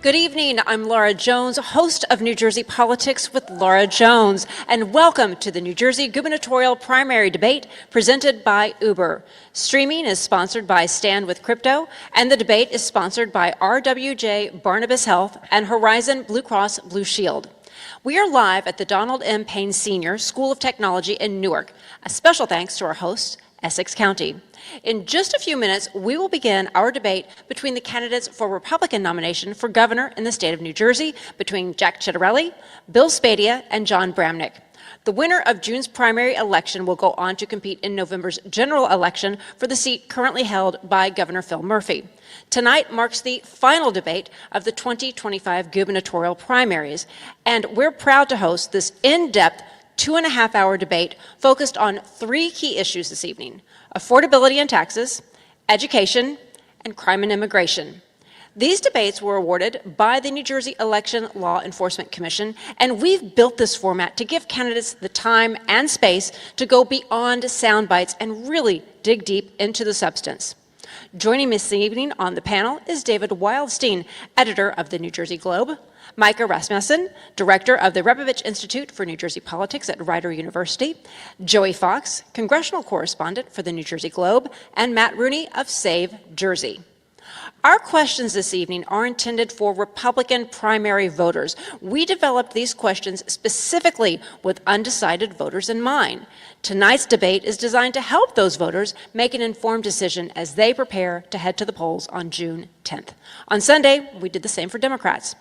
Good evening, I'm Laura Jones, host of New Jersey Politics with Laura Jones, and welcome to the New Jersey Gubernatorial Primary Debate presented by Uber. Streaming is sponsored by Stand with Crypto, and the debate is sponsored by RWJ Barnabas Health and Horizon Blue Cross Blue Shield. We are live at the Donald M. Payne Sr. School of Technology in Newark. A special thanks to our host, Essex County. In just a few minutes, we will begin our debate between the candidates for Republican nomination for governor in the state of New Jersey, between Jack Ciattarelli, Bill Spadea, and John Bramnick. The winner of June's primary election will go on to compete in November's general election for the seat currently held by Governor Phil Murphy. Tonight marks the final debate of the 2025 gubernatorial primaries, and we're proud to host this in-depth 2.5-hour debate focused on 3 key issues this evening: affordability and taxes, education, and crime and immigration. These debates were awarded by the New Jersey Election Law Enforcement Commission, and we've built this format to give candidates the time and space to go beyond sound bites and really dig deep into the substance. Joining me this evening on the panel is David Wildstein, editor of the New Jersey Globe, Micah Rasmussen, director of the Rebovich Institute for New Jersey Politics at Rider University, Joey Fox, congressional correspondent for the New Jersey Globe, and Matt Rooney of Save Jersey. Our questions this evening are intended for Republican primary voters. We developed these questions specifically with undecided voters in mind. Tonight's debate is designed to help those voters make an informed decision as they prepare to head to the polls on June 10th. On Sunday, we did the same for Democrats.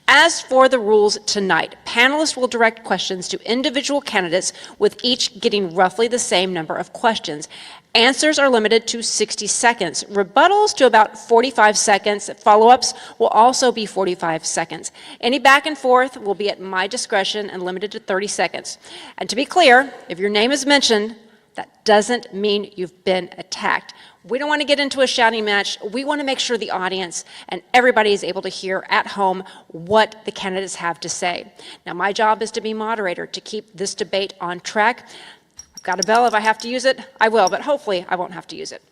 As for the rules tonight, panelists will direct questions to individual candidates, with each getting roughly the same number of questions. Answers are limited to 60 seconds. Rebuttals to about 45 seconds. Follow-ups will also be 45 seconds. Any back and forth will be at my discretion and limited to 30 seconds. And to be clear, if your name is mentioned, that doesn't mean you've been attacked. We don't want to get into a shouting match. We want to make sure the audience and everybody is able to hear at home what the candidates have to say. Now, my job is to be moderator, to keep this debate on track. Got a bell. If I have to use it, I will, but hopefully I won't have to use it.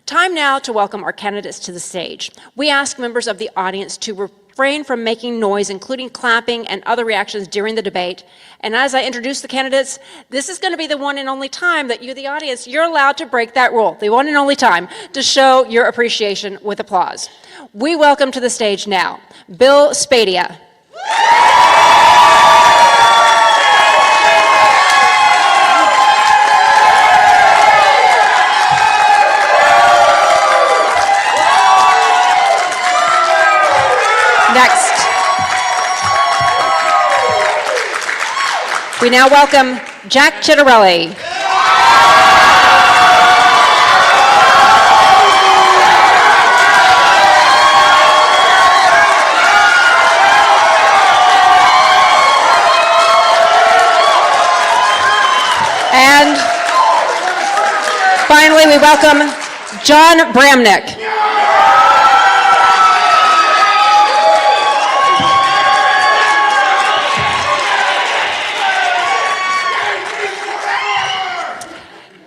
Time now to welcome our candidates to the stage. We ask members of the audience to refrain from making noise, including clapping and other reactions during the debate. And as I introduce the candidates, this is going to be the one and only time that you, the audience, you're allowed to break that rule, the one and only time to show your appreciation with applause. We welcome to the stage now Bill Spadea. Next, we now welcome Jack Ciattarelli. And finally, we welcome John Bramnick.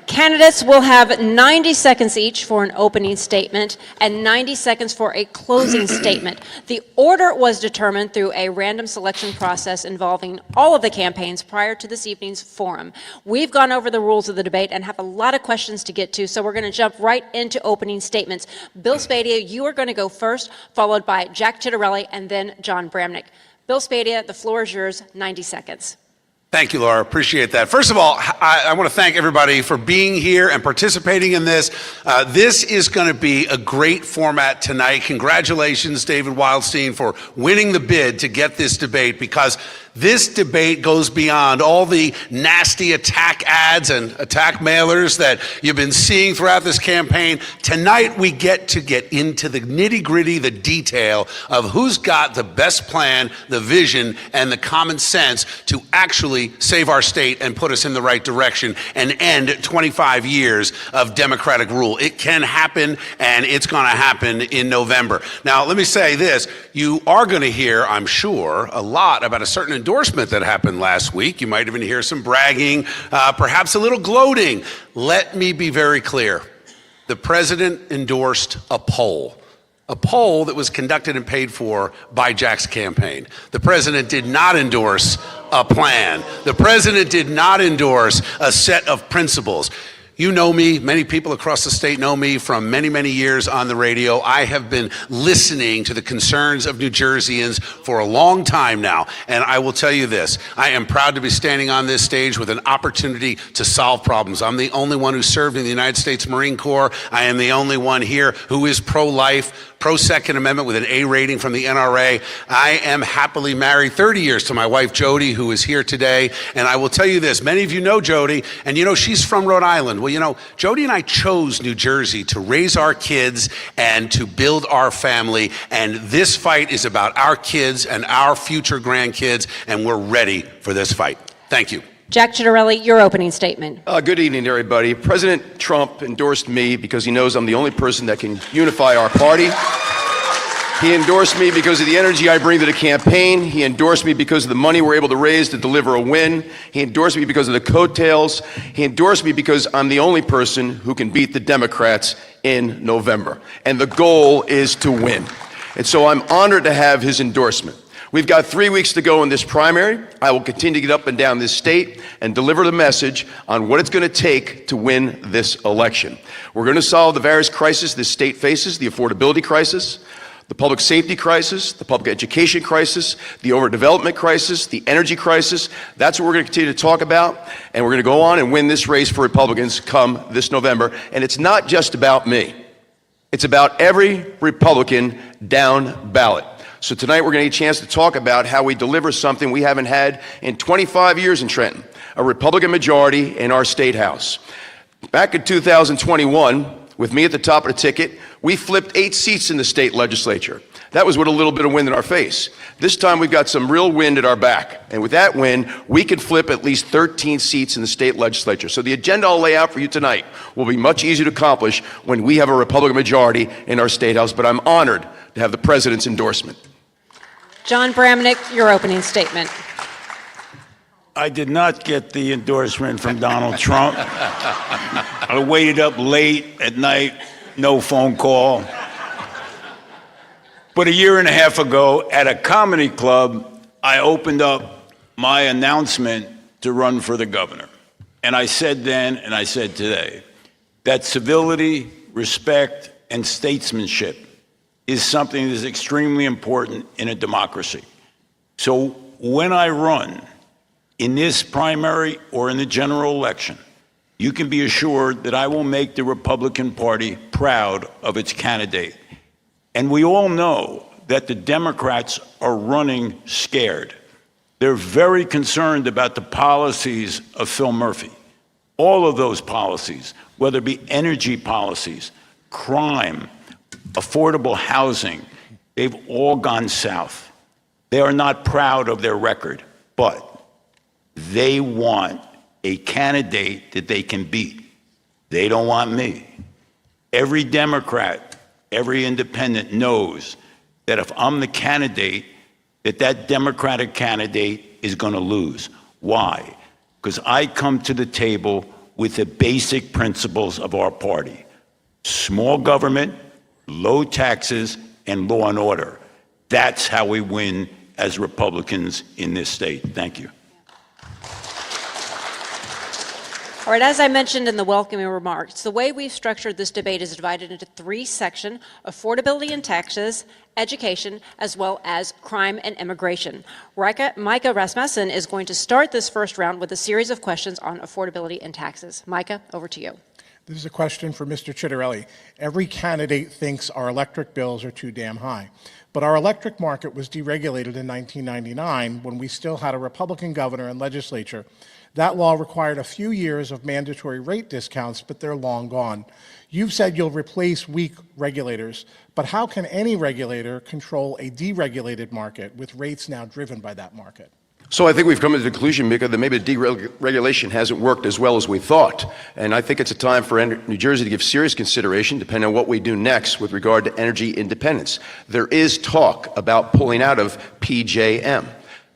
Candidates will have 90 seconds each for an opening statement and 90 seconds for a closing statement. The order was determined through a random selection process involving all of the campaigns prior to this evening's forum. We've gone over the rules of the debate and have a lot of questions to get to, so we're going to jump right into opening statements. Bill Spadea, you are going to go first, followed by Jack Ciattarelli, and then John Bramnick. Bill Spadea, the floor is yours, 90 seconds. Thank you, Laura. Appreciate that. First of all, I want to thank everybody for being here and participating in this. This is going to be a great format tonight. Congratulations, David Wildstein, for winning the bid to get this debate, because this debate goes beyond all the nasty attack ads and attack mailers that you've been seeing throughout this campaign. Tonight, we get into the nitty-gritty, the detail of who's got the best plan, the vision, and the common sense to actually save our state and put us in the right direction and end 25 years of Democratic rule. It can happen, and it's going to happen in November. Now, let me say this. You are going to hear, I'm sure, a lot about a certain endorsement that happened last week. You might even hear some bragging, perhaps a little gloating. Let me be very clear. The president endorsed a poll. A poll that was conducted and paid for by Jack's campaign. The president did not endorse a plan. The president did not endorse a set of principles. You know me, many people across the state know me from many, many years on the radio. I have been listening to the concerns of New Jerseyans for a long time now, and I will tell you this, I am proud to be standing on this stage with an opportunity to solve problems. I'm the only one who served in the United States Marine Corps. I am the only one here who is pro-life, pro-Second Amendment with an A rating from the NRA. I am happily married 30 years to my wife, Jody, who is here today. And I will tell you this, many of you know Jody, and you know she's from Rhode Island. Well, you know, Jody and I chose New Jersey to raise our kids and to build our family. And this fight is about our kids and our future grandkids, and we're ready for this fight. Thank you. Jack Ciattarelli, your opening statement. Good evening, everybody. President Trump endorsed me because he knows I'm the only person that can unify our party. He endorsed me because of the energy I bring to the campaign. He endorsed me because of the money we're able to raise to deliver a win. He endorsed me because of the coattails. He endorsed me because I'm the only person who can beat the Democrats in November. And the goal is to win. And so I'm honored to have his endorsement. We've got 3 weeks to go in this primary. I will continue to get up and down this state and deliver the message on what it's going to take to win this election. We're going to solve the various crises this state faces, the affordability crisis, the public safety crisis, the public education crisis, the overdevelopment crisis, the energy crisis. That's what we're going to continue to talk about, and we're going to go on and win this race for Republicans come this November. And it's not just about me. It's about every Republican down ballot. So tonight we're going to get a chance to talk about how we deliver something we haven't had in 25 years in Trenton, a Republican majority in our state house. Back in 2021, with me at the top of the ticket, we flipped 8 seats in the state legislature. That was with a little bit of wind in our face. This time we've got some real wind at our back. And with that wind, we can flip at least 13 seats in the state legislature. So the agenda I'll lay out for you tonight will be much easier to accomplish when we have a Republican majority in our state house. But I'm honored to have the president's endorsement. John Bramnick, your opening statement. I did not get the endorsement from Donald Trump. I waited up late at night, no phone call. But a year and a half ago at a comedy club, I opened up my announcement to run for the governor. And I said then, and I said today, that civility, respect, and statesmanship is something that is extremely important in a democracy. So when I run in this primary or in the general election, you can be assured that I will make the Republican Party proud of its candidate. And we all know that the Democrats are running scared. They're very concerned about the policies of Phil Murphy. All of those policies, whether it be energy policies, crime, affordable housing, they've all gone south. They are not proud of their record, but they want a candidate that they can beat. They don't want me. Every Democrat, every independent knows that if I'm the candidate, that Democratic candidate is going to lose. Why? Because I come to the table with the basic principles of our party. Small government, low taxes, and law and order. That's how we win as Republicans in this state. Thank you. All right, as I mentioned in the welcoming remarks, the way we've structured this debate is divided into 3 sections: affordability and taxes, education, as well as crime and immigration. Micah Rasmussen is going to start this first round with a series of questions on affordability and taxes. Micah, over to you. This is a question for Mr. Ciattarelli. Every candidate thinks our electric bills are too damn high. But our electric market was deregulated in 1999 when we still had a Republican governor and legislature. That law required a few years of mandatory rate discounts, but they're long gone. You've said you'll replace weak regulators, but how can any regulator control a deregulated market with rates now driven by that market? So I think we've come to the conclusion, Mika, that maybe deregulation hasn't worked as well as we thought. And I think it's a time for New Jersey to give serious consideration, depending on what we do next with regard to energy independence. There is talk about pulling out of PJM.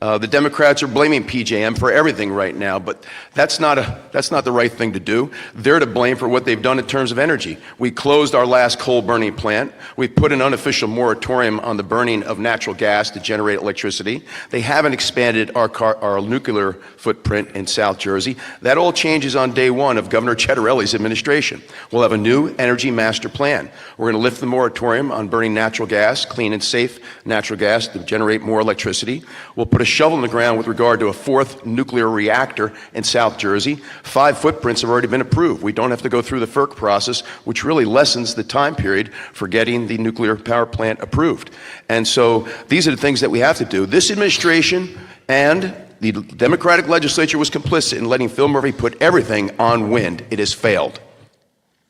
The Democrats are blaming PJM for everything right now, but that's not the right thing to do. They're to blame for what they've done in terms of energy. We closed our last coal burning plant. We put an unofficial moratorium on the burning of natural gas to generate electricity. They haven't expanded our nuclear footprint in South Jersey. That all changes on day one of Governor Cettarelli's administration. We'll have a new energy master plan. We're going to lift the moratorium on burning natural gas, clean and safe natural gas to generate more electricity. We'll put a shovel in the ground with regard to a fourth nuclear reactor in South Jersey. 5 footprints have already been approved. We don't have to go through the FERC process, which really lessens the time period for getting the nuclear power plant approved. And so these are the things that we have to do. This administration and the Democratic legislature was complicit in letting Phil Murphy put everything on wind. It has failed.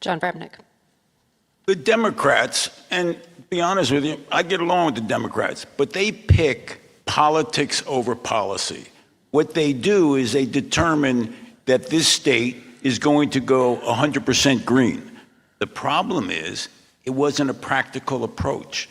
John Brabnick. The Democrats, and to be honest with you, I get along with the Democrats, but they pick politics over policy. What they do is they determine that this state is going to go 100% green. The problem is it wasn't a practical approach.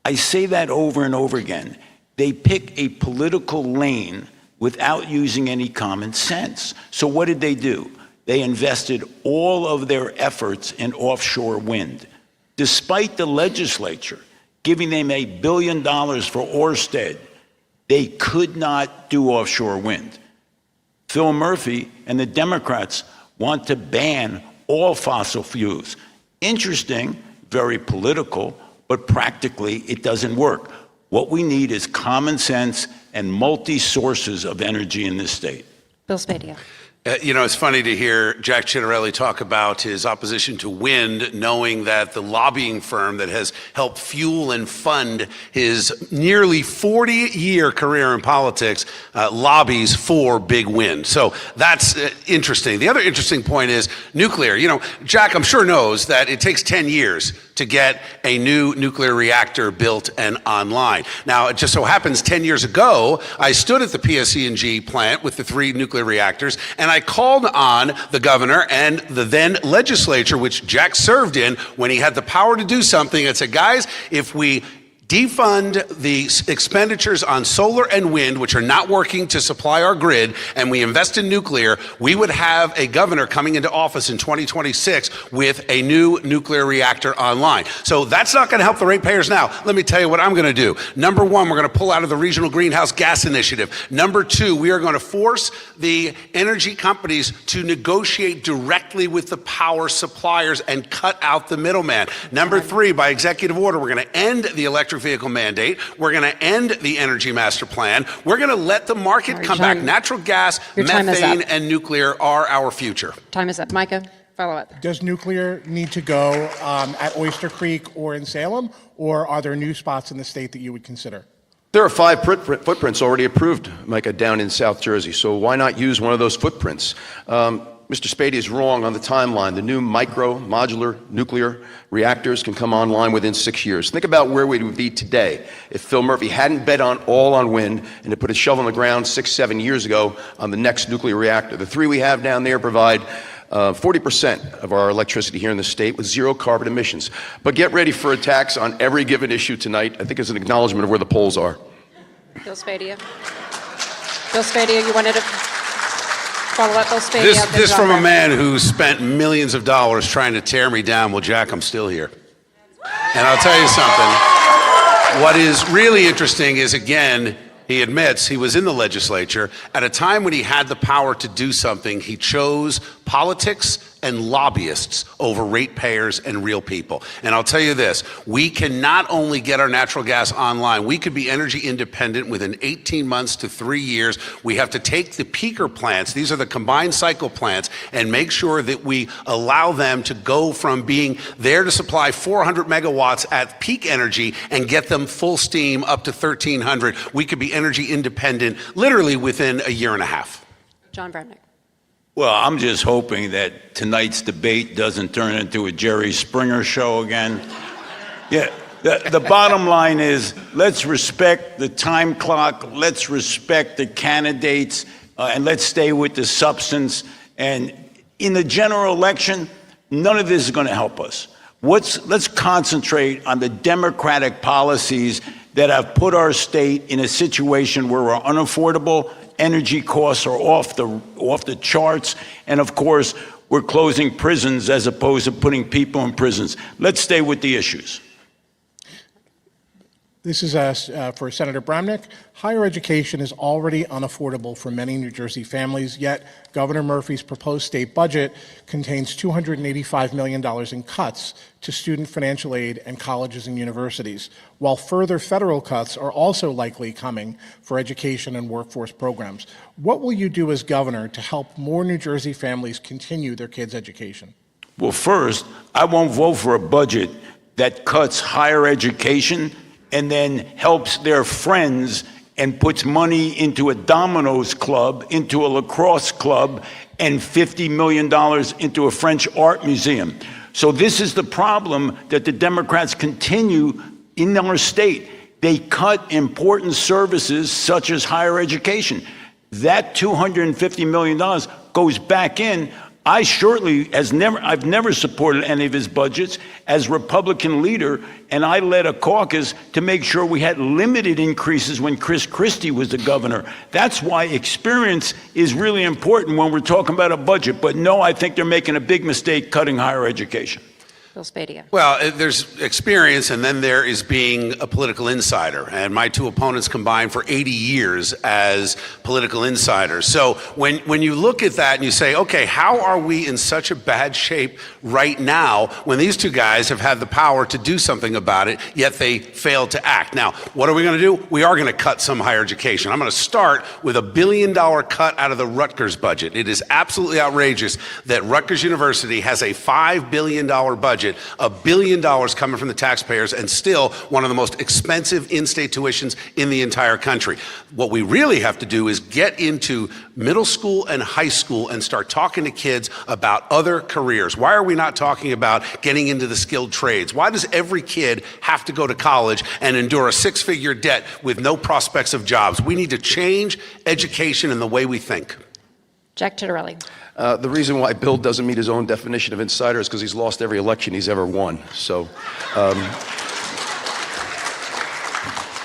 I say that over and over again. They pick a political lane without using any common sense. So what did they do? They invested all of their efforts in offshore wind, despite the legislature giving them $1 billion for Ørsted. They could not do offshore wind. Phil Murphy and the Democrats want to ban all fossil fuels. Interesting, very political, but practically it doesn't work. What we need is common sense and multi-sources of energy in this state. Bill Spadia. You know, it's funny to hear Jack Ciattarelli talk about his opposition to wind, knowing that the lobbying firm that has helped fuel and fund his nearly 40-year career in politics lobbies for big wind. So that's interesting. The other interesting point is nuclear. You know, Jack, I'm sure knows that it takes 10 years to get a new nuclear reactor built and online. Now, it just so happens 10 years ago, I stood at the PSE&G plant with the 3 nuclear reactors, and I called on the governor and the then legislature, which Jack served in, when he had the power to do something, and said, guys, if we defund the expenditures on solar and wind, which are not working to supply our grid, and we invest in nuclear, we would have a governor coming into office in 2026 with a new nuclear reactor online. So that's not going to help the ratepayers now. Let me tell you what I'm going to do. Number 1, we're going to pull out of the Regional Greenhouse Gas Initiative. Number 2, we are going to force the energy companies to negotiate directly with the power suppliers and cut out the middleman. Number 3, by executive order, we're going to end the electric vehicle mandate. We're going to end the energy master plan. We're going to let the market come back. Natural gas, methane, and nuclear are our future. Time is up. Micah, follow up. Does nuclear need to go at Oyster Creek or in Salem, or are there new spots in the state that you would consider? There are 5 footprints already approved, Micah, down in South Jersey, so why not use one of those footprints? Mr. Spady is wrong on the timeline. The new modular nuclear reactors can come online within 6 years. Think about where we would be today if Phil Murphy hadn't bet all on wind and had put a shovel in the ground 6-7 years ago on the next nuclear reactor. The 3 we have down there provide 40% of our electricity here in the state with 0 carbon emissions. But get ready for attacks on every given issue tonight. I think it's an acknowledgement of where the polls are. Bill Spadia. Bill Spadia, you wanted to follow up, Bill Spadia? This from a man who spent millions of dollars trying to tear me down. Well, Jack, I'm still here. And I'll tell you something. What is really interesting is, again, he admits he was in the legislature at a time when he had the power to do something. He chose politics and lobbyists over ratepayers and real people. And I'll tell you this, we can not only get our natural gas online, we could be energy independent within 18 months to 3 years. We have to take the peaker plants, these are the combined cycle plants, and make sure that we allow them to go from being there to supply 400 megawatts at peak energy and get them full steam up to 1,300. We could be energy independent literally within a year and a half. John Brabnick. Well, I'm just hoping that tonight's debate doesn't turn into a Jerry Springer show again. Yeah, the bottom line is, let's respect the time clock, let's respect the candidates, and let's stay with the substance. And in the general election, none of this is going to help us. Let's concentrate on the democratic policies that have put our state in a situation where we're unaffordable, energy costs are off the charts, and of course, we're closing prisons as opposed to putting people in prisons. Let's stay with the issues. This is for Senator Bramnick. Higher education is already unaffordable for many New Jersey families, yet Governor Murphy's proposed state budget contains $285 million in cuts to student financial aid and colleges and universities, while further federal cuts are also likely coming for education and workforce programs. What will you do as governor to help more New Jersey families continue their kids' education? Well, first, I won't vote for a budget that cuts higher education and then helps their friends and puts money into a Domino's club, into a lacrosse club, and $50 million into a French art museum. So this is the problem that the Democrats continue in our state. They cut important services such as higher education. That $250 million goes back in. I've never supported any of his budgets as Republican leader, and I led a caucus to make sure we had limited increases when Chris Christie was the governor. That's why experience is really important when we're talking about a budget. But no, I think they're making a big mistake cutting higher education. Bill Spadia. Well, there's experience, and then there is being a political insider. And my two opponents combined for 80 years as political insiders. So when you look at that and you say, okay, how are we in such a bad shape right now when these two guys have had the power to do something about it, yet they failed to act? Now, what are we going to do? We are going to cut some higher education. I'm going to start with $1 billion cut out of the Rutgers budget. It is absolutely outrageous that Rutgers University has a $5 billion budget, $1 billion coming from the taxpayers, and still one of the most expensive in-state tuitions in the entire country. What we really have to do is get into middle school and high school and start talking to kids about other careers. Why are we not talking about getting into the skilled trades? Why does every kid have to go to college and endure a six-figure debt with no prospects of jobs? We need to change education and the way we think. Jack Tittarelli. The reason why Bill doesn't meet his own definition of insider is because he's lost every election he's ever won. So,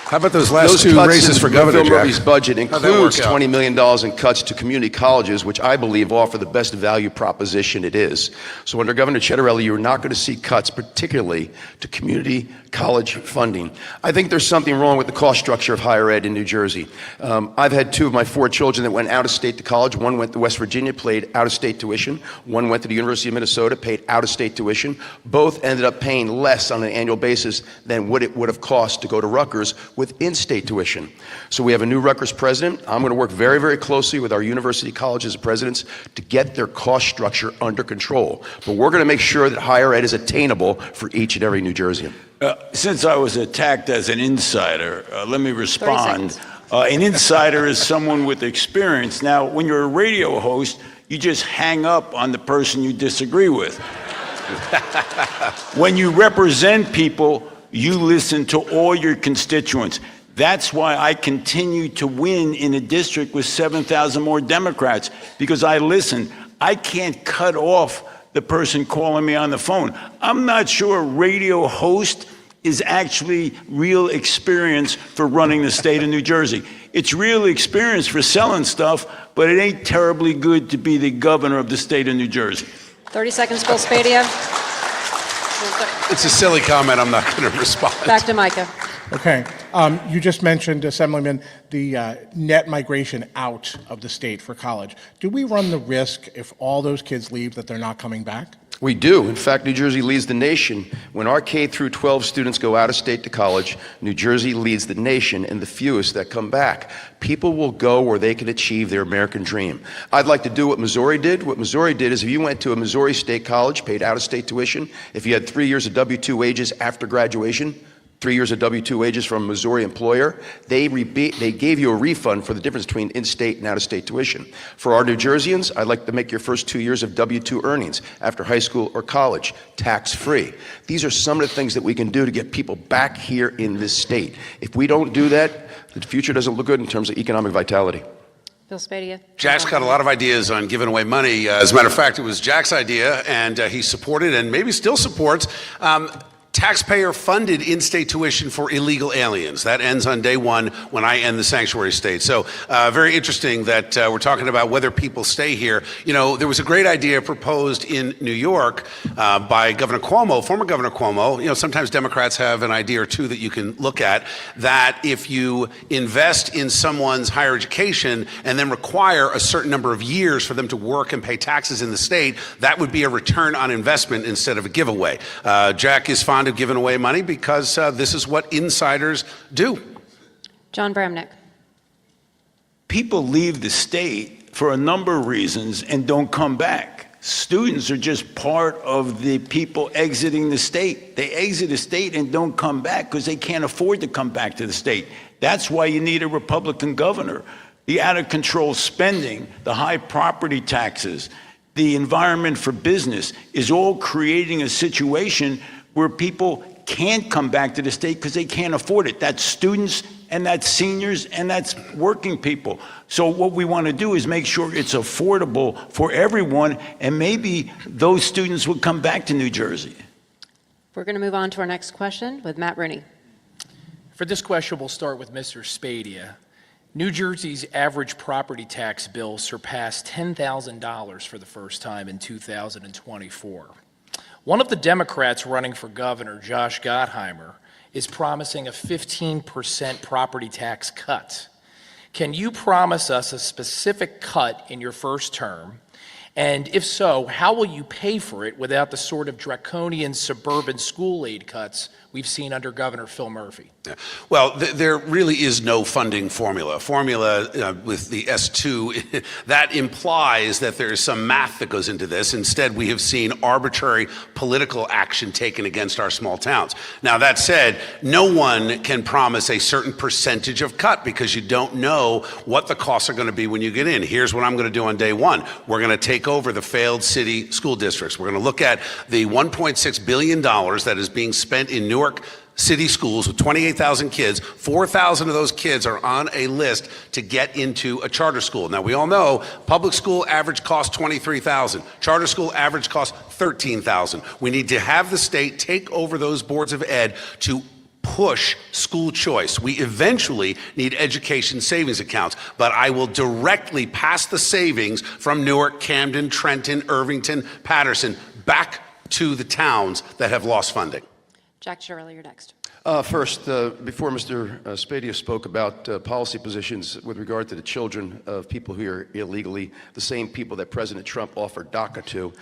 how about those last two races for governor, Bill Jack? Murphy's budget includes $20 million in cuts to community colleges, which I believe offer the best value proposition it is. So under Governor Cettarelli, you're not going to see cuts, particularly to community college funding. I think there's something wrong with the cost structure of higher ed in New Jersey. I've had two of my four children that went out of state to college. One went to West Virginia, paid out of state tuition. One went to the University of Minnesota, paid out of state tuition. Both ended up paying less on an annual basis than what it would have cost to go to Rutgers with in-state tuition. So we have a new Rutgers president. I'm going to work very, very closely with our university colleges and presidents to get their cost structure under control. But we're going to make sure that higher ed is attainable for each and every New Jerseyan. Since I was attacked as an insider, let me respond. An insider is someone with experience. Now, when you're a radio host, you just hang up on the person you disagree with. When you represent people, you listen to all your constituents. That's why I continue to win in a district with 7,000 more Democrats, because I listen. I can't cut off the person calling me on the phone. I'm not sure a radio host is actually real experience for running the state of New Jersey. It's real experience for selling stuff, but it ain't terribly good to be the governor of the state of New Jersey. 30 seconds, Bill Spadia. It's a silly comment. I'm not going to respond. Back to Micah. Okay. You just mentioned, Assemblyman, the net migration out of the state for college. Do we run the risk, if all those kids leave, that they're not coming back? We do. In fact, New Jersey leads the nation. When our K through 12 students go out of state to college, New Jersey leads the nation in the fewest that come back. People will go where they can achieve their American dream. I'd like to do what Missouri did. What Missouri did is if you went to a Missouri state college, paid out-of-state tuition, if you had 3 years of W-2 wages after graduation, 3 years of W-2 wages from a Missouri employer, they gave you a refund for the difference between in-state and out-of-state tuition. For our New Jerseyans, I'd like to make your first 2 years of W-2 earnings after high school or college tax-free. These are some of the things that we can do to get people back here in this state. If we don't do that, the future doesn't look good in terms of economic vitality. Bill Spadia. Jack's got a lot of ideas on giving away money. As a matter of fact, it was Jack's idea, and he supported and maybe still supports taxpayer-funded in-state tuition for illegal aliens. That ends on day one when I end the sanctuary state. So very interesting that we're talking about whether people stay here. You know, there was a great idea proposed in New York by Governor Cuomo, former Governor Cuomo. You know, sometimes Democrats have an idea or two that you can look at, that if you invest in someone's higher education and then require a certain number of years for them to work and pay taxes in the state, that would be a return on investment instead of a giveaway. Jack is fond of giving away money because this is what insiders do. John Bramnick. People leave the state for a number of reasons and don't come back. Students are just part of the people exiting the state. They exit the state and don't come back because they can't afford to come back to the state. That's why you need a Republican governor. The out-of-control spending, the high property taxes, the environment for business is all creating a situation where people can't come back to the state because they can't afford it. That's students, and that's seniors, and that's working people. So what we want to do is make sure it's affordable for everyone, and maybe those students will come back to New Jersey. We're going to move on to our next question with Matt Rooney. For this question, we'll start with Mr. Spadia. New Jersey's average property tax bill surpassed $10,000 for the first time in 2024. One of the Democrats running for governor, Josh Gottheimer, is promising a 15% property tax cut. Can you promise us a specific cut in your first term? And if so, how will you pay for it without the sort of draconian suburban school aid cuts we've seen under Governor Phil Murphy? Well, there really is no funding formula. With the S2, that implies that there is some math that goes into this. Instead, we have seen arbitrary political action taken against our small towns. Now, that said, no one can promise a certain percentage of cut because you don't know what the costs are going to be when you get in. Here's what I'm going to do on day one. We're going to take over the failed city school districts. We're going to look at the $1.6 billion that is being spent in Newark City schools with 28,000 kids. 4,000 of those kids are on a list to get into a charter school. Now, we all know public school average cost $23,000. Charter school average cost $13,000. We need to have the state take over those boards of ed to push school choice. We eventually need education savings accounts, but I will directly pass the savings from Newark, Camden, Trenton, Irvington, Patterson back to the towns that have lost funding. Jack Chiarelli, you're next. First, before Mr. Spadia spoke about policy positions with regard to the children of people who are illegally, the same people that President Trump offered DACA to,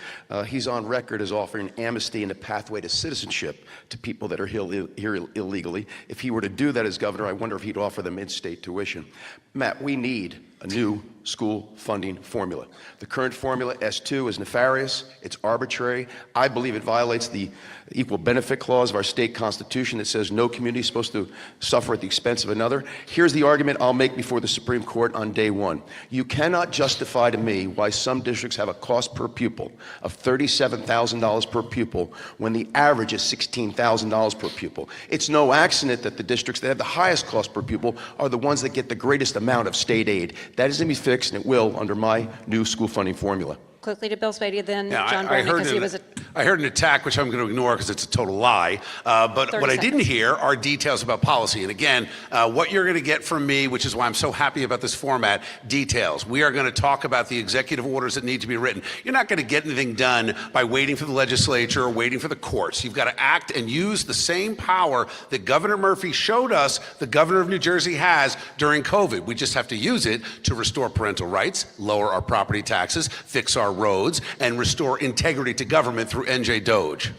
he's on record as offering amnesty and a pathway to citizenship to people that are here illegally. If he were to do that as governor, I wonder if he'd offer them in-state tuition. Matt, we need a new school funding formula. The current formula, S2, is nefarious, it's arbitrary. I believe it violates the Equal Benefit Clause of our state constitution that says no community is supposed to suffer at the expense of another. Here's the argument I'll make before the Supreme Court on day one. You cannot justify to me why some districts have a cost per pupil of $37,000 per pupil when the average is $16,000 per pupil. It's no accident that the districts that have the highest cost per pupil are the ones that get the greatest amount of state aid. That is going to be fixed, and it will, under my new school funding formula. Quickly to Bill Spadia, then Yeah, John Bramnick, because he was a... I heard an attack, which I'm going to ignore because it's a total lie. But what I didn't hear are details about policy. And again, what you're going to get from me, which is why I'm so happy about this format, details. We are going to talk about the executive orders that need to be written. You're not going to get anything done by waiting for the legislature or waiting for the courts. You've got to act and use the same power that Governor Murphy showed us the governor of New Jersey has during COVID. We just have to use it to restore parental rights, lower our property taxes, fix our roads, and restore integrity to government through NJ Doge.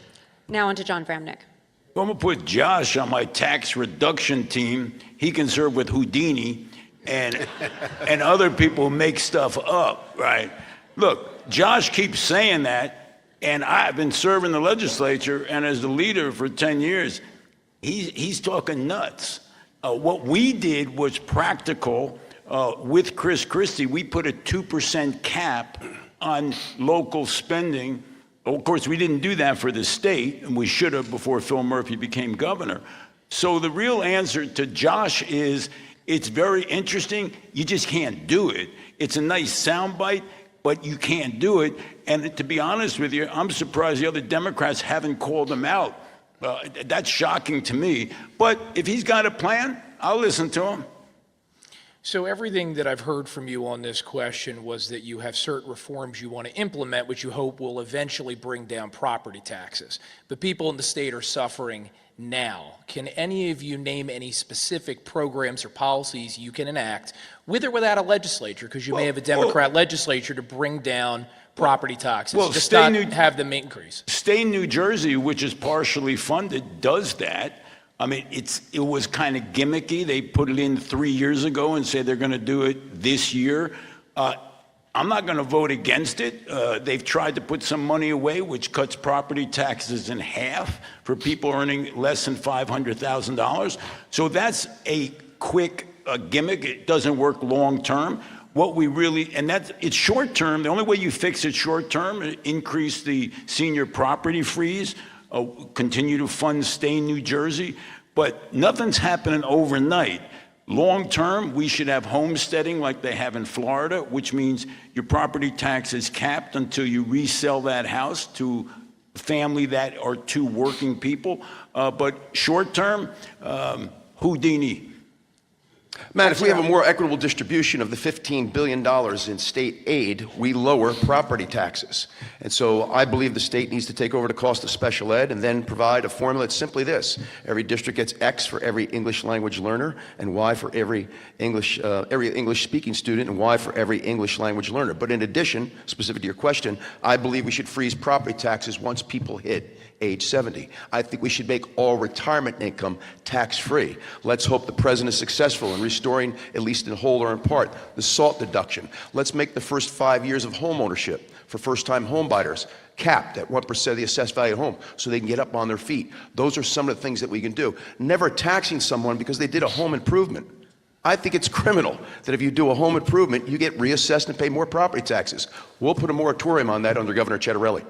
Now on to John Bramnick. I'm going to put Josh on my tax reduction team. He can serve with Houdini and other people make stuff up, right? Look, Josh keeps saying that, and I've been serving the legislature and as the leader for 10 years. He's talking nuts. What we did was practical. With Chris Christie, we put a 2% cap on local spending. Of course, we didn't do that for the state, and we should have before Phil Murphy became governor. So the real answer to Josh is, it's very interesting, you just can't do it. It's a nice soundbite, but you can't do it. And to be honest with you, I'm surprised the other Democrats haven't called him out. Well, that's shocking to me. But if he's got a plan, I'll listen to him. So everything that I've heard from you on this question was that you have certain reforms you want to implement, which you hope will eventually bring down property taxes. But people in the state are suffering now. Can any of you name any specific programs or policies you can enact, with or without a legislature, because you may have a Democrat legislature, to bring down property taxes, just not have them increase? State New Jersey, which is partially funded, does that. I mean, it was kind of gimmicky. They put it in 3 years ago and said they're going to do it this year. I'm not going to vote against it. They've tried to put some money away, which cuts property taxes in half for people earning less than $500,000. So that's a quick gimmick. It doesn't work long term. What we really, and it's short term. The only way you fix it short term, increase the senior property freeze, continue to fund Stay New Jersey, but nothing's happening overnight. Long term, we should have homesteading like they have in Florida, which means your property tax is capped until you resell that house to a family that are two working people. But short term, Houdini. Matt, if we have a more equitable distribution of the $15 billion in state aid, we lower property taxes. And so I believe the state needs to take over the cost of special ed and then provide a formula that's simply this. Every district gets X for every English language learner and Y for every English speaking student and Y for every English language learner. But in addition, specific to your question, I believe we should freeze property taxes once people hit age 70. I think we should make all retirement income tax-free. Let's hope the president is successful in restoring, at least in whole or in part, the SALT deduction. Let's make the first 5 years of home ownership for first-time home buyers capped at 1% of the assessed value of home so they can get up on their feet. Those are some of the things that we can do. Never taxing someone because they did a home improvement. I think it's criminal that if you do a home improvement, you get reassessed and pay more property taxes. We'll put a moratorium on that under Governor Cittarelli.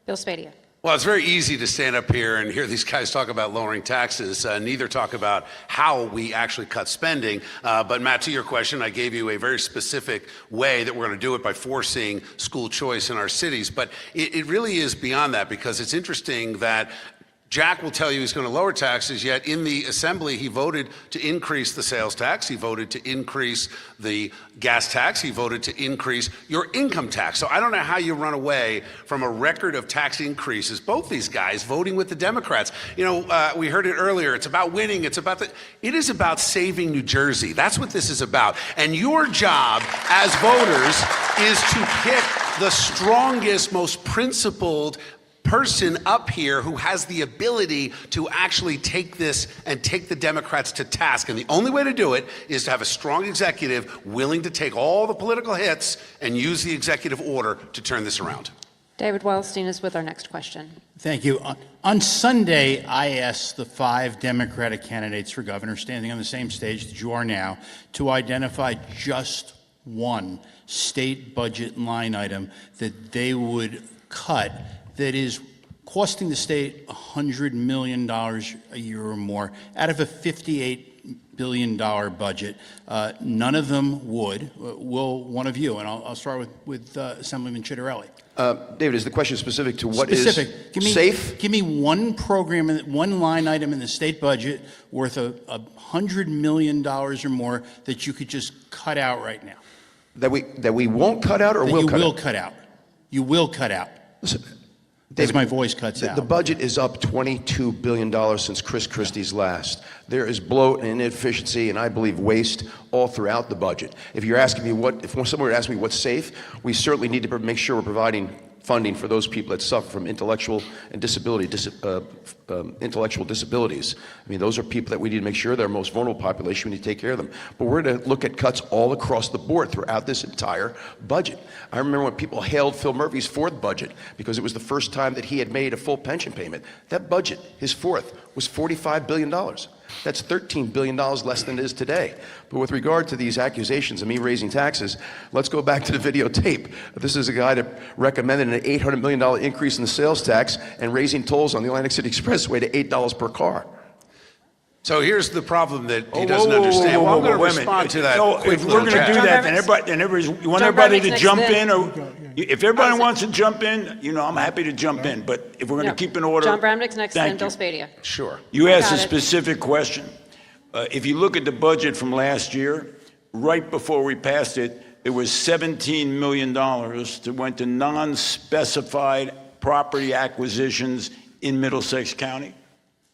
Bill Spadia. Well, it's very easy to stand up here and hear these guys talk about lowering taxes, neither talk about how we actually cut spending. But Matt, to your question, I gave you a very specific way that we're going to do it by forcing school choice in our cities. But it really is beyond that, because it's interesting that Jack will tell you he's going to lower taxes, yet in the assembly he voted to increase the sales tax, he voted to increase the gas tax, he voted to increase your income tax. So I don't know how you run away from a record of tax increases, both these guys voting with the Democrats. You know, we heard it earlier, it's about winning, it is about saving New Jersey. That's what this is about. And your job as voters is to pick the strongest, most principled person up here who has the ability to actually take this and take the Democrats to task. And the only way to do it is to have a strong executive willing to take all the political hits and use the executive order to turn this around. David Wildstein is with our next question. Thank you. On Sunday, I asked the 5 Democratic candidates for governor standing on the same stage that you are now to identify just one state budget line item that they would cut that is costing the state $100 million a year or more out of a $58 billion budget. None of them would. Will one of you? And I'll start with Assemblyman Cittarelli. David, is the question specific to what Specific. is safe? Give me one program, one line item in the state budget worth $100 million or more that you could just cut out right now. That we won't cut out or will cut out? You will cut out. You will cut out. Listen, David, my voice cuts out. The budget is up $22 billion since Chris Christie's last. There is bloat and inefficiency and I believe waste all throughout the budget. If you're asking me if someone were to ask me what's safe, we certainly need to make sure we're providing funding for those people that suffer from intellectual disabilities. I mean, those are people that we need to make sure they're our most vulnerable population. We need to take care of them. But we're going to look at cuts all across the board throughout this entire budget. I remember when people hailed Phil Murphy's 4th budget because it was the first time that he had made a full pension payment. That budget, his 4th, was $45 billion. That's $13 billion less than it is today. But with regard to these accusations of me raising taxes, let's go back to the videotape. This is a guy that recommended an $800 million increase in the sales tax and raising tolls on the Atlantic City Expressway to $8 per car. So here's the problem that he doesn't understand. Well, I'm going to respond to that. No, if we're going to do that, then you want everybody to jump in? Or If everybody wants to jump in, I'm happy to jump in. But if we're going to keep in order. John Bramnick's next, Thank and Bill you. Spadia. Sure. You asked a Got it. specific question. If you look at the budget from last year, right before we passed it, there was $17 million that went to non-specified property acquisitions in Middlesex County.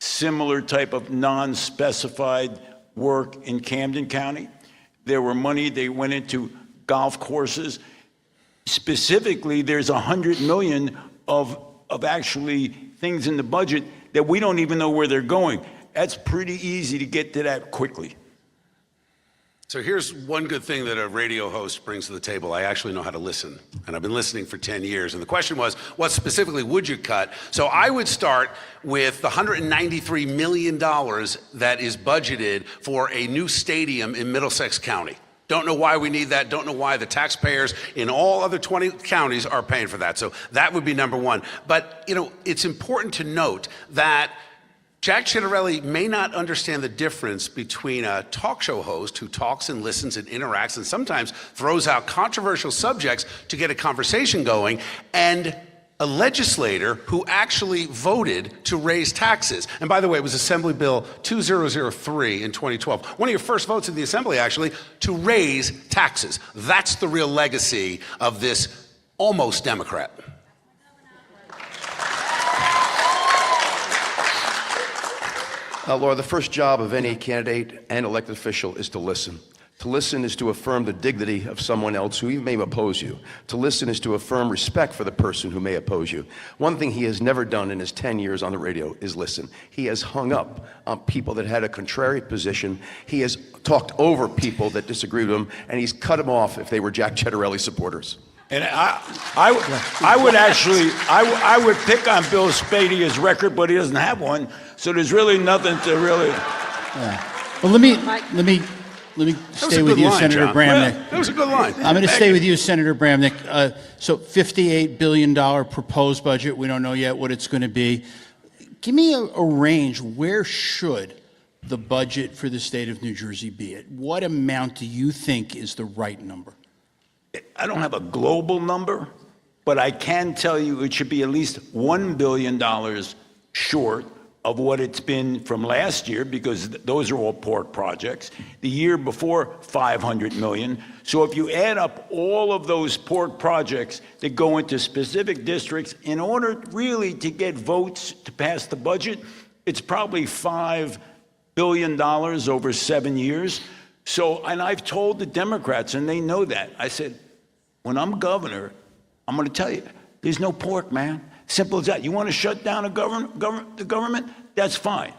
Similar type of non-specified work in Camden County. There were money, they went into golf courses. Specifically, there's $100 million of actually things in the budget that we don't even know where they're going. That's pretty easy to get to that quickly. So here's one good thing that a radio host brings to the table. I actually know how to listen, and I've been listening for 10 years. And the question was, what specifically would you cut? So I would start with the $193 million that is budgeted for a new stadium in Middlesex County. Don't know why we need that. Don't know why the taxpayers in all other 20 counties are paying for that. So that would be number one. But, it's important to note that Jack Ciattarelli may not understand the difference between a talk show host who talks and listens and interacts and sometimes throws out controversial subjects to get a conversation going, and a legislator who actually voted to raise taxes. And by the way, it was Assembly Bill 2003 in 2012. One of your first votes in the Assembly, actually, to raise taxes. That's the real legacy of this almost Democrat. Laura, the first job of any candidate and elected official is to listen. To listen is to affirm the dignity of someone else who may oppose you. To listen is to affirm respect for the person who may oppose you. One thing he has never done in his 10 years on the radio is listen. He has hung up on people that had a contrary position. He has talked over people that disagree with him, and he's cut them off if they were Jack Ciattarelli supporters. And I would pick on Bill Spadia's record, but he doesn't have one, so there's really nothing to really. Yeah. Well, let me stay with you, Senator Bramnick. Well, that was a good line. I'm going to stay with you, Senator Bramnick. So $58 billion proposed budget. We don't know yet what it's going to be. Give me a range. Where should the budget for the state of New Jersey be at? What amount do you think is the right number? I don't have a global number, but I can tell you it should be at least $1 billion short of what it's been from last year, because those are all port projects. The year before, $500 million. So if you add up all of those port projects that go into specific districts, in order really to get votes to pass the budget, it's probably $5 billion over 7 years. So, and I've told the Democrats, and they know that. I said, when I'm governor, I'm going to tell you, there's no pork, man. Simple as that. You want to shut down the government? That's fine.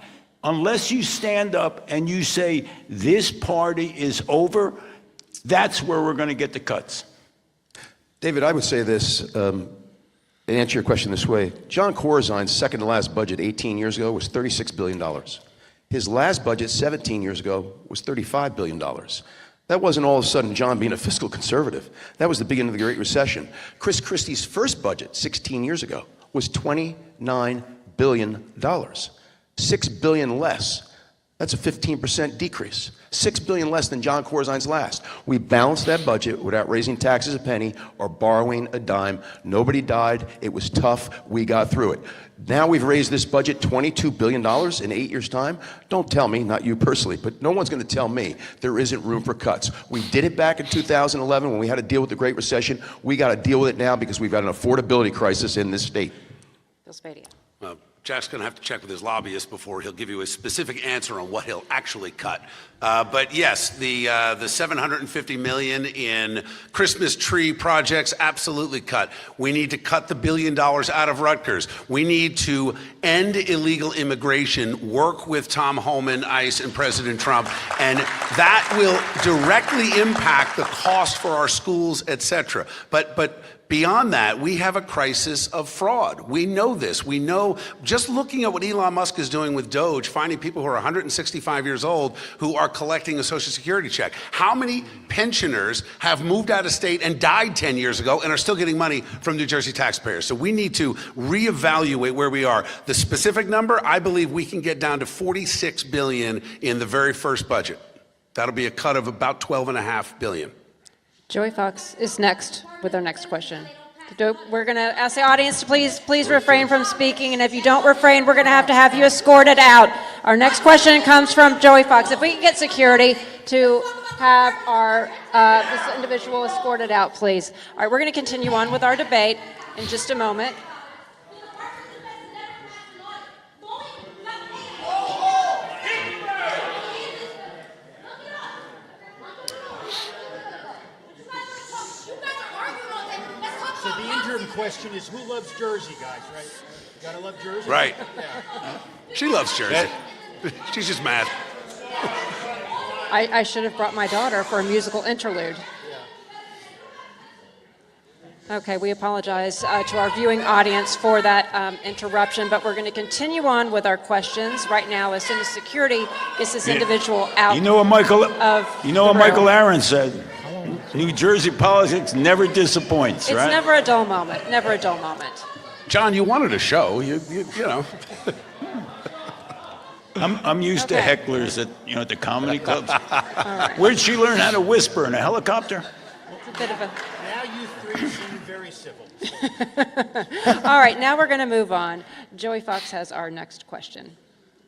Unless you stand up and you say, this party is over, that's where we're going to get the cuts. David, I would say this, and answer your question this way. John Corzine's second to last budget 18 years ago was $36 billion. His last budget 17 years ago was $35 billion. That wasn't all of a sudden John being a fiscal conservative. That was the beginning of the Great Recession. Chris Christie's first budget 16 years ago was $29 billion. $6 billion less. That's a 15% decrease. $6 billion less than John Corzine's last. We balanced that budget without raising taxes a penny or borrowing a dime. Nobody died. It was tough. We got through it. Now we've raised this budget $22 billion in 8 years' time. Don't tell me, not you personally, but no one's going to tell me there isn't room for cuts. We did it back in 2011 when we had to deal with the Great Recession. We got to deal with it now because we've got an affordability crisis in this state. Bill Spadia. Jack's going to have to check with his lobbyist before he'll give you a specific answer on what he'll actually cut. But yes, the $750 million in Christmas tree projects, absolutely cut. We need to cut the $1 billion out of Rutgers. We need to end illegal immigration, work with Tom Homan, ICE, and President Trump, and that will directly impact the cost for our schools, et cetera. But beyond that, we have a crisis of fraud. We know this. We know, just looking at what Elon Musk is doing with Doge, finding people who are 165 years old who are collecting a Social Security check. How many pensioners have moved out of state and died 10 years ago and are still getting money from New Jersey taxpayers? So we need to reevaluate where we are. The specific number, I believe we can get down to $46 billion in the very first budget. That'll be a cut of about $12.5 billion. Joey Fox is next with our next question. We're going to ask the audience to please refrain from speaking, and if you don't refrain, we're going to have you escorted out. Our next question comes from Joey Fox. If we can get security to have our this individual escorted out, please. All right, we're going to continue on with our debate in just a moment. So the interim question is, who loves Jersey, guys, right? You gotta love Jersey? Right. Yeah. She loves Jersey. She's just mad. I should have brought my daughter for a musical interlude. Okay, we apologize to our viewing audience for that interruption, but we're going to continue on with our questions right now as soon as security gets this individual out. You know what Michael room. Aaron said? New Jersey politics never disappoints, It's right? never a dull moment. Never a dull moment. John, you wanted a show. You know. I'm used to hecklers at the comedy clubs. All right. Where'd she learn how to whisper in a helicopter? It's a bit of a... Now you three seem very civil. All right, now we're going to move on. Joey Fox has our next question.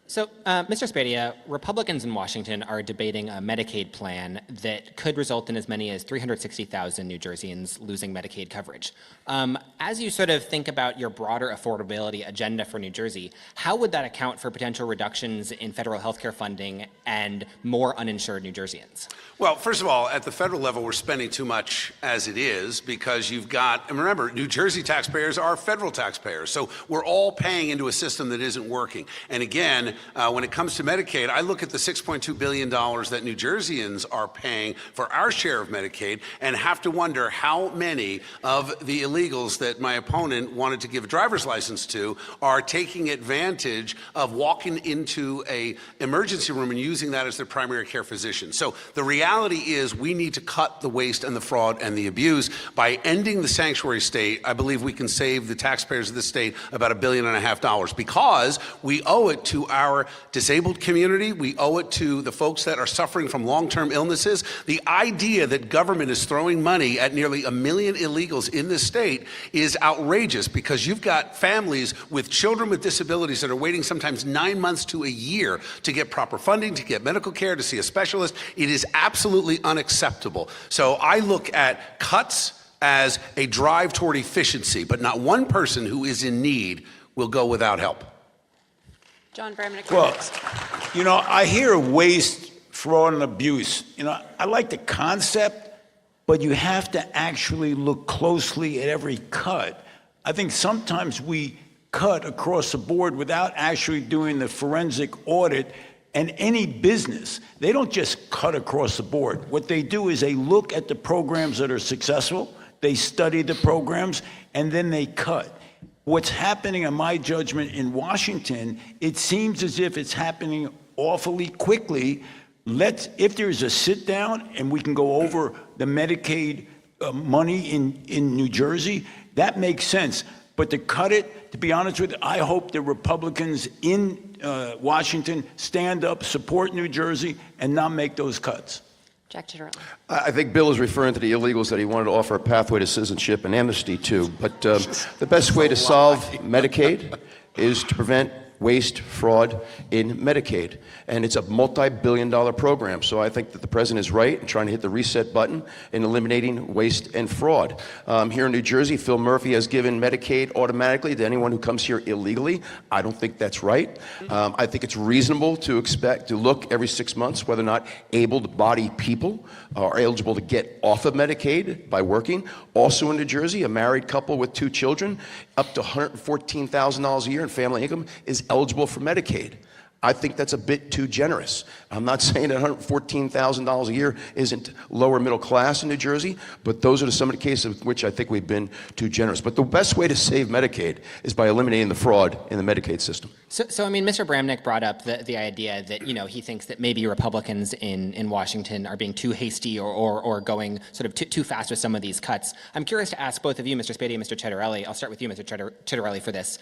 So, Mr. Spadia, Republicans in Washington are debating a Medicaid plan that could result in as many as 360,000 New Jerseyans losing Medicaid coverage. As you sort of think about your broader affordability agenda for New Jersey, how would that account for potential reductions in federal health care funding and more uninsured New Jerseyans? Well, first of all, at the federal level, we're spending too much as it is because you've got, and remember, New Jersey taxpayers are federal taxpayers. So we're all paying into a system that isn't working. And again, when it comes to Medicaid, I look at the $6.2 billion that New Jerseyans are paying for our share of Medicaid and have to wonder how many of the illegals that my opponent wanted to give a driver's license to are taking advantage of walking into an emergency room and using that as their primary care physician. So the reality is we need to cut the waste and the fraud and the abuse. By ending the sanctuary state, I believe we can save the taxpayers of the state about $1.5 billion because we owe it to our disabled community. We owe it to the folks that are suffering from long-term illnesses. The idea that government is throwing money at nearly 1 million illegals in this state is outrageous because you've got families with children with disabilities that are waiting sometimes 9 months to a year to get proper funding, to get medical care, to see a specialist. It is absolutely unacceptable. So I look at cuts as a drive toward efficiency, but not one person who is in need will go without help. John Bramnick. Well, I hear waste, fraud, and abuse. I like the concept, but you have to actually look closely at every cut. I think sometimes we cut across the board without actually doing the forensic audit. And any business, they don't just cut across the board. What they do is they look at the programs that are successful, they study the programs, and then they cut. What's happening, in my judgment, in Washington, it seems as if it's happening awfully quickly. If there's a sit down and we can go over the Medicaid money in New Jersey, that makes sense. But to cut it, to be honest with you, I hope the Republicans in Washington stand up, support New Jersey, and not make those cuts. Jack Chitterelli. I think Bill is referring to the illegals that he wanted to offer a pathway to citizenship and amnesty to. But the best way to solve Medicaid is to prevent waste, fraud in Medicaid. And it's a multi-billion-dollar program. So I think that the president is right in trying to hit the reset button in eliminating waste and fraud. Here in New Jersey, Phil Murphy has given Medicaid automatically to anyone who comes here illegally. I don't think that's right. I think it's reasonable to expect to look every 6 months whether or not able-bodied people are eligible to get off of Medicaid by working. Also in New Jersey, a married couple with 2 children, up to $114,000 a year in family income is eligible for Medicaid. I think that's a bit too generous. I'm not saying that $114,000 a year isn't lower middle class in New Jersey, but those are some of the cases in which I think we've been too generous. But the best way to save Medicaid is by eliminating the fraud in the Medicaid system. So I mean, Mr. Bramnick brought up the idea that, he thinks that maybe Republicans in Washington are being too hasty or going sort of too fast with some of these cuts. I'm curious to ask both of you, Mr. Spadea and Mr. Chitterelli. I'll start with you, Mr. Chitterelli, for this.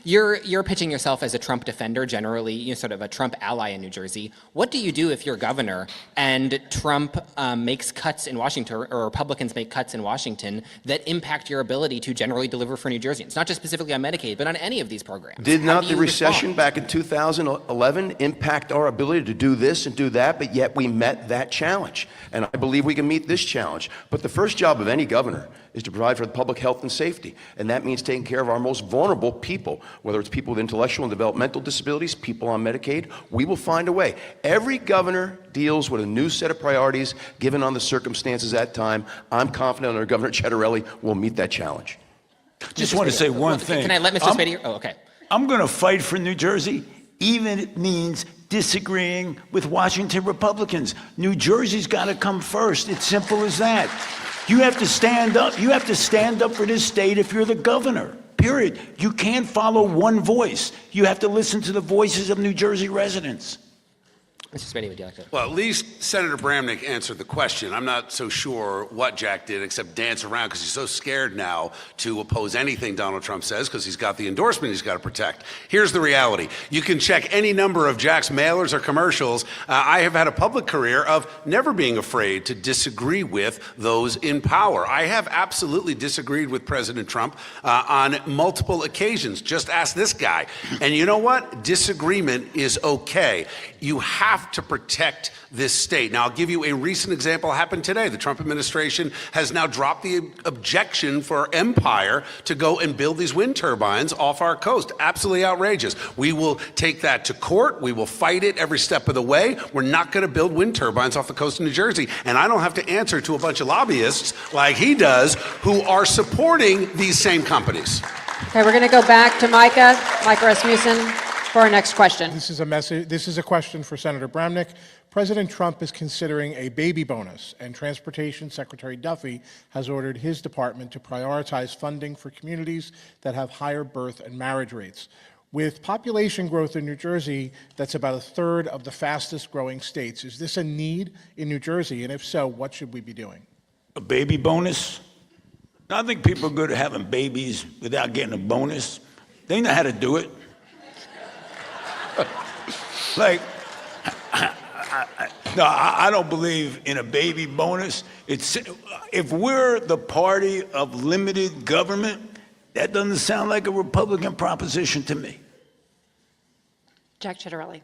You're pitching yourself as a Trump defender, generally, sort of a Trump ally in New Jersey. What do you do if you're governor and Trump makes cuts in Washington, or Republicans make cuts in Washington that impact your ability to generally deliver for New Jerseyans? Not just specifically on Medicaid, but on any of these programs. Did How not do the you recession respond? back in 2011 impact our ability to do this and do that, but yet we met that challenge. And I believe we can meet this challenge. But the first job of any governor is to provide for the public health and safety. And that means taking care of our most vulnerable people, whether it's people with intellectual and developmental disabilities, people on Medicaid. We will find a way. Every governor deals with a new set of priorities given on the circumstances at that time. I'm confident our Governor Chitterelli will meet that challenge. Just want to say one thing. Can I let Mr. Spadea? Oh, okay. I'm going to fight for New Jersey, even if it means disagreeing with Washington Republicans. New Jersey's got to come first. It's simple as that. You have to stand up. You have to stand up for this state if you're the governor, period. You can't follow one voice. You have to listen to the voices of New Jersey residents. Mr. Spadea, would you like to? Well, at least Senator Bramnick answered the question. I'm not so sure what Jack did except dance around because he's so scared now to oppose anything Donald Trump says because he's got the endorsement he's got to protect. Here's the reality. You can check any number of Jack's mailers or commercials. I have had a public career of never being afraid to disagree with those in power. I have absolutely disagreed with President Trump on multiple occasions. Just ask this guy. And you know what? Disagreement is okay. You have to protect this state. Now, I'll give you a recent example happened today. The Trump administration has now dropped the objection for Empire to go and build these wind turbines off our coast. Absolutely outrageous. We will take that to court. We will fight it every step of the way. We're not going to build wind turbines off the coast of New Jersey. And I don't have to answer to a bunch of lobbyists like he does who are supporting these same companies. Okay, we're going to go back to Micah Rasmussen for our next question. This is a question for Senator Bramnick. President Trump is considering a baby bonus, and Transportation Secretary Duffy has ordered his department to prioritize funding for communities that have higher birth and marriage rates. With population growth in New Jersey that's about a third of the fastest growing states, is this a need in New Jersey? And if so, what should we be doing? A baby bonus? I think people are good at having babies without getting a bonus. They know how to do it. Like, no, I don't believe in a baby bonus. If we're the party of limited government, that doesn't sound like a Republican proposition to me. Jack Chitterelli.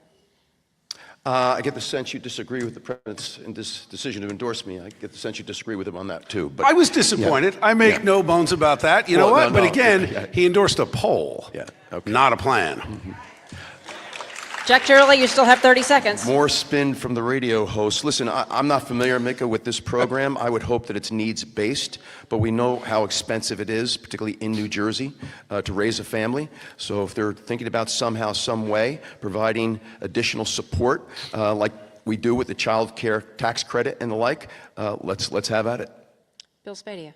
I get the sense you disagree with the president's decision to endorse me. I get the sense you disagree with him on that, too. But I was disappointed. Yeah. I make no bones about that. You know what? No, but again, he endorsed a poll, not a plan. Mm-hmm. Jack Chitterelli, you still have 30 seconds. More spin from the radio host. Listen, I'm not familiar, Mika, with this program. I would hope that it's needs-based, but we know how expensive it is, particularly in New Jersey, to raise a family. So if they're thinking about somehow, some way, providing additional support, like we do with the child care tax credit and the like, let's have at it. Bill Spadea.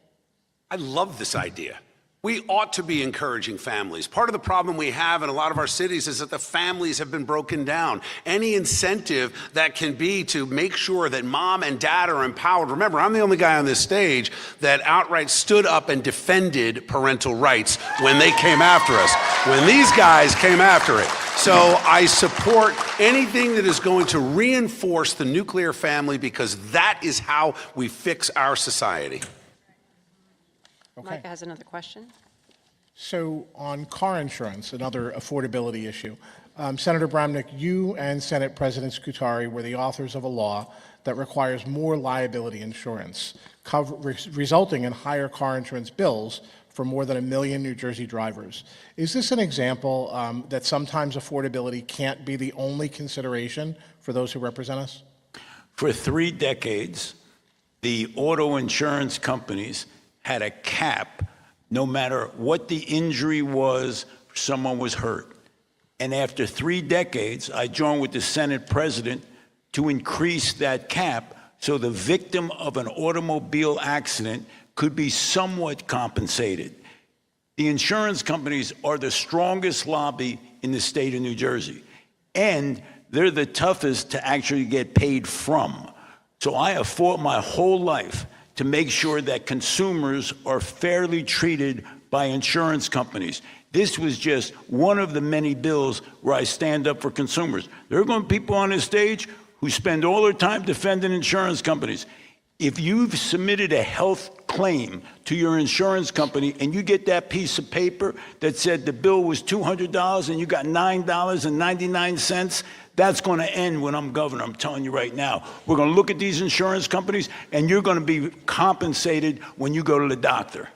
I love this idea. We ought to be encouraging families. Part of the problem we have in a lot of our cities is that the families have been broken down. Any incentive that can be to make sure that mom and dad are empowered. Remember, I'm the only guy on this stage that outright stood up and defended parental rights when they came after us, when these guys came after it. So I support anything that is going to reinforce the nuclear family because that is how we fix our society. Okay. Micah has another question. So on car insurance, another affordability issue, Senator Bramnick, you and Senate President Scutari were the authors of a law that requires more liability insurance, resulting in higher car insurance bills for more than 1 million New Jersey drivers. Is this an example that sometimes affordability can't be the only consideration for those who represent us? For 3 decades, the auto insurance companies had a cap no matter what the injury was, someone was hurt. And after 3 decades, I joined with the Senate president to increase that cap so the victim of an automobile accident could be somewhat compensated. The insurance companies are the strongest lobby in the state of New Jersey. And they're the toughest to actually get paid from. So I have fought my whole life to make sure that consumers are fairly treated by insurance companies. This was just one of the many bills where I stand up for consumers. There are going to be people on this stage who spend all their time defending insurance companies. If you've submitted a health claim to your insurance company and you get that piece of paper that said the bill was $200 and you got $9.99, that's going to end when I'm governor. I'm telling you right now. We're going to look at these insurance companies and you're going to be compensated when you go to the doctor.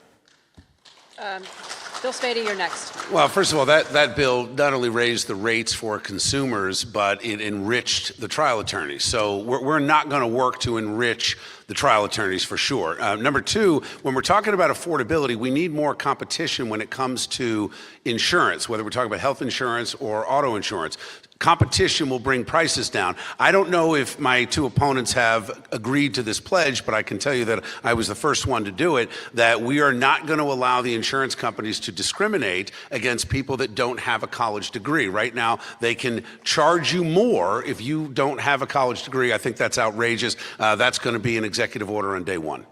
Bill Spady, you're next. Well, first of all, that bill not only raised the rates for consumers, but it enriched the trial attorneys. So we're not going to work to enrich the trial attorneys for sure. Number two, when we're talking about affordability, we need more competition when it comes to insurance, whether we're talking about health insurance or auto insurance. Competition will bring prices down. I don't know if my two opponents have agreed to this pledge, but I can tell you that I was the first one to do it, that we are not going to allow the insurance companies to discriminate against people that don't have a college degree. Right now, they can charge you more if you don't have a college degree. I think that's outrageous. That's going to be an executive order on day one.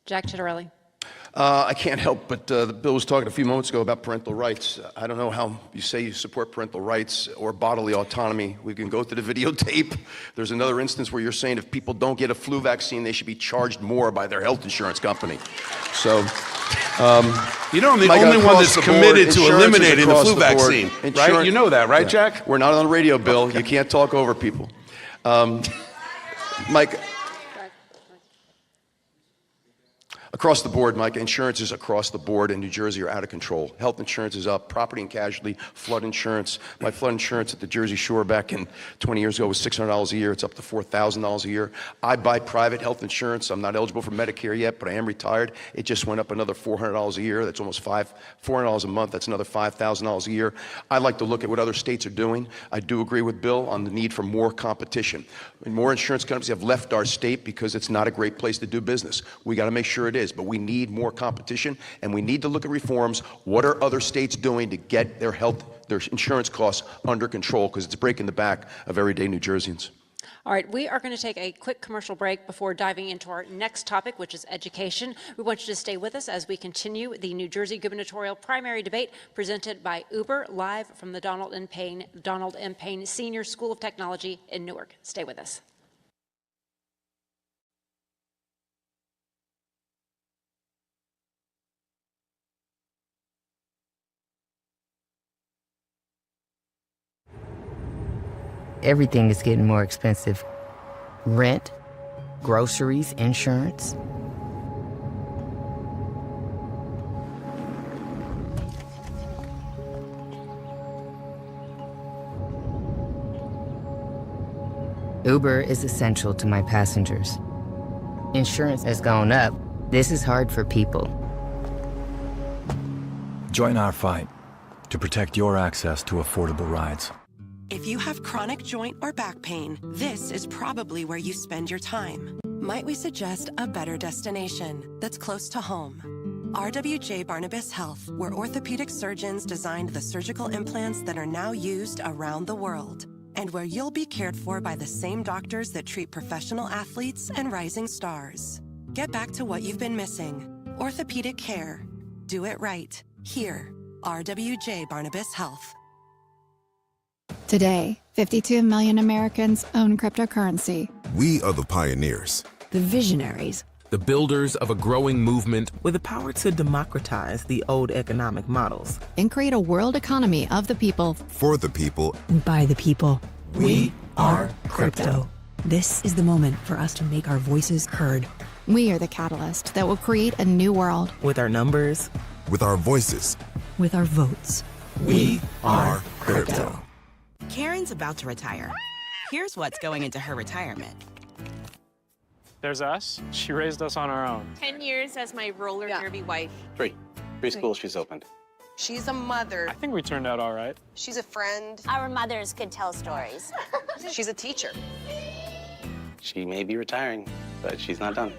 Jack Chitterelli. I can't help but the bill was talking a few moments ago about parental rights. I don't know how you say you support parental rights or bodily autonomy. We can go through the videotape. There's another instance where you're saying if people don't get a flu vaccine, they should be charged more by their health insurance company. So, you know, I'm the only one that's committed to eliminating the flu vaccine, right? You know that, right, yeah. Jack? We're not on the radio, Bill. You can't talk over people. Mike. Across the board, Mike, insurances across the board in New Jersey are out of control. Health insurance is up, property and casualty, flood insurance. My flood insurance at the Jersey Shore back in 20 years ago was $600 a year. It's up to $4,000 a year. I buy private health insurance. I'm not eligible for Medicare yet, but I am retired. It just went up another $400 a year. That's almost $400 a month. That's another $5,000 a year. I like to look at what other states are doing. I do agree with Bill on the need for more competition. And more insurance companies have left our state because it's not a great place to do business. We got to make sure it is. But we need more competition, and we need to look at reforms. What are other states doing to get their insurance costs under control? Because it's breaking the back of everyday New Jerseyans. All right, we are going to take a quick commercial break before diving into our next topic, which is education. We want you to stay with us as we continue the New Jersey gubernatorial primary debate presented by Uber, live from the Donald M. Payne Senior School of Technology in Newark. Stay with us. Everything is getting more expensive. Rent, groceries, insurance. Uber is essential to my passengers. Insurance has gone up. This is hard for people. Join our fight to protect your access to affordable rides. If you have chronic joint or back pain, this is probably where you spend your time. Might we suggest a better destination that's close to home? RWJ Barnabas Health, where orthopedic surgeons designed the surgical implants that are now used around the world, and where you'll be cared for by the same doctors that treat professional athletes and rising stars. Get back to what you've been missing. Orthopedic care. Do it right. Here, RWJ Barnabas Health. Today, 52 million Americans own cryptocurrency. We are the pioneers, the visionaries, the builders of a growing movement with the power to democratize the old economic models and create a world economy of the people, for the people, and by the people. We are crypto. This is the moment for us to make our voices heard. We are the catalyst that will create a new world. With our numbers, with our voices, with our votes. We are crypto. Karen's about to retire. Here's what's going into her retirement. There's us. She raised us on our own. 10 years as my roller derby wife. Three schools she's opened. She's a mother. I think we turned out all right. She's a friend. Our mothers could tell stories. She's a teacher. She may be retiring, but she's not done.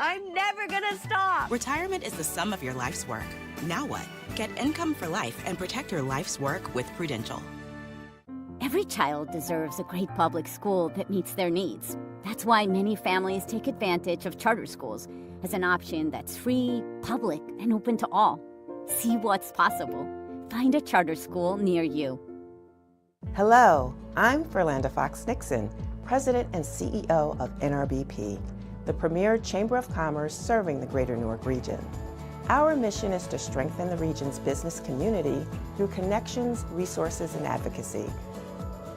I'm never gonna stop. Retirement is the sum of your life's work. Now what? Get income for life and protect your life's work with Prudential. Every child deserves a great public school that meets their needs. That's why many families take advantage of charter schools as an option that's free, public, and open to all. See what's possible. Find a charter school near you. Hello, I'm Ferlanda Fox-Nixon, President and CEO of NRBP, the premier chamber of commerce serving the greater Newark region. Our mission is to strengthen the region's business community through connections, resources, and advocacy.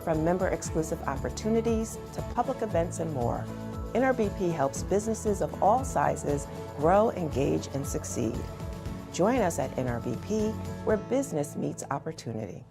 From member-exclusive opportunities to public events and more, NRBP helps businesses of all sizes grow, engage, and succeed. Join us at NRBP, where business meets opportunity.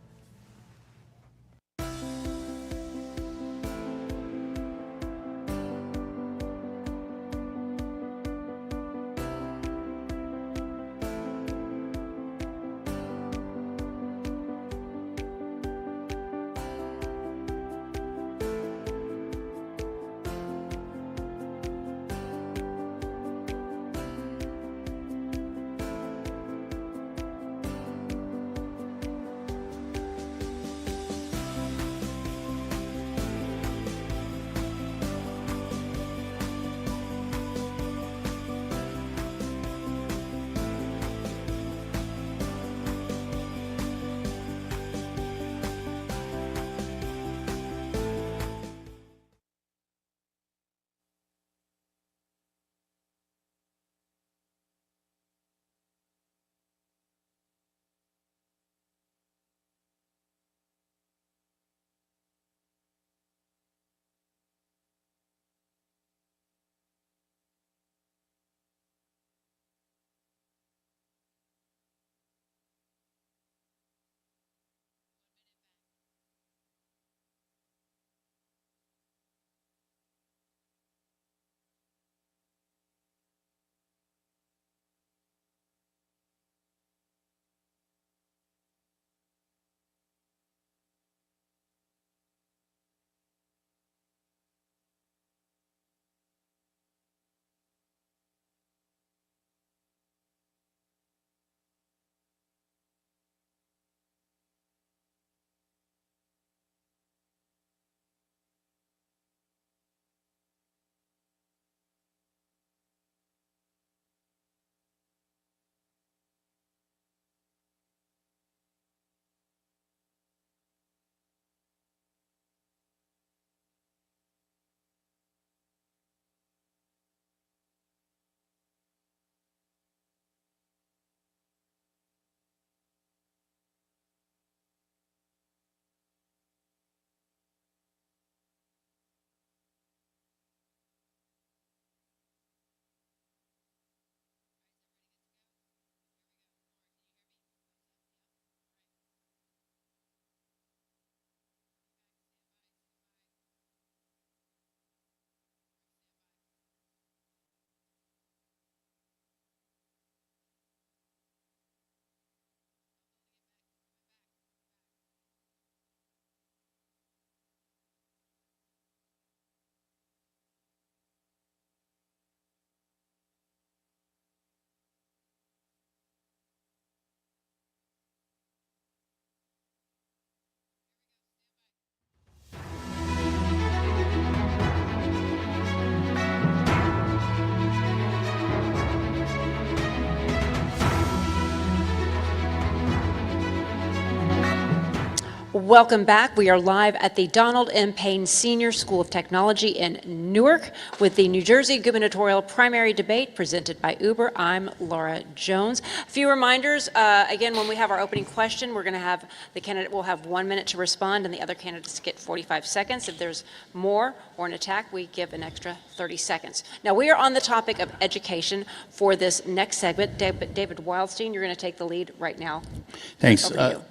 Welcome back. We are live at the Donald M. Payne Senior School of Technology in Newark with the New Jersey Gubernatorial primary debate presented by Uber. I'm Laura Jones. A few reminders. Again, when we have our opening question, we're going to have the candidate will have 1 minute to respond and the other candidates get 45 seconds. If there's more or an attack, we give an extra 30 seconds. Now, we are on the topic of education for this next segment. David Wildstein, you're going to take the lead right now. Thanks. Over to you.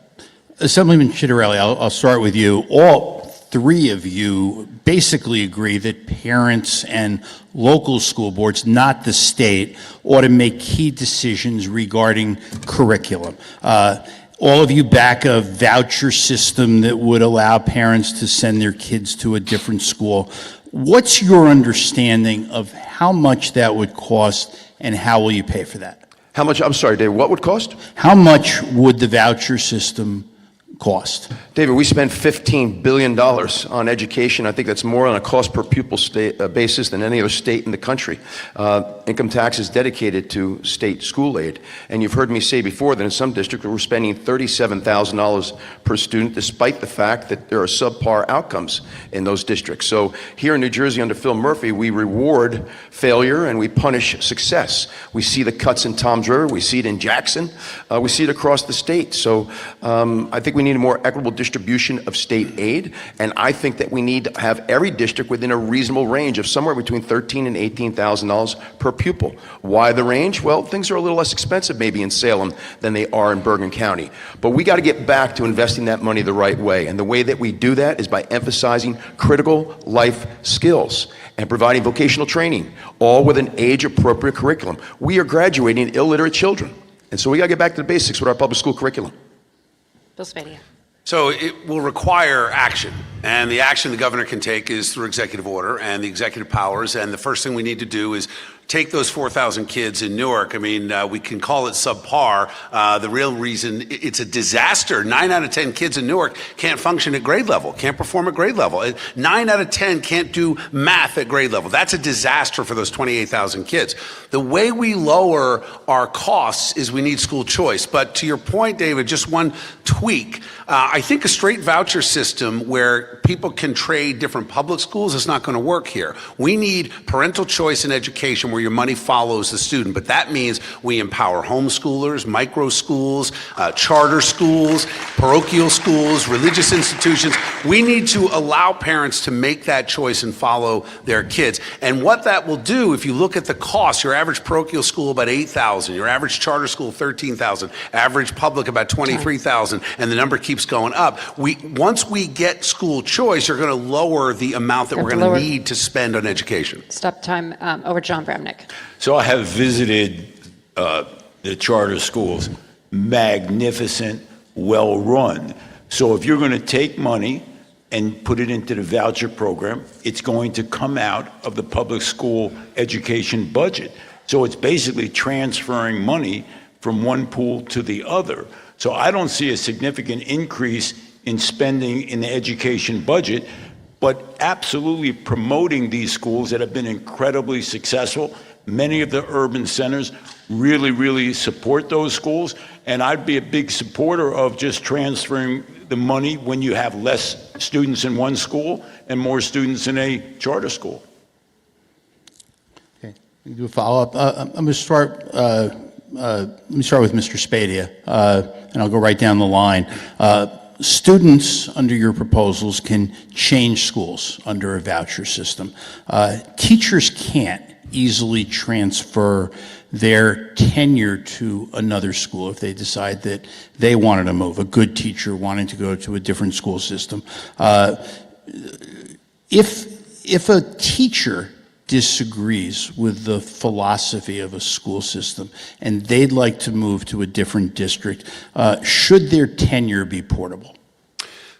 Assemblyman Chitterelli, I'll start with you. All three of you basically agree that parents and local school boards, not the state, ought to make key decisions regarding curriculum. All of you back a voucher system that would allow parents to send their kids to a different school. What's your understanding of how much that would cost, and how will you pay for that? How much, I'm sorry, David, what would cost? How much would the voucher system cost? David, we spend $15 billion on education. I think that's more on a cost per pupil basis than any other state in the country. Income tax is dedicated to state school aid. And you've heard me say before that in some districts we're spending $37,000 per student, despite the fact that there are subpar outcomes in those districts. So here in New Jersey under Phil Murphy, we reward failure and we punish success. We see the cuts in Toms River, we see it in Jackson, we see it across the state. So I think we need a more equitable distribution of state aid, and I think that we need to have every district within a reasonable range of somewhere between $13,000 and $18,000 per pupil. Why the range? Well, things are a little less expensive maybe in Salem than they are in Bergen County. But we got to get back to investing that money the right way, and the way that we do that is by emphasizing critical life skills and providing vocational training, all with an age-appropriate curriculum. We are graduating illiterate children, and so we got to get back to the basics with our public school curriculum. Bill Spadia. So it will require action, and the action the governor can take is through executive order and the executive powers, and the first thing we need to do is take those 4,000 kids in Newark. I mean, we can call it subpar. The real reason, it's a disaster. 9 out of 10 kids in Newark can't function at grade level, can't perform at grade level. 9 out of 10 can't do math at grade level. That's a disaster for those 28,000 kids. The way we lower our costs is we need school choice. But to your point, David, just one tweak. I think a straight voucher system where people can trade different public schools is not going to work here. We need parental choice in education where your money follows the student. But that means we empower homeschoolers, micro schools, charter schools, parochial schools, religious institutions. We need to allow parents to make that choice and follow their kids. And what that will do, if you look at the cost, your average parochial school about $8,000, your average charter school $13,000, average public about $23,000, and the number keeps going up. Once we get school choice, you're going to lower the amount that we're going to need to spend on education. Stop time over John Bramnick. So I have visited the charter schools, magnificent, well run. So if you're going to take money and put it into the voucher program, it's going to come out of the public school education budget. So it's basically transferring money from one pool to the other. So I don't see a significant increase in spending in the education budget, but absolutely promoting these schools that have been incredibly successful. Many of the urban centers really, really support those schools, and I'd be a big supporter of just transferring the money when you have less students in one school and more students in a charter school. Okay, do a follow-up. I'm going to start. Let me start with Mr. Spadia, and I'll go right down the line. Students under your proposals can change schools under a voucher system. Teachers can't easily transfer their tenure to another school if they decide that they wanted to move, a good teacher wanting to go to a different school system. If a teacher disagrees with the philosophy of a school system and they'd like to move to a different district, should their tenure be portable?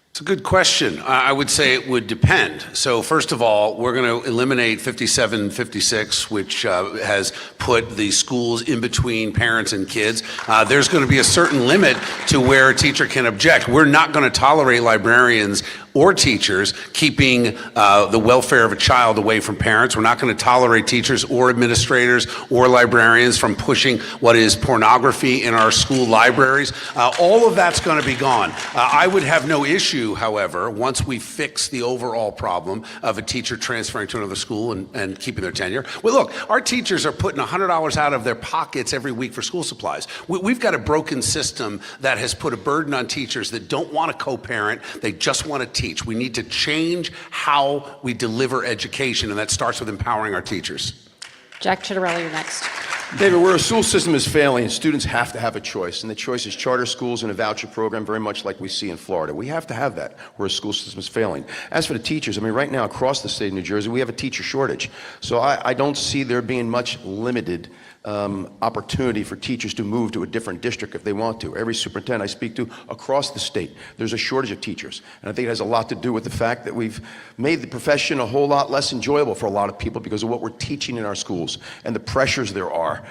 It's a good question. I would say it would depend. So first of all, we're going to eliminate 5756, which has put the schools in between parents and kids. There's going to be a certain limit to where a teacher can object. We're not going to tolerate librarians or teachers keeping the welfare of a child away from parents. We're not going to tolerate teachers or administrators or librarians from pushing what is pornography in our school libraries. All of that's going to be gone. I would have no issue, however, once we fix the overall problem of a teacher transferring to another school and keeping their tenure. Well, look, our teachers are putting $100 out of their pockets every week for school supplies. We've got a broken system that has put a burden on teachers that don't want to co-parent. They just want to teach. We need to change how we deliver education, and that starts with empowering our teachers. Jack Chitterelli, you're next. David, where a school system is failing, students have to have a choice, and the choice is charter schools and a voucher program, very much like we see in Florida. We have to have that where a school system is failing. As for the teachers, I mean, right now across the state of New Jersey, we have a teacher shortage. So I don't see there being much limited opportunity for teachers to move to a different district if they want to. Every superintendent I speak to across the state, there's a shortage of teachers. And I think it has a lot to do with the fact that we've made the profession a whole lot less enjoyable for a lot of people because of what we're teaching in our schools and the pressures there are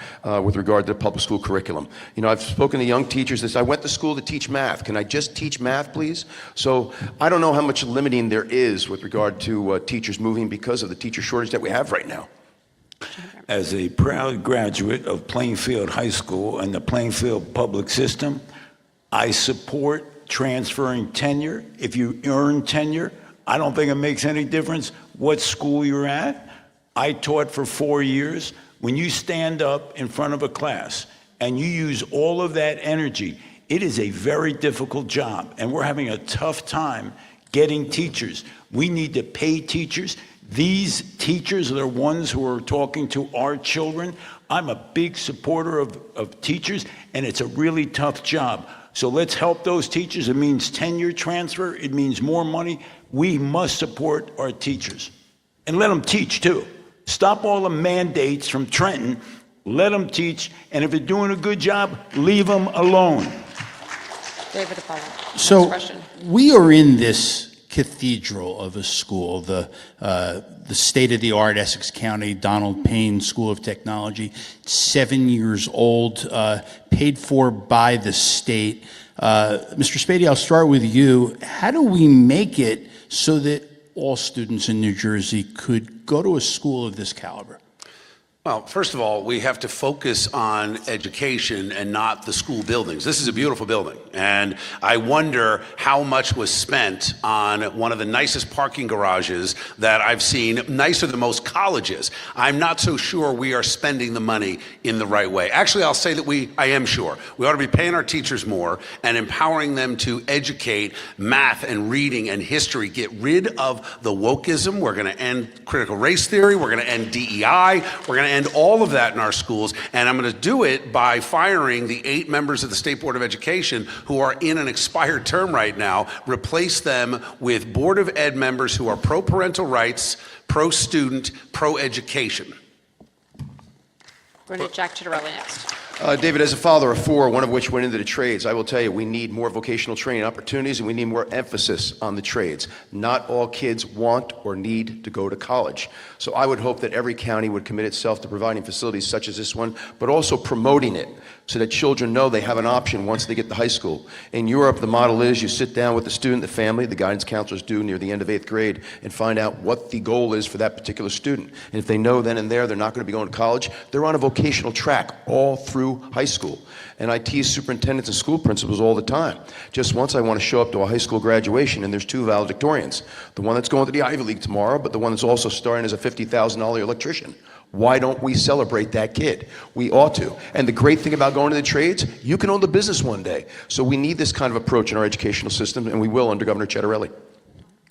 with regard to the public school curriculum. You know, I've spoken to young teachers that say, I went to school to teach math. Can I just teach math, please? So I don't know how much limiting there is with regard to teachers moving because of the teacher shortage that we have right now. As a proud graduate of Plainfield High School and the Plainfield public system, I support transferring tenure. If you earn tenure, I don't think it makes any difference what school you're at. I taught for 4 years. When you stand up in front of a class and you use all of that energy, it is a very difficult job, and we're having a tough time getting teachers. We need to pay teachers. These teachers are the ones who are talking to our children. I'm a big supporter of teachers, and it's a really tough job. So let's help those teachers. It means tenure transfer. It means more money. We must support our teachers. And let them teach, too. Stop all the mandates from Trenton. Let them teach. And if they're doing a good job, leave them alone. David, a follow-up. So we are in this cathedral of a school, the state-of-the-art Essex County Donald Payne School of Technology, 7 years old, paid for by the state. Mr. Spady, I'll start with you. How do we make it so that all students in New Jersey could go to a school of this caliber? Well, first of all, we have to focus on education and not the school buildings. This is a beautiful building, and I wonder how much was spent on one of the nicest parking garages that I've seen, nicer than most colleges. I'm not so sure we are spending the money in the right way. Actually, I'll say that I am sure. We ought to be paying our teachers more and empowering them to educate math and reading and history, get rid of the wokeism. We're going to end critical race theory. We're going to end DEI. We're going to end all of that in our schools, and I'm going to do it by firing the 8 members of the State Board of Education who are in an expired term right now, replace them with Board of Ed members who are pro-parental rights, pro-student, pro-education. We're going to Jack Citarelli next. David, as a father of 4, one of which went into the trades, I will tell you we need more vocational training opportunities and we need more emphasis on the trades. Not all kids want or need to go to college. So I would hope that every county would commit itself to providing facilities such as this one, but also promoting it so that children know they have an option once they get to high school. In Europe, the model is you sit down with the student, the family, the guidance counselors do near the end of 8th grade and find out what the goal is for that particular student. And if they know then and there they're not going to be going to college, they're on a vocational track all through high school. And I tease superintendents and school principals all the time. Just once I want to show up to a high school graduation and there's 2 valedictorians. The one that's going to the Ivy League tomorrow, but the one that's also starting as a $50,000 electrician. Why don't we celebrate that kid? We ought to. And the great thing about going to the trades, you can own the business one day. So we need this kind of approach in our educational system, and we will under Governor Citarelli.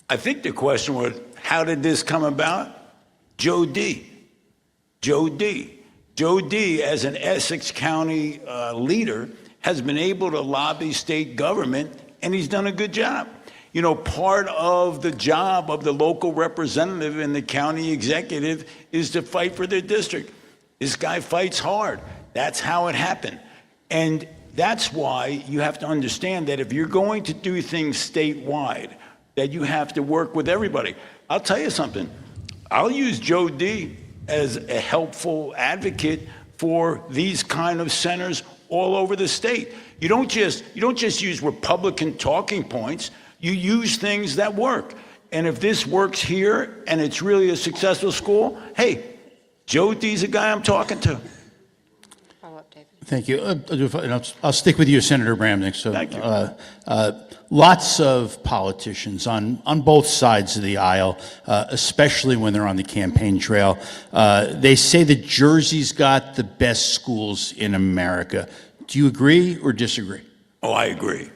I think the question was, how did this come about? Joe D. Joe D. Joe D., as an Essex County leader, has been able to lobby state government, and he's done a good job. You know, part of the job of the local representative and the county executive is to fight for their district. This guy fights hard. That's how it happened. And that's why you have to understand that if you're going to do things statewide, that you have to work with everybody. I'll tell you something. I'll use Joe D. as a helpful advocate for these kind of centers all over the state. You don't just use Republican talking points. You use things that work. And if this works here and it's really a successful school, hey, Joe D's a guy I'm talking to. Thank you. I'll stick with you, Senator Bramnick. So, thank you. Lots of politicians on both sides of the aisle, especially when they're on the campaign trail, they say that Jersey's got the best schools in America. Do you agree or disagree? Oh, I agree.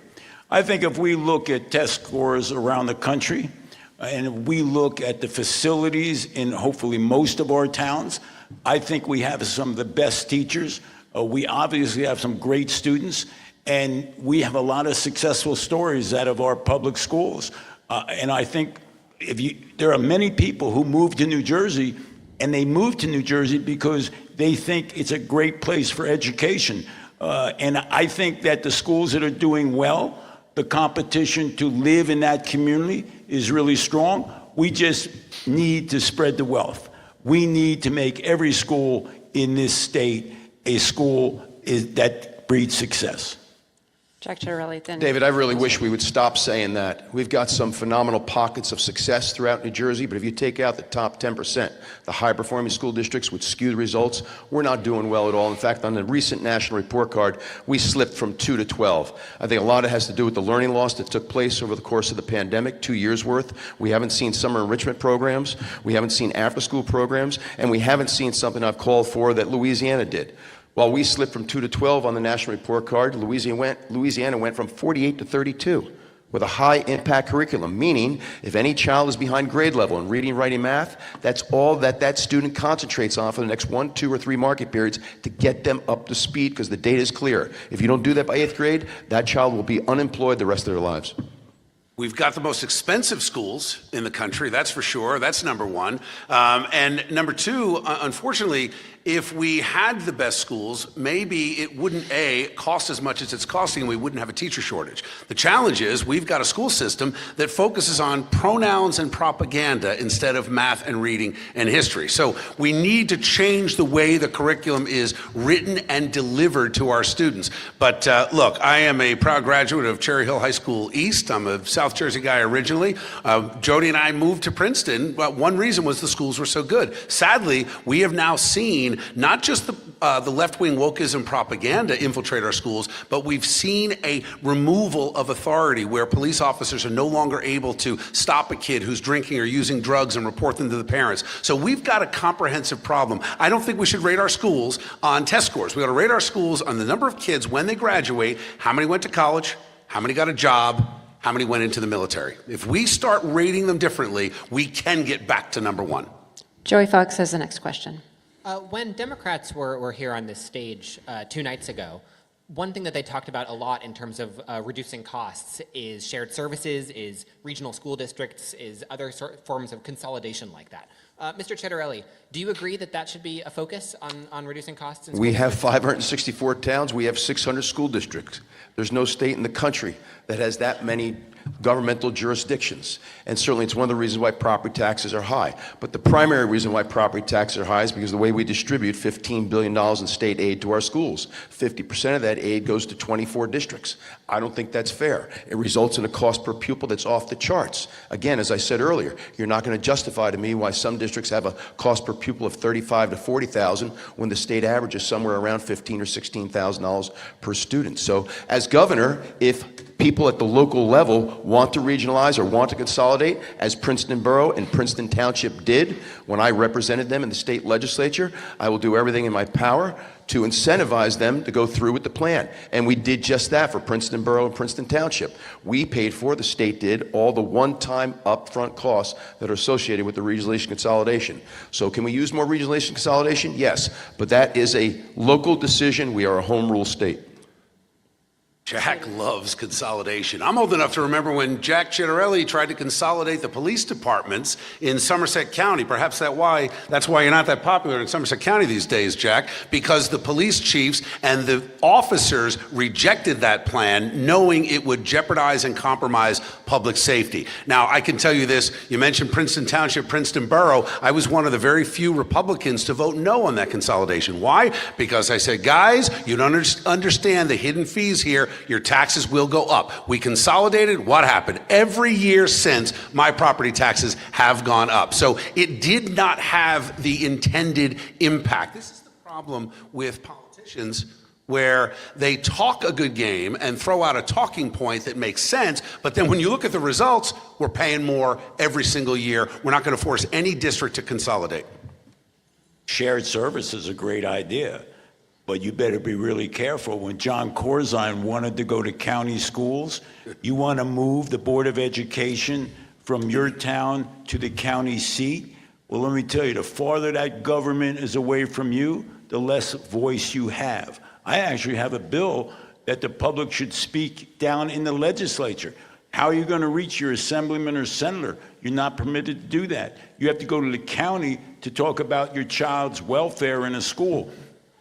I think if we look at test scores around the country, and if we look at the facilities in hopefully most of our towns, I think we have some of the best teachers. We obviously have some great students, and we have a lot of successful stories out of our public schools. And I think there are many people who move to New Jersey, and they move to New Jersey because they think it's a great place for education. And I think that the schools that are doing well, the competition to live in that community is really strong. We just need to spread the wealth. We need to make every school in this state a school that breeds success. Jack Ciattarelli, then. David, I really wish we would stop saying that. We've got some phenomenal pockets of success throughout New Jersey, but if you take out the top 10%, the high-performing school districts which skew the results, we're not doing well at all. In fact, on the recent national report card, we slipped from 2 to 12. I think a lot of it has to do with the learning loss that took place over the course of the pandemic, 2 years worth. We haven't seen summer enrichment programs, we haven't seen after-school programs, and we haven't seen something I've called for that Louisiana did. While we slipped from 2 to 12 on the national report card, Louisiana went from 48 to 32 with a high impact curriculum, meaning if any child is behind grade level in reading, writing, math, that's all that student concentrates on for the next 1, 2, or 3 market periods to get them up to speed, because the data is clear. If you don't do that by 8th grade, that child will be unemployed the rest of their lives. We've got the most expensive schools in the country, that's for sure. That's number one. And number two, unfortunately, if we had the best schools, maybe it wouldn't, cost as much as it's costing, and we wouldn't have a teacher shortage. The challenge is we've got a school system that focuses on pronouns and propaganda instead of math and reading and history. So we need to change the way the curriculum is written and delivered to our students. But look, I am a proud graduate of Cherry Hill High School East. I'm a South Jersey guy originally. Jody and I moved to Princeton. One reason was the schools were so good. Sadly, we have now seen not just the left-wing wokeism propaganda infiltrate our schools, but we've seen a removal of authority where police officers are no longer able to stop a kid who's drinking or using drugs and report them to the parents. So we've got a comprehensive problem. I don't think we should rate our schools on test scores. We ought to rate our schools on the number of kids when they graduate, how many went to college, how many got a job, how many went into the military. If we start rating them differently, we can get back to number one. Joey Fox has the next question. When Democrats were here on this stage 2 nights ago, one thing that they talked about a lot in terms of reducing costs is shared services, is regional school districts, is other forms of consolidation like that. Mr. Ciattarelli, do you agree that that should be a focus on reducing costs? We have 564 towns. We have 600 school districts. There's no state in the country that has that many governmental jurisdictions. And certainly it's one of the reasons why property taxes are high. But the primary reason why property taxes are high is because of the way we distribute $15 billion in state aid to our schools. 50% of that aid goes to 24 districts. I don't think that's fair. It results in a cost per pupil that's off the charts. Again, as I said earlier, you're not going to justify to me why some districts have a cost per pupil of $35,000 to $40,000 when the state average is somewhere around $15,000 or $16,000 per student. So as governor, if people at the local level want to regionalize or want to consolidate, as Princeton Borough and Princeton Township did when I represented them in the state legislature, I will do everything in my power to incentivize them to go through with the plan. And we did just that for Princeton Borough and Princeton Township. We paid for, the state did, all the one-time upfront costs that are associated with the regionalization consolidation. So can we use more regionalization consolidation? Yes, but that is a local decision. We are a home rule state. Jack loves consolidation. I'm old enough to remember when Jack Ciattarelli tried to consolidate the police departments in Somerset County. Perhaps that's why you're not that popular in Somerset County these days, Jack, because the police chiefs and the officers rejected that plan, knowing it would jeopardize and compromise public safety. Now, I can tell you this. You mentioned Princeton Township, Princeton Borough. I was one of the very few Republicans to vote no on that consolidation. Why? Because I said, guys, you don't understand the hidden fees here. Your taxes will go up. We consolidated. What happened? Every year since, my property taxes have gone up. So it did not have the intended impact. This is the problem with politicians, where they talk a good game and throw out a talking point that makes sense, but then when you look at the results, we're paying more every single year. We're not going to force any district to consolidate. Shared service is a great idea. But you better be really careful. When John Corzine wanted to go to county schools, you want to move the Board of Education from your town to the county seat. Well, let me tell you, the farther that government is away from you, the less voice you have. I actually have a bill that the public should speak down in the legislature. How are you going to reach your assemblyman or senator? You're not permitted to do that. You have to go to the county to talk about your child's welfare in a school.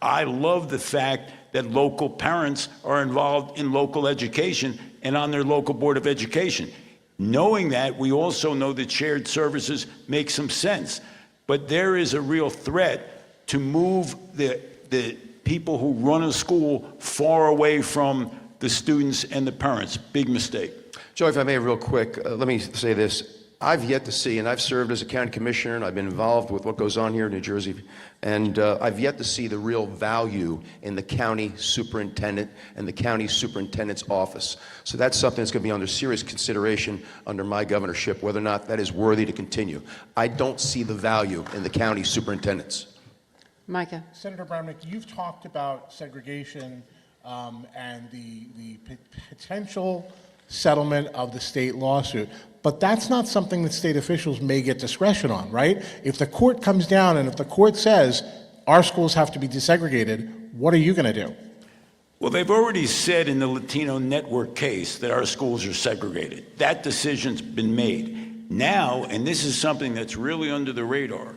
I love the fact that local parents are involved in local education and on their local board of education. Knowing that, we also know that shared services make some sense. But there is a real threat to move the people who run a school far away from the students and the parents. Big mistake. Joe, if I may, real quick, let me say this. I've yet to see, and I've served as a county commissioner, and I've been involved with what goes on here in New Jersey, and I've yet to see the real value in the county superintendent and the county superintendent's office. So that's something that's going to be under serious consideration under my governorship, whether or not that is worthy to continue. I don't see the value in the county superintendents. Micah. Senator Brownback, you've talked about segregation and the potential settlement of the state lawsuit. But that's not something that state officials may get discretion on, right? If the court comes down and if the court says our schools have to be desegregated, what are you going to do? Well, they've already said in the Latino Network case that our schools are segregated. That decision's been made. Now, and this is something that's really under the radar,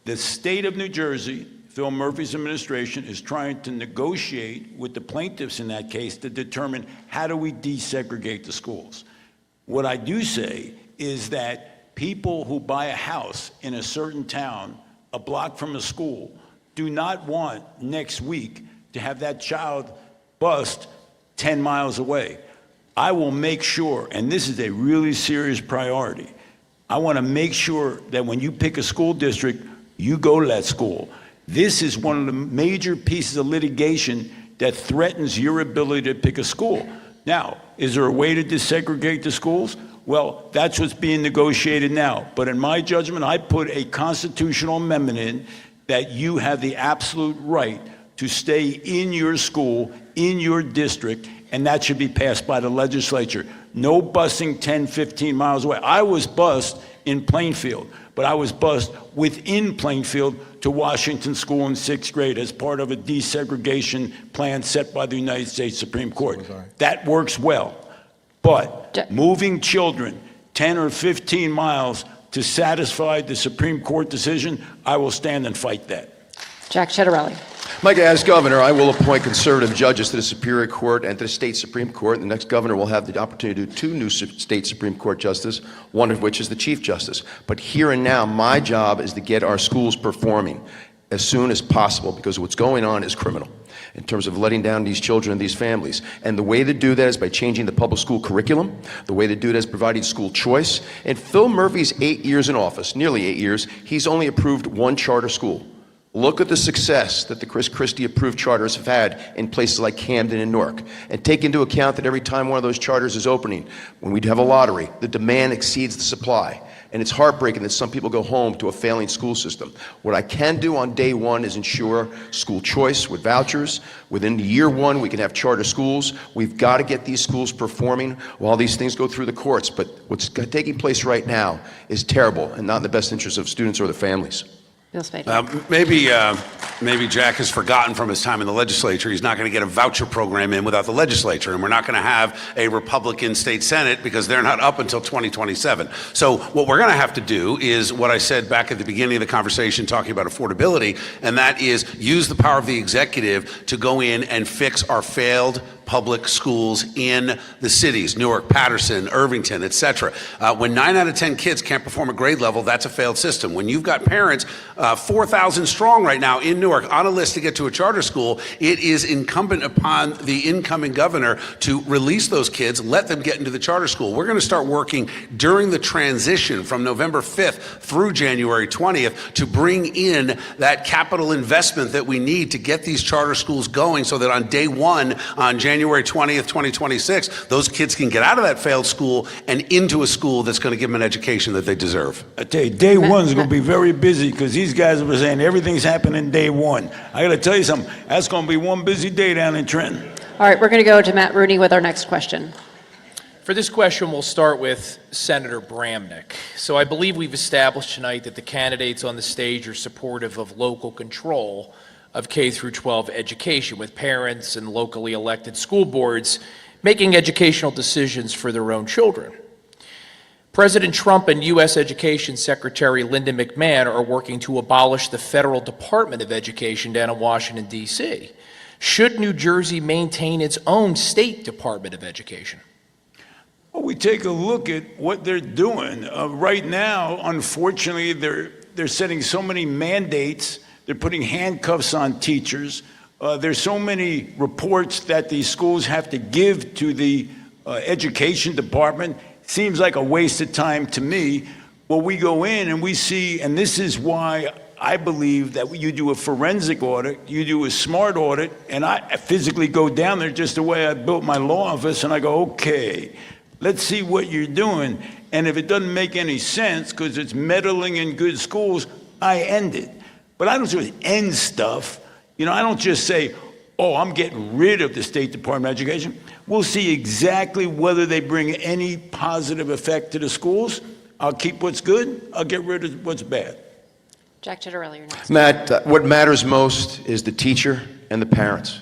the state of New Jersey, Phil Murphy's administration, is trying to negotiate with the plaintiffs in that case to determine how do we desegregate the schools. What I do say is that people who buy a house in a certain town, a block from a school, do not want next week to have that child bused 10 miles away. I will make sure, and this is a really serious priority, I want to make sure that when you pick a school district, you go to that school. This is one of the major pieces of litigation that threatens your ability to pick a school. Now, is there a way to desegregate the schools? Well, that's what's being negotiated now. But in my judgment, I put a constitutional amendment in that you have the absolute right to stay in your school, in your district, and that should be passed by the legislature. No busing 10, 15 miles away. I was bused in Plainfield, but I was bused within Plainfield to Washington School in 6th grade as part of a desegregation plan set by the United States Supreme Court. That works well. But moving children 10 or 15 miles to satisfy the Supreme Court decision, I will stand and fight that. Jack Ciattarelli. Mike, as governor, I will appoint conservative judges to the Superior Court and to the state Supreme Court. The next governor will have the opportunity to do 2 new state Supreme Court justices, one of which is the Chief Justice. But here and now, my job is to get our schools performing as soon as possible, because what's going on is criminal in terms of letting down these children and these families. And the way to do that is by changing the public school curriculum. The way to do that is providing school choice. In Phil Murphy's 8 years in office, nearly 8 years, he's only approved 1 charter school. Look at the success that the Chris Christie approved charters have had in places like Camden and Newark. And take into account that every time one of those charters is opening, when we have a lottery, the demand exceeds the supply. And it's heartbreaking that some people go home to a failing school system. What I can do on day one is ensure school choice with vouchers. Within year 1, we can have charter schools. We've got to get these schools performing while these things go through the courts. But what's taking place right now is terrible and not in the best interest of students or their families. Maybe Jack has forgotten from his time in the legislature. He's not going to get a voucher program in without the legislature, and we're not going to have a Republican state Senate because they're not up until 2027. So what we're going to have to do is what I said back at the beginning of the conversation talking about affordability, and that is use the power of the executive to go in and fix our failed public schools in the cities, Newark, Patterson, Irvington, et cetera. When 9 out of 10 kids can't perform at grade level, that's a failed system. When you've got parents, 4,000 strong right now in Newark on a list to get to a charter school, it is incumbent upon the incoming governor to release those kids, let them get into the charter school. We're going to start working during the transition from November 5th through January 20th to bring in that capital investment that we need to get these charter schools going so that on day 1, on January 20th, 2026, those kids can get out of that failed school and into a school that's going to give them an education that they deserve. I tell you, day 1 is going to be very busy because these guys were saying everything's happening day 1. I got to tell you something. That's going to be one busy day down in Trenton. All right, we're going to go to Matt Rooney with our next question. For this question, we'll start with Senator Bramnick. So I believe we've established tonight that the candidates on the stage are supportive of local control of K through 12 education, with parents and locally elected school boards making educational decisions for their own children. President Trump and U.S. Education Secretary Linda McMahon are working to abolish the Federal Department of Education down in Washington, D.C. Should New Jersey maintain its own state Department of Education? Well, we take a look at what they're doing. Right now, unfortunately, they're setting so many mandates. They're putting handcuffs on teachers. There's so many reports that these schools have to give to the education department. Seems like a waste of time to me. Well, we go in and we see, and this is why I believe that you do a forensic audit, you do a smart audit, and I physically go down there just the way I built my law office, and I go, okay, let's see what you're doing. And if it doesn't make any sense because it's meddling in good schools, I end it. But I don't just end stuff. You know, I don't just say, oh, I'm getting rid of the State Department of Education. We'll see exactly whether they bring any positive effect to the schools. I'll keep what's good. I'll get rid of what's bad. Jack Chitterelli, you're next. Matt, what matters most is the teacher and the parents.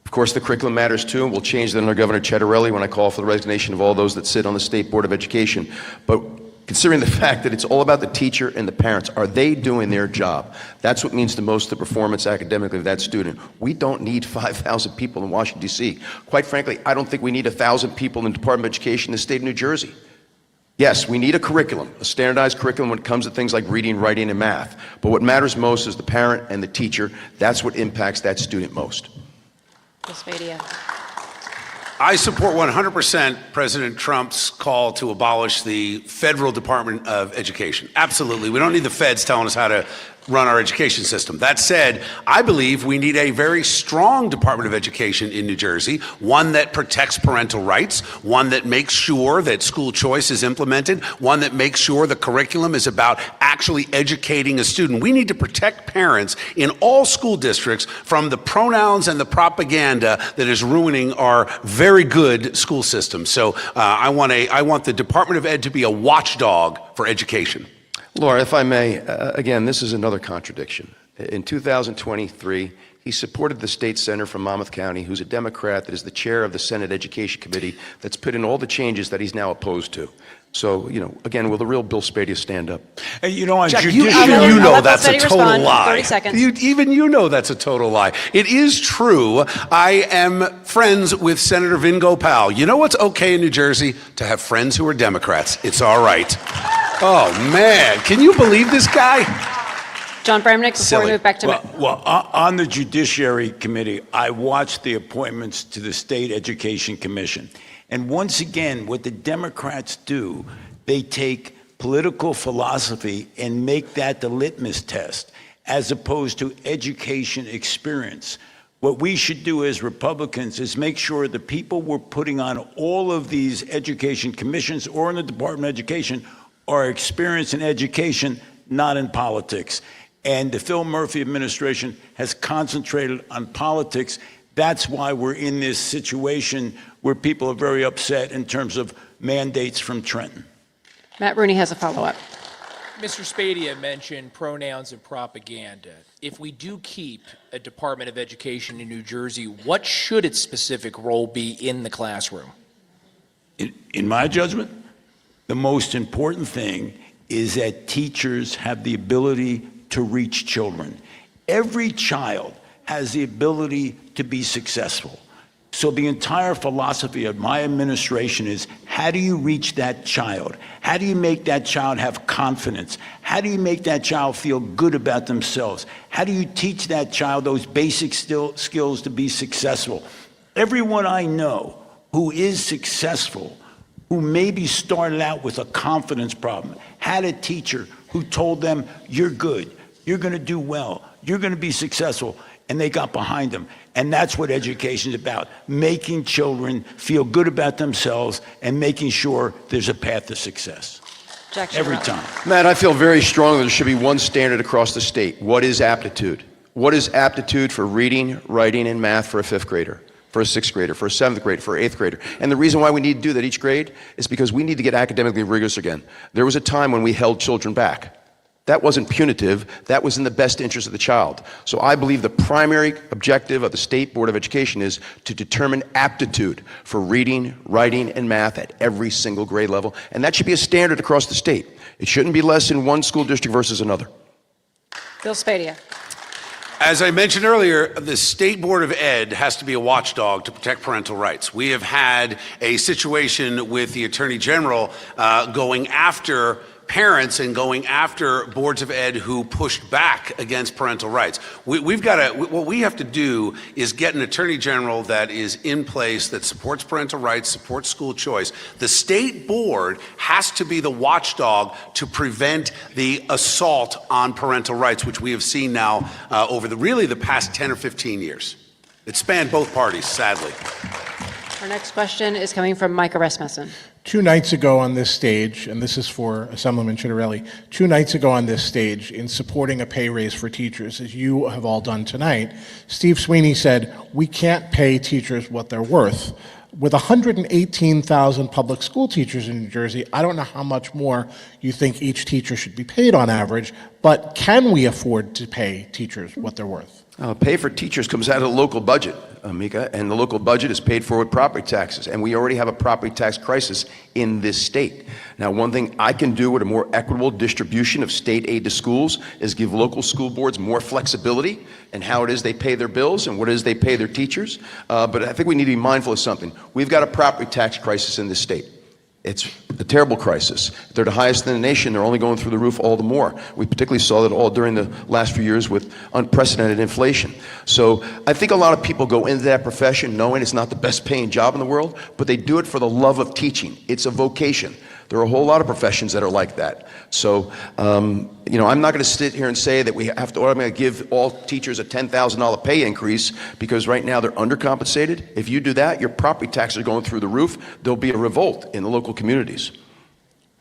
Of course, the curriculum matters too, and we'll change that under Governor Chitterelli when I call for the resignation of all those that sit on the State Board of Education. But considering the fact that it's all about the teacher and the parents, are they doing their job? That's what means the most to performance academically of that student. We don't need 5,000 people in Washington, D.C. Quite frankly, I don't think we need 1,000 people in the Department of Education in the state of New Jersey. Yes, we need a curriculum, a standardized curriculum when it comes to things like reading, writing, and math. But what matters most is the parent and the teacher. That's what impacts that student most. I support 100% President Trump's call to abolish the Federal Department of Education. Absolutely. We don't need the feds telling us how to run our education system. That said, I believe we need a very strong Department of Education in New Jersey, one that protects parental rights, one that makes sure that school choice is implemented, one that makes sure the curriculum is about actually educating a student. We need to protect parents in all school districts from the pronouns and the propaganda that is ruining our very good school system. So I want the Department of Ed to be a watchdog for education. Laura, if I may, again, this is another contradiction. In 2023, he supported the state senator from Monmouth County, who's a Democrat, that is the chair of the Senate Education Committee, that's put in all the changes that he's now opposed to. So, you know, again, will the real Bill Spadea stand up? Hey, you know, Jack, you know that's a total lie. 30 seconds. Even you know that's a total lie. It is true. I am friends with Senator Vin Gopal. You know what's okay in New Jersey? To have friends who are Democrats. It's all right. Oh, man. Can you believe this guy? John Bramnick, before we move back to... Well, on the Judiciary Committee, I watched the appointments to the State Education Commission. And once again, what the Democrats do, they take political philosophy and make that the litmus test, as opposed to education experience. What we should do as Republicans is make sure the people we're putting on all of these education commissions or in the Department of Education are experienced in education, not in politics. And the Phil Murphy administration has concentrated on politics. That's why we're in this situation where people are very upset in terms of mandates from Trenton. Matt Rooney has a follow-up. Mr. Spadea mentioned pronouns and propaganda. If we do keep a Department of Education in New Jersey, what should its specific role be in the classroom? In my judgment, the most important thing is that teachers have the ability to reach children. Every child has the ability to be successful. So the entire philosophy of my administration is, how do you reach that child? How do you make that child have confidence? How do you make that child feel good about themselves? How do you teach that child those basic skills to be successful? Everyone I know who is successful, who maybe started out with a confidence problem, had a teacher who told them, you're good, you're going to do well, you're going to be successful, and they got behind them. And that's what education is about, making children feel good about themselves and making sure there's a path to success. Jack Every time. Matt, I feel very strongly there should be one standard across the state. What is aptitude? What is aptitude for reading, writing, and math for a fifth grader? for a 6th grader, for a 7th grader, for an 8th grader. And the reason why we need to do that each grade is because we need to get academically rigorous again. There was a time when we held children back. That wasn't punitive. That was in the best interest of the child. So I believe the primary objective of the State Board of Education is to determine aptitude for reading, writing, and math at every single grade level. And that should be a standard across the state. It shouldn't be less in one school district versus another. Bill Spadia. As I mentioned earlier, the State Board of Ed has to be a watchdog to protect parental rights. We have had a situation with the Attorney General going after parents and going after boards of ed who pushed back against parental rights. What we have to do is get an attorney general that is in place that supports parental rights, supports school choice. The state board has to be the watchdog to prevent the assault on parental rights, which we have seen now over the past 10 or 15 years. It spanned both parties, sadly. Our next question is coming from Micah Rasmussen. 2 nights ago on this stage, and this is for Assemblyman Chitterelli, 2 nights ago on this stage, in supporting a pay raise for teachers, as you have all done tonight, Steve Sweeney said, we can't pay teachers what they're worth. With 118,000 public school teachers in New Jersey, I don't know how much more you think each teacher should be paid on average, but can we afford to pay teachers what they're worth? Pay for teachers comes out of the local budget, Mika, and the local budget is paid for with property taxes, and we already have a property tax crisis in this state. Now, one thing I can do with a more equitable distribution of state aid to schools is give local school boards more flexibility in how it is they pay their bills and what it is they pay their teachers, but I think we need to be mindful of something. We've got a property tax crisis in this state. It's a terrible crisis. They're the highest in the nation. They're only going through the roof all the more. We particularly saw that all during the last few years with unprecedented inflation. So I think a lot of people go into that profession knowing it's not the best paying job in the world, but they do it for the love of teaching. It's a vocation. There are a whole lot of professions that are like that. So, I'm not going to sit here and say that I'm going to give all teachers a $10,000 pay increase because right now they're undercompensated. If you do that, your property taxes are going through the roof. There'll be a revolt in the local communities.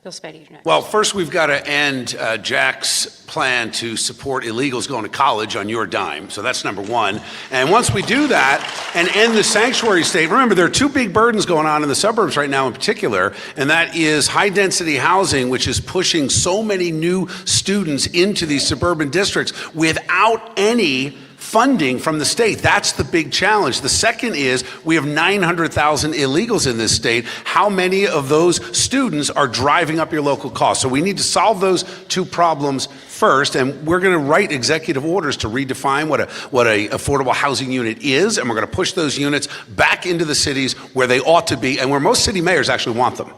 Bill Spadia, you're next. Well, first we've got to end Jack's plan to support illegals going to college on your dime. So that's number one. And once we do that and end the sanctuary state, remember there are two big burdens going on in the suburbs right now in particular, and that is high density housing, which is pushing so many new students into these suburban districts without any funding from the state. That's the big challenge. The second is we have 900,000 illegals in this state. How many of those students are driving up your local costs? So we need to solve those two problems first, and we're going to write executive orders to redefine what a affordable housing unit is, and we're going to push those units back into the cities where they ought to be and where most city mayors actually want them.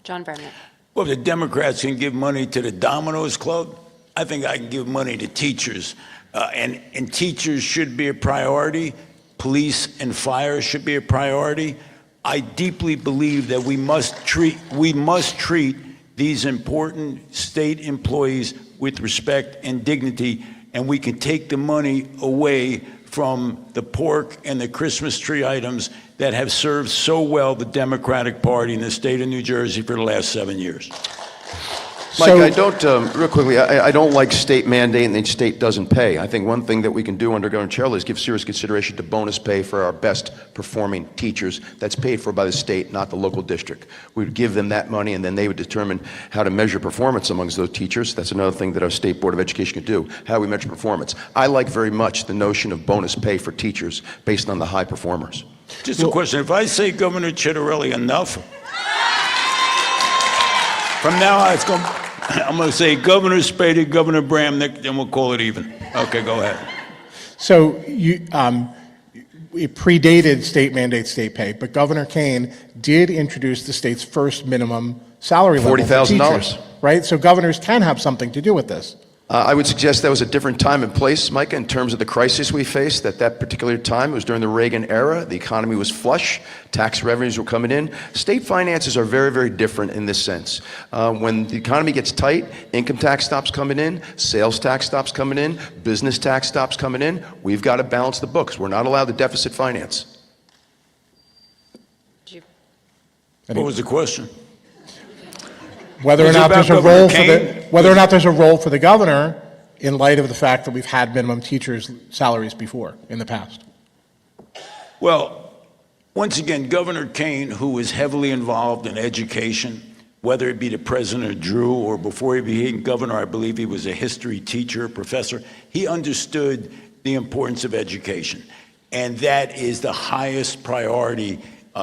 John Vernon. Well, if the Democrats can give money to the Domino's Club, I think I can give money to teachers. And teachers should be a priority. Police and fire should be a priority. I deeply believe that we must treat these important state employees with respect and dignity, and we can take the money away from the pork and the Christmas tree items that have served so well the Democratic Party in the state of New Jersey for the last 7 years. Mike, I don't, real quickly, I don't like state mandate and the state doesn't pay. I think one thing that we can do under Governor Chitterelli is give serious consideration to bonus pay for our best performing teachers. That's paid for by the state, not the local district. We would give them that money and then they would determine how to measure performance amongst those teachers. That's another thing that our State Board of Education can do, how do we measure performance. I like very much the notion of bonus pay for teachers based on the high performers. Just a question, if I say Governor Chitterelli enough, from now on, I'm going to say Governor Spadia, Governor Bramnick, then we'll call it even. Okay, go ahead. So it predated state mandate state pay, but Governor Kane did introduce the state's first minimum salary level for teachers, right? So governors can have something to do with this. I would suggest that was a different time and place, Micah, in terms of the crisis we faced. At that particular time, it was during the Reagan era. The economy was flush. Tax revenues were coming in. State finances are very, very different in this sense. When the economy gets tight, income tax stops coming in, sales tax stops coming in, business tax stops coming in. We've got to balance the books. We're not allowed to deficit finance. What was the question? Whether or not there's a role for the governor in light of the fact that we've had minimum teachers' salaries before in the past. Well, Once again, Governor Kane, who is heavily involved in education, whether it be the President Drew or before he became governor, I believe he was a history teacher, professor, he understood the importance of education. And that is the highest priority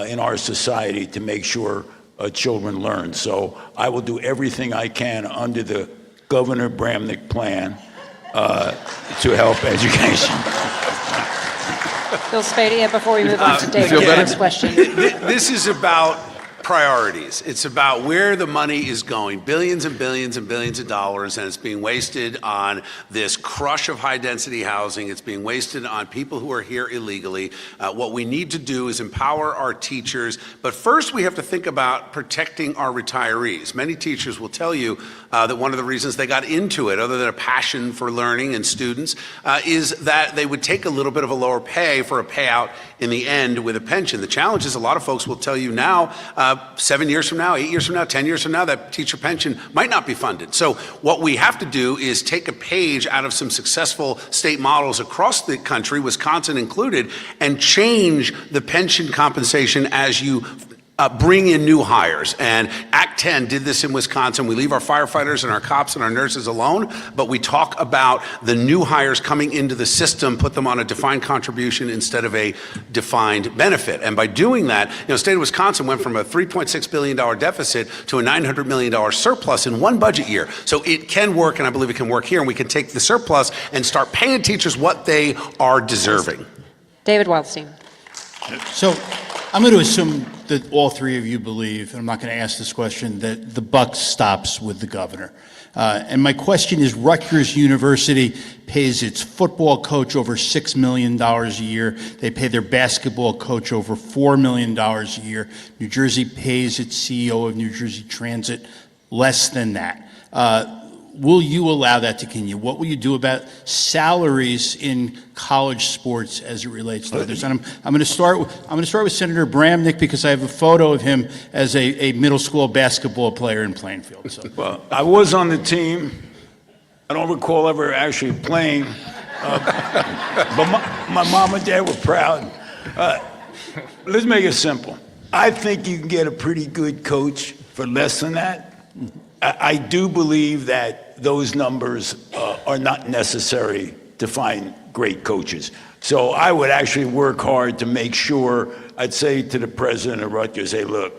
in our society, to make sure children learn. So I will do everything I can under the Governor Bramnick plan to help education. Bill Spadia, before we move on to David's next question. This is about priorities. It's about where the money is going, billions and billions and billions of dollars, and it's being wasted on this crush of high-density housing. It's being wasted on people who are here illegally. What we need to do is empower our teachers, but first we have to think about protecting our retirees. Many teachers will tell you that one of the reasons they got into it, other than a passion for learning and students, is that they would take a little bit of a lower pay for a payout in the end with a pension. The challenge is a lot of folks will tell you now, 7 years from now, 8 years from now, 10 years from now, that teacher pension might not be funded. So what we have to do is take a page out of some successful state models across the country, Wisconsin included, and change the pension compensation as you bring in new hires. And Act 10 did this in Wisconsin. We leave our firefighters and our cops and our nurses alone, but we talk about the new hires coming into the system, put them on a defined contribution instead of a defined benefit. And by doing that, the state of Wisconsin went from a $3.6 billion deficit to a $900 million surplus in one budget year. So it can work, and I believe it can work here, and we can take the surplus and start paying teachers what they are deserving. David Wildstein. So I'm going to assume that all three of you believe, and I'm not going to ask this question, that the buck stops with the governor. And my question is, Rutgers University pays its football coach over $6 million a year. They pay their basketball coach over $4 million a year. New Jersey pays its CEO of New Jersey Transit less than that. Will you allow that to continue? What will you do about salaries in college sports as it relates to others? And I'm going to start with Senator Bramnick, because I have a photo of him as a middle school basketball player in Plainfield. So. Well, I was on the team. I don't recall ever actually playing, but my mom and dad were proud. Let's make it simple. I think you can get a pretty good coach for less than that. I do believe that those numbers are not necessary to find great coaches. So I would actually work hard to make sure, I'd say to the president of Rutgers, hey, look,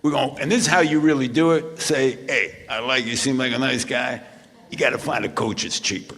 we're going, and this is how you really do it. Say, hey, I like you, seem like a nice guy. You got to find a coach that's cheaper.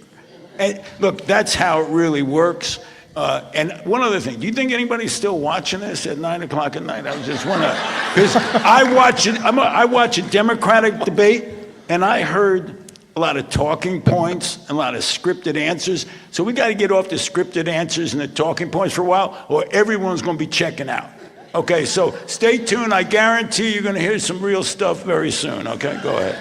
And look, that's how it really works. And one other thing, do you think anybody's still watching this at 9 o'clock at night? I just want to, because I watch a Democratic debate, and I heard a lot of talking points, a lot of scripted answers. So we got to get off the scripted answers and the talking points for a while, or everyone's going to be checking out. Okay, so stay tuned. I guarantee you're going to hear some real stuff very soon. Okay, go ahead.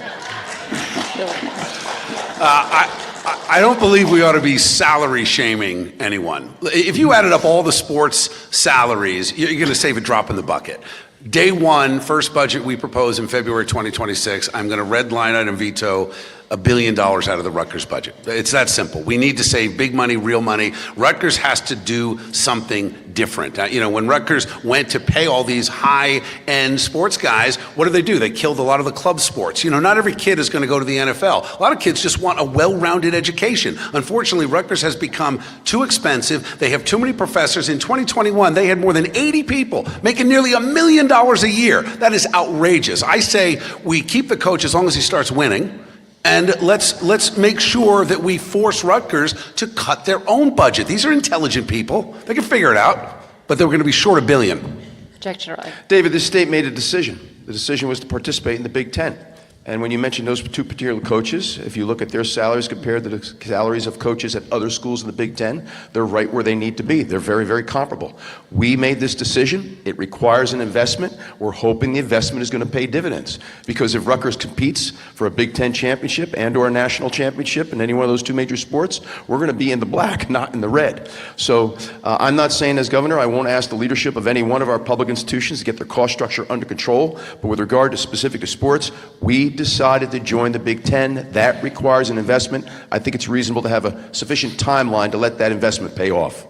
I don't believe we ought to be salary shaming anyone. If you added up all the sports salaries, you're going to save a drop in the bucket. Day one, first budget we propose in February 2026, I'm going to red line item veto $1 billion out of the Rutgers budget. It's that simple. We need to save big money, real money. Rutgers has to do something different. When Rutgers went to pay all these high-end sports guys, what do? They killed a lot of the club sports. Not every kid is going to go to the NFL. A lot of kids just want a well-rounded education. Unfortunately, Rutgers has become too expensive. They have too many professors. In 2021, they had more than 80 people making nearly $1 million a year. That is outrageous. I say we keep the coach as long as he starts winning. And let's make sure that we force Rutgers to cut their own budget. These are intelligent people. They can figure it out, but they're going to be short $1 billion. Objection. David, this state made a decision. The decision was to participate in the Big Ten. And when you mention those two particular coaches, if you look at their salaries compared to the salaries of coaches at other schools in the Big Ten, they're right where they need to be. They're very, very comparable. We made this decision. It requires an investment. We're hoping the investment is going to pay dividends. Because if Rutgers competes for a Big Ten championship and or a national championship in any one of those two major sports, we're going to be in the black, not in the red. So I'm not saying as governor I won't ask the leadership of any one of our public institutions to get their cost structure under control. But with regard to specific to sports, we decided to join the Big Ten. That requires an investment. I think it's reasonable to have a sufficient timeline to let that investment pay off.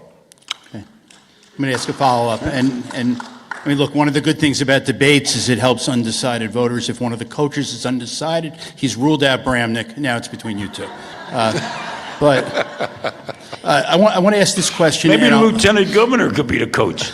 Okay. I'm going to ask a follow-up. And I mean, look, one of the good things about debates is it helps undecided voters. If one of the coaches is undecided, he's ruled out Bramnick. Now it's between you two. But I want to ask this question. Maybe the lieutenant governor could be the coach.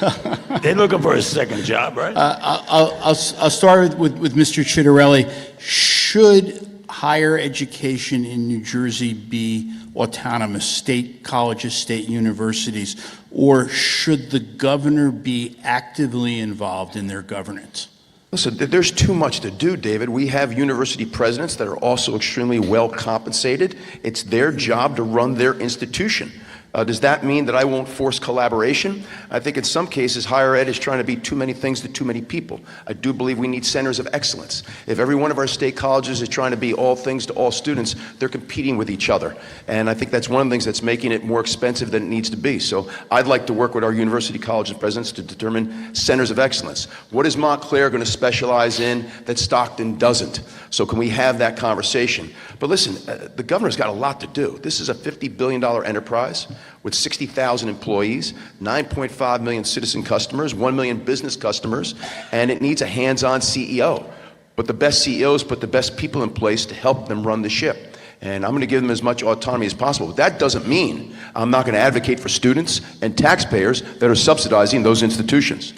They're looking for a second job, right? I'll start with Mr. Chitterelli. Should higher education in New Jersey be autonomous, state colleges, state universities, or should the governor be actively involved in their governance? Listen, there's too much to do, David. We have university presidents that are also extremely well compensated. It's their job to run their institution. Does that mean that I won't force collaboration? I think in some cases, higher ed is trying to be too many things to too many people. I do believe we need centers of excellence. If every one of our state colleges is trying to be all things to all students, they're competing with each other. And I think that's one of the things that's making it more expensive than it needs to be. So I'd like to work with our university colleges presidents to determine centers of excellence. What is Montclair going to specialize in that Stockton doesn't? So can we have that conversation? But listen, the governor's got a lot to do. This is a $50 billion enterprise with 60,000 employees, 9.5 million citizen customers, 1 million business customers, and it needs a hands-on CEO. But the best CEOs put the best people in place to help them run the ship. And I'm going to give them as much autonomy as possible. But that doesn't mean I'm not going to advocate for students and taxpayers that are subsidizing those institutions.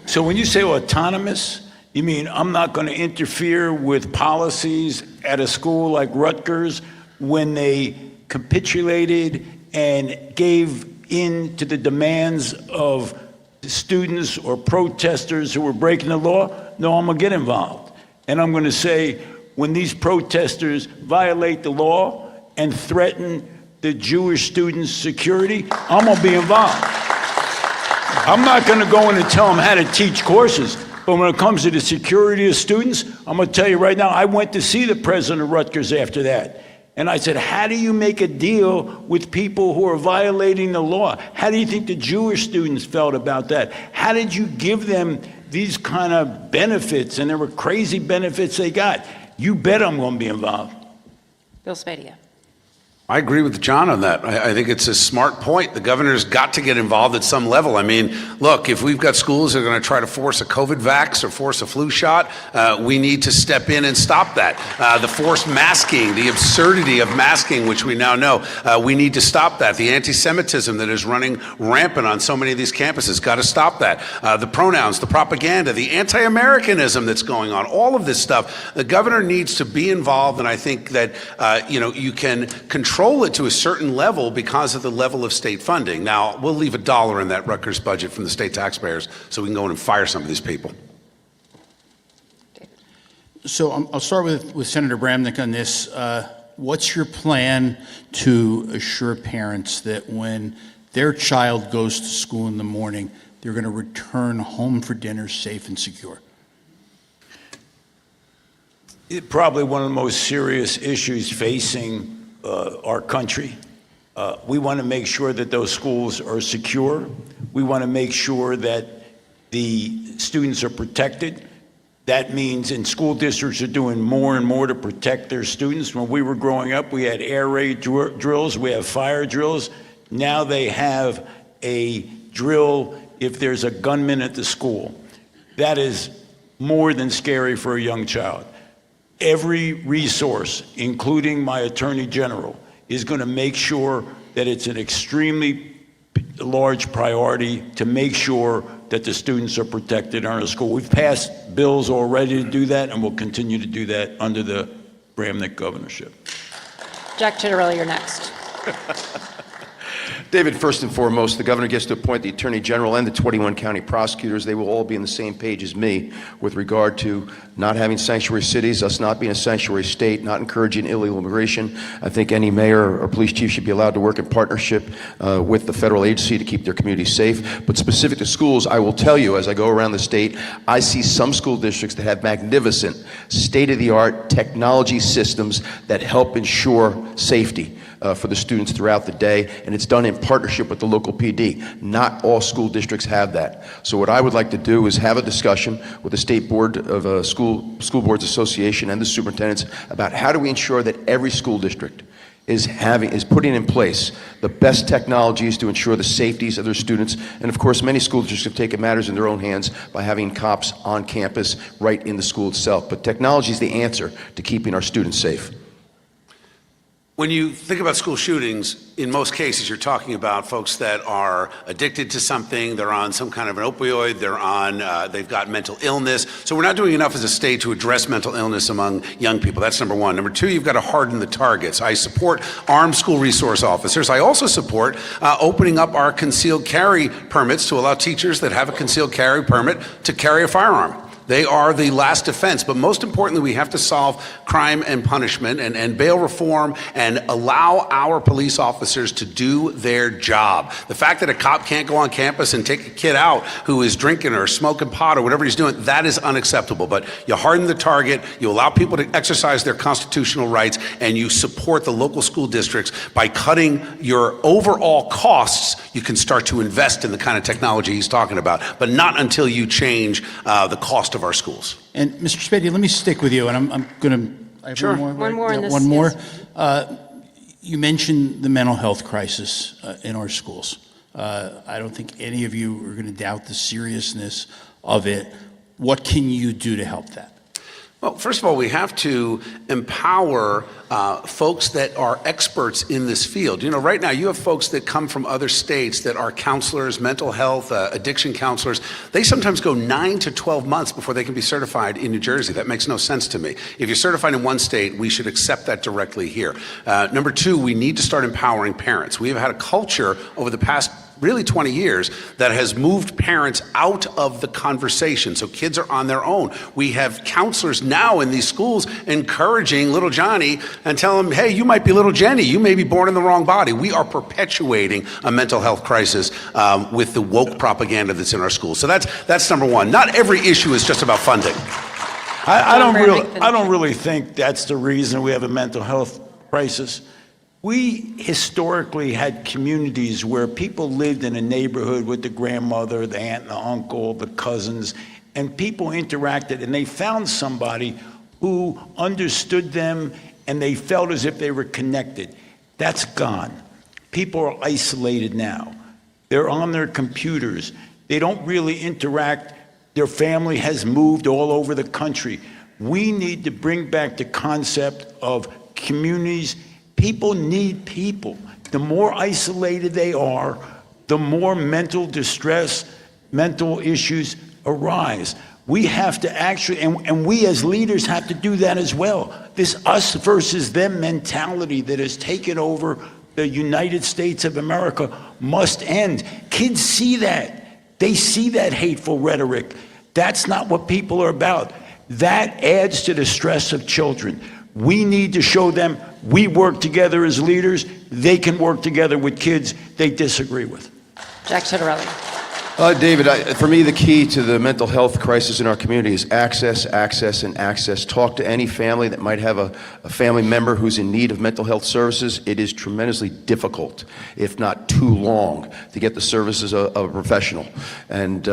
So when you say autonomous, you mean I'm not going to interfere with policies at a school like Rutgers when they capitulated and gave in to the demands of students or protesters who were breaking the law? No, I'm going to get involved. And I'm going to say, when these protesters violate the law and threaten the Jewish students' security, I'm going to be involved. I'm not going to go in and tell them how to teach courses. But when it comes to the security of students, I'm going to tell you right now, I went to see the president of Rutgers after that. And I said, how do you make a deal with people who are violating the law? How do you think the Jewish students felt about that? How did you give them these kind of benefits? And there were crazy benefits they got. You bet I'm going to be involved. Bill Spadia. I agree with John on that. I think it's a smart point. The governor's got to get involved at some level. I mean, look, if we've got schools that are going to try to force a COVID vax or force a flu shot, we need to step in and stop that. The forced masking, the absurdity of masking, which we now know, we need to stop that. The anti-Semitism that is running rampant on so many of these campuses, got to stop that. The pronouns, the propaganda, the anti-Americanism that's going on, all of this stuff. The governor needs to be involved, and I think that, you can control it to a certain level because of the level of state funding. Now, we'll leave $1 in that Rutgers budget from the state taxpayers so we can go in and fire some of these people. So I'll start with Senator Bramnick on this. What's your plan to assure parents that when their child goes to school in the morning, they're going to return home for dinner safe and secure? Probably one of the most serious issues facing our country. We want to make sure that those schools are secure. We want to make sure that the students are protected. That means in school districts are doing more and more to protect their students. When we were growing up, we had air raid drills, we have fire drills. Now they have a drill if there's a gunman at the school. That is more than scary for a young child. Every resource, including my Attorney General, is going to make sure that it's an extremely large priority to make sure that the students are protected in our school. We've passed bills already to do that, and we'll continue to do that under the Bramnick governorship. Jack Chitterelli, you're next. David, first and foremost, the governor gets to appoint the Attorney General and the 21 county prosecutors. They will all be on the same page as me with regard to not having sanctuary cities, us not being a sanctuary state, not encouraging illegal immigration. I think any mayor or police chief should be allowed to work in partnership with the federal agency to keep their communities safe. But specific to schools, I will tell you, as I go around the state, I see some school districts that have magnificent, state-of-the-art technology systems that help ensure safety for the students throughout the day, and it's done in partnership with the local PD. Not all school districts have that. So what I would like to do is have a discussion with the State Board of School Boards Association and the superintendents about how do we ensure that every school district is putting in place the best technologies to ensure the safeties of their students. And of course, many school districts have taken matters in their own hands by having cops on campus right in the school itself. But technology is the answer to keeping our students safe. When you think about school shootings, in most cases, you're talking about folks that are addicted to something, they're on some kind of an opioid, they've got mental illness. So we're not doing enough as a state to address mental illness among young people. That's number one. Number two, you've got to harden the targets. I support armed school resource officers. I also support opening up our concealed carry permits to allow teachers that have a concealed carry permit to carry a firearm. They are the last defense, but most importantly, we have to solve crime and punishment and bail reform and allow our police officers to do their job. The fact that a cop can't go on campus and take a kid out who is drinking or smoking pot or whatever he's doing, that is unacceptable. But you harden the target, you allow people to exercise their constitutional rights, and you support the local school districts by cutting your overall costs. You can start to invest in the kind of technology he's talking about, but not until you change the cost of our schools. And Mr. Spady, let me stick with you, and I'm going to. I have Sure. one more. in this, One more. yes. You mentioned the mental health crisis in our schools. I don't think any of you are going to doubt the seriousness of it. What can you do to help that? Well, first of all, we have to empower folks that are experts in this field. You know, right now you have folks that come from other states that are counselors, mental health, addiction counselors. They sometimes go 9 to 12 months before they can be certified in New Jersey. That makes no sense to me. If you're certified in one state, we should accept that directly here. Number two, we need to start empowering parents. We have had a culture over the past really 20 years that has moved parents out of the conversation. So kids are on their own. We have counselors now in these schools encouraging little Johnny and telling him, hey, you might be little Jenny. You may be born in the wrong body. We are perpetuating a mental health crisis with the woke propaganda that's in our schools. So that's number one. Not every issue is just about funding. I don't really think that's the reason we have a mental health crisis. We historically had communities where people lived in a neighborhood with the grandmother, the aunt and the uncle, the cousins, and people interacted and they found somebody who understood them and they felt as if they were connected. That's gone. People are isolated now. They're on their computers. They don't really interact. Their family has moved all over the country. We need to bring back the concept of communities. People need people. The more isolated they are, the more mental distress, mental issues arise. We have to actually, and we as leaders have to do that as well. This us versus them mentality that has taken over the United States of America must end. Kids see that. They see that hateful rhetoric. That's not what people are about. That adds to the stress of children. We need to show them we work together as leaders. They can work together with kids they disagree with. Jack Citarelli. David, for me, the key to the mental health crisis in our community is access, access, and access. Talk to any family that might have a family member who's in need of mental health services. It is tremendously difficult, if not too long, to get the services of a professional. And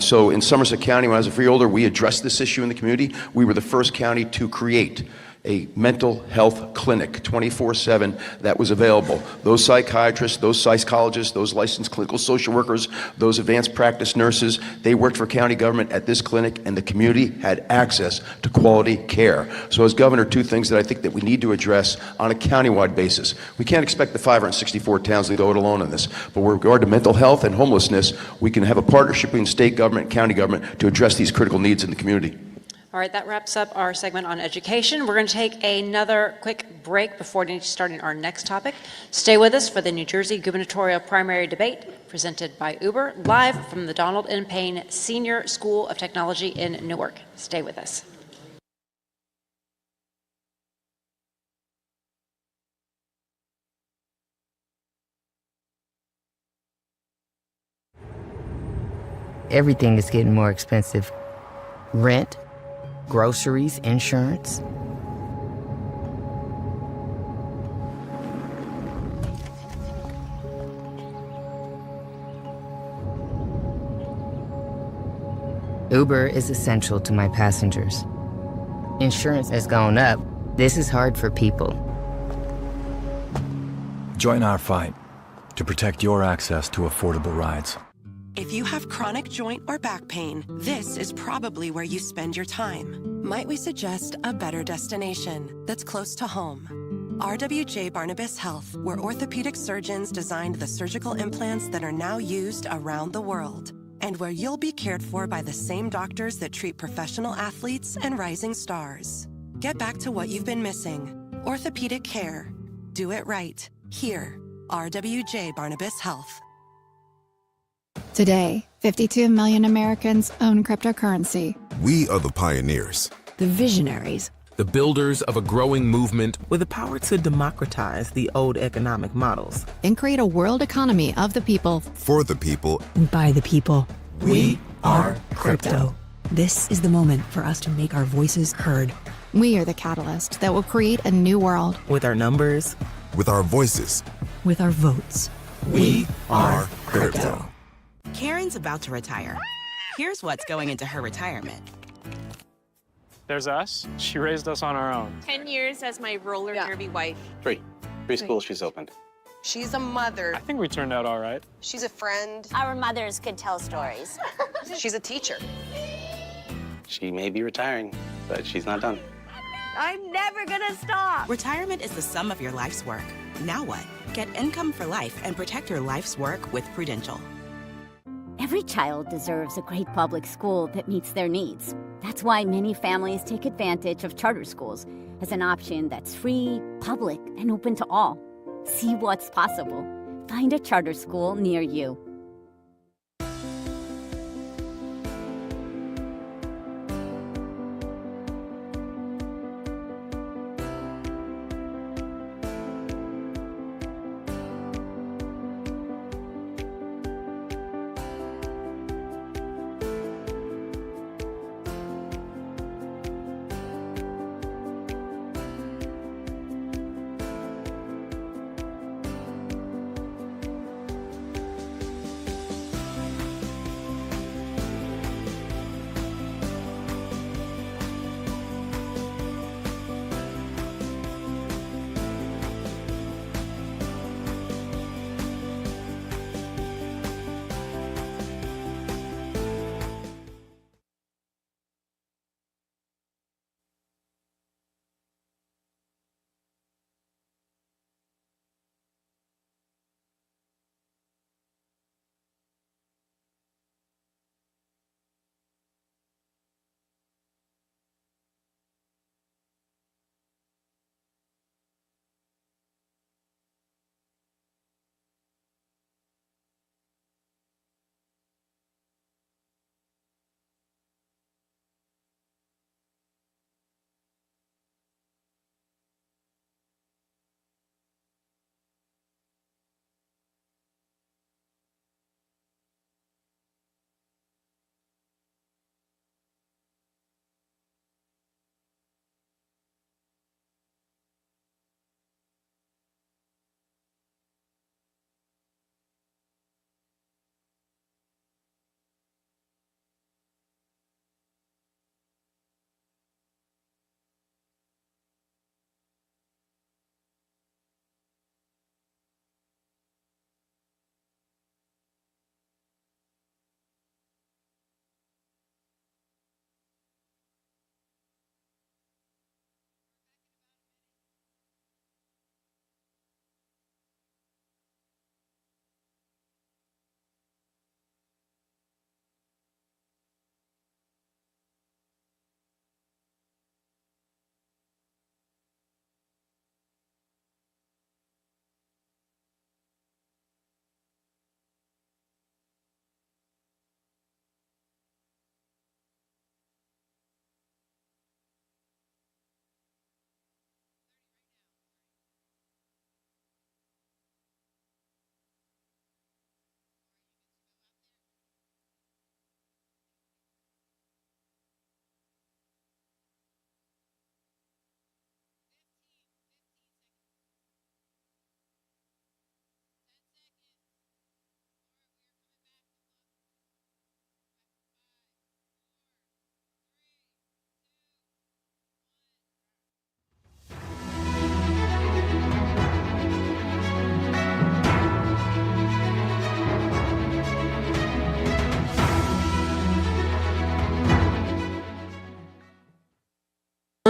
so in Somerset County, when I was a freeholder, we addressed this issue in the community. We were the first county to create a mental health clinic 24/7 that was available. Those psychiatrists, those psychologists, those licensed clinical social workers, those advanced practice nurses, they worked for county government at this clinic, and the community had access to quality care. So as governor, two things that I think that we need to address on a countywide basis. We can't expect the 564 towns to go it alone on this, but with regard to mental health and homelessness, we can have a partnership between state government and county government to address these critical needs in the community. All right, that wraps up our segment on education. We're going to take another quick break before starting our next topic. Stay with us for the New Jersey Gubernatorial Primary Debate presented by Uber, live from the Donald N. Payne Senior School of Technology in Newark. Stay with us. Everything is getting more expensive. Rent, groceries, insurance. Uber is essential to my passengers. Insurance has gone up. This is hard for people. Join our fight to protect your access to affordable rides. If you have chronic joint or back pain, this is probably where you spend your time. Might we suggest a better destination that's close to home? RWJ Barnabas Health, where orthopedic surgeons designed the surgical implants that are now used around the world, and where you'll be cared for by the same doctors that treat professional athletes and rising stars. Get back to what you've been missing. Orthopedic care. Do it right. Here, RWJ Barnabas Health. Today, 52 million Americans own cryptocurrency. We are the pioneers. The visionaries. The builders of a growing movement with the power to democratize the old economic models and create a world economy of the people. For the people. And by the people. We are crypto. This is the moment for us to make our voices heard. We are the catalyst that will create a new world. With our numbers. With our voices. With our votes. We are crypto. Karen's about to retire. Here's what's going into her retirement. There's us. She raised us on our own. 10 years as my roller derby wife. Three schools she's opened. She's a mother. I think we turned out all right. She's a friend. Our mothers could tell stories. She's a teacher. She may be retiring, but she's not done. I'm never gonna stop. Retirement is the sum of your life's work. Now what? Get income for life and protect your life's work with Prudential. Every child deserves a great public school that meets their needs. That's why many families take advantage of charter schools as an option that's free, public, and open to all. See what's possible. Find a charter school near you.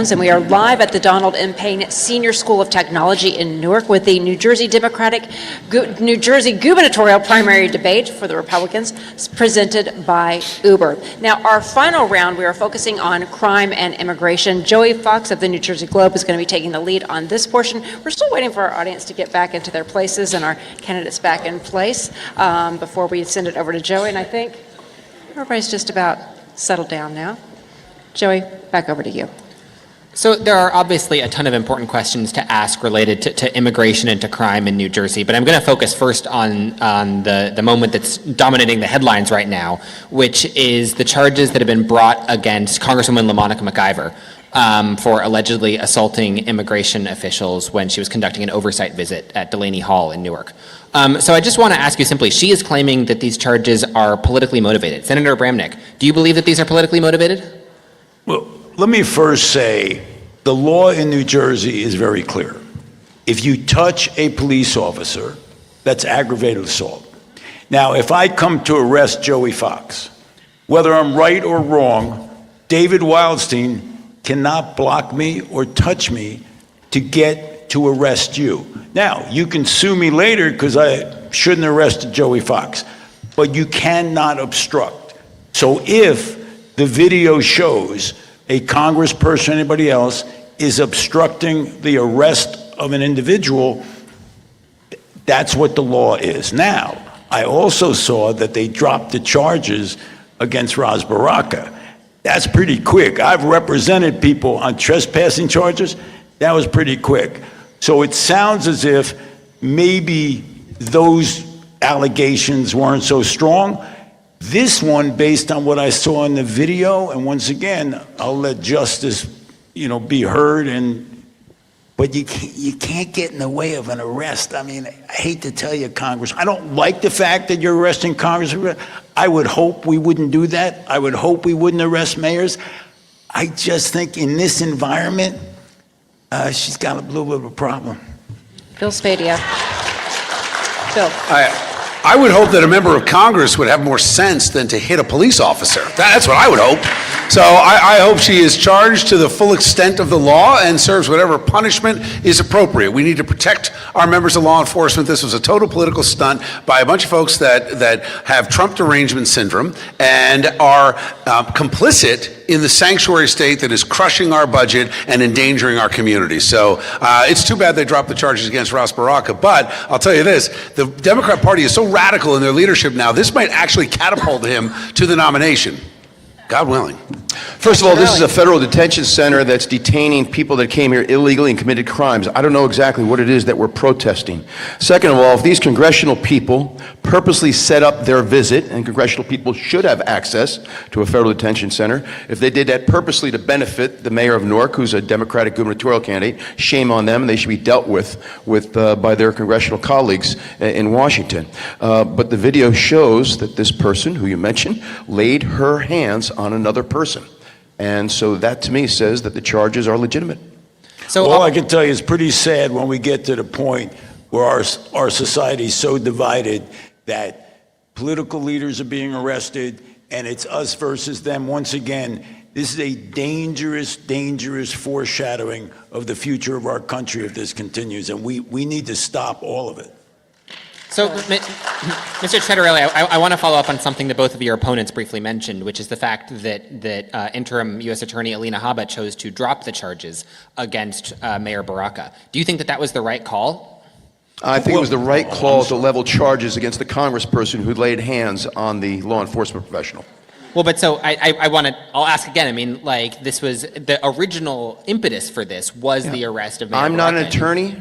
Jones, and we are live at the Donald M. Payne Senior School of Technology in Newark with the New Jersey gubernatorial primary debate for the Republicans, presented by Uber. Now, our final round, we are focusing on crime and immigration. Joey Fox of the New Jersey Globe is going to be taking the lead on this portion. We're still waiting for our audience to get back into their places and our candidates back in place before we send it over to Joey, and I think everybody's just about settled down now. Joey, back over to you. So there are obviously a ton of important questions to ask related to immigration and to crime in New Jersey, but I'm going to focus first on the moment that's dominating the headlines right now, which is the charges that have been brought against Congresswoman LaMonica McIver for allegedly assaulting immigration officials when she was conducting an oversight visit at Delaney Hall in Newark. So I just want to ask you simply, she is claiming that these charges are politically motivated. Senator Bramnick, do you believe that these are politically motivated? Well, let me first say, the law in New Jersey is very clear. If you touch a police officer, that's aggravated assault. Now, if I come to arrest Joey Fox, whether I'm right or wrong, David Wildstein cannot block me or touch me to get to arrest you. Now, you can sue me later because I shouldn't have arrested Joey Fox, but you cannot obstruct. So if the video shows a congressperson or anybody else is obstructing the arrest of an individual, that's what the law is. Now, I also saw that they dropped the charges against Ras Baraka. That's pretty quick. I've represented people on trespassing charges. That was pretty quick. So it sounds as if maybe those allegations weren't so strong. This one, based on what I saw in the video, and once again, I'll let justice, be heard, but you can't get in the way of an arrest. I mean, I hate to tell you, Congress, I don't like the fact that you're arresting Congress. I would hope we wouldn't do that. I would hope we wouldn't arrest mayors. I just think in this environment, she's got a little bit of a problem. Bill Spadia. Bill. I would hope that a member of Congress would have more sense than to hit a police officer. That's what I would hope. So I hope she is charged to the full extent of the law and serves whatever punishment is appropriate. We need to protect our members of law enforcement. This was a total political stunt by a bunch of folks that have Trump derangement syndrome and are complicit in the sanctuary state that is crushing our budget and endangering our communities. So it's too bad they dropped the charges against Ras Baraka, but I'll tell you this, the Democrat Party is so radical in their leadership now, this might actually catapult him to the nomination. God willing. First of all, this is a federal detention center that's detaining people that came here illegally and committed crimes. I don't know exactly what it is that we're protesting. Second of all, if these congressional people purposely set up their visit, and congressional people should have access to a federal detention center, if they did that purposely to benefit the mayor of Newark, who's a Democratic gubernatorial candidate, shame on them, and they should be dealt with by their congressional colleagues in Washington. But the video shows that this person, who you mentioned, laid her hands on another person. And so that to me says that the charges are legitimate. So all I can tell you is pretty sad when we get to the point where our society is so divided that political leaders are being arrested and it's us versus them. Once again, this is a dangerous, dangerous foreshadowing of the future of our country if this continues, and we need to stop all of it. So, Mr. Chettarelli, I want to follow up on something that both of your opponents briefly mentioned, which is the fact that interim U.S. Attorney Alina Habba chose to drop the charges against Mayor Baraka. Do you think that was the right call? I think it was the right call to level charges against the congressperson who laid hands on the law enforcement professional. Well, but so I'll ask again. I mean, like, this was the original impetus for this was the arrest of Mayor Baraka. I'm not an attorney.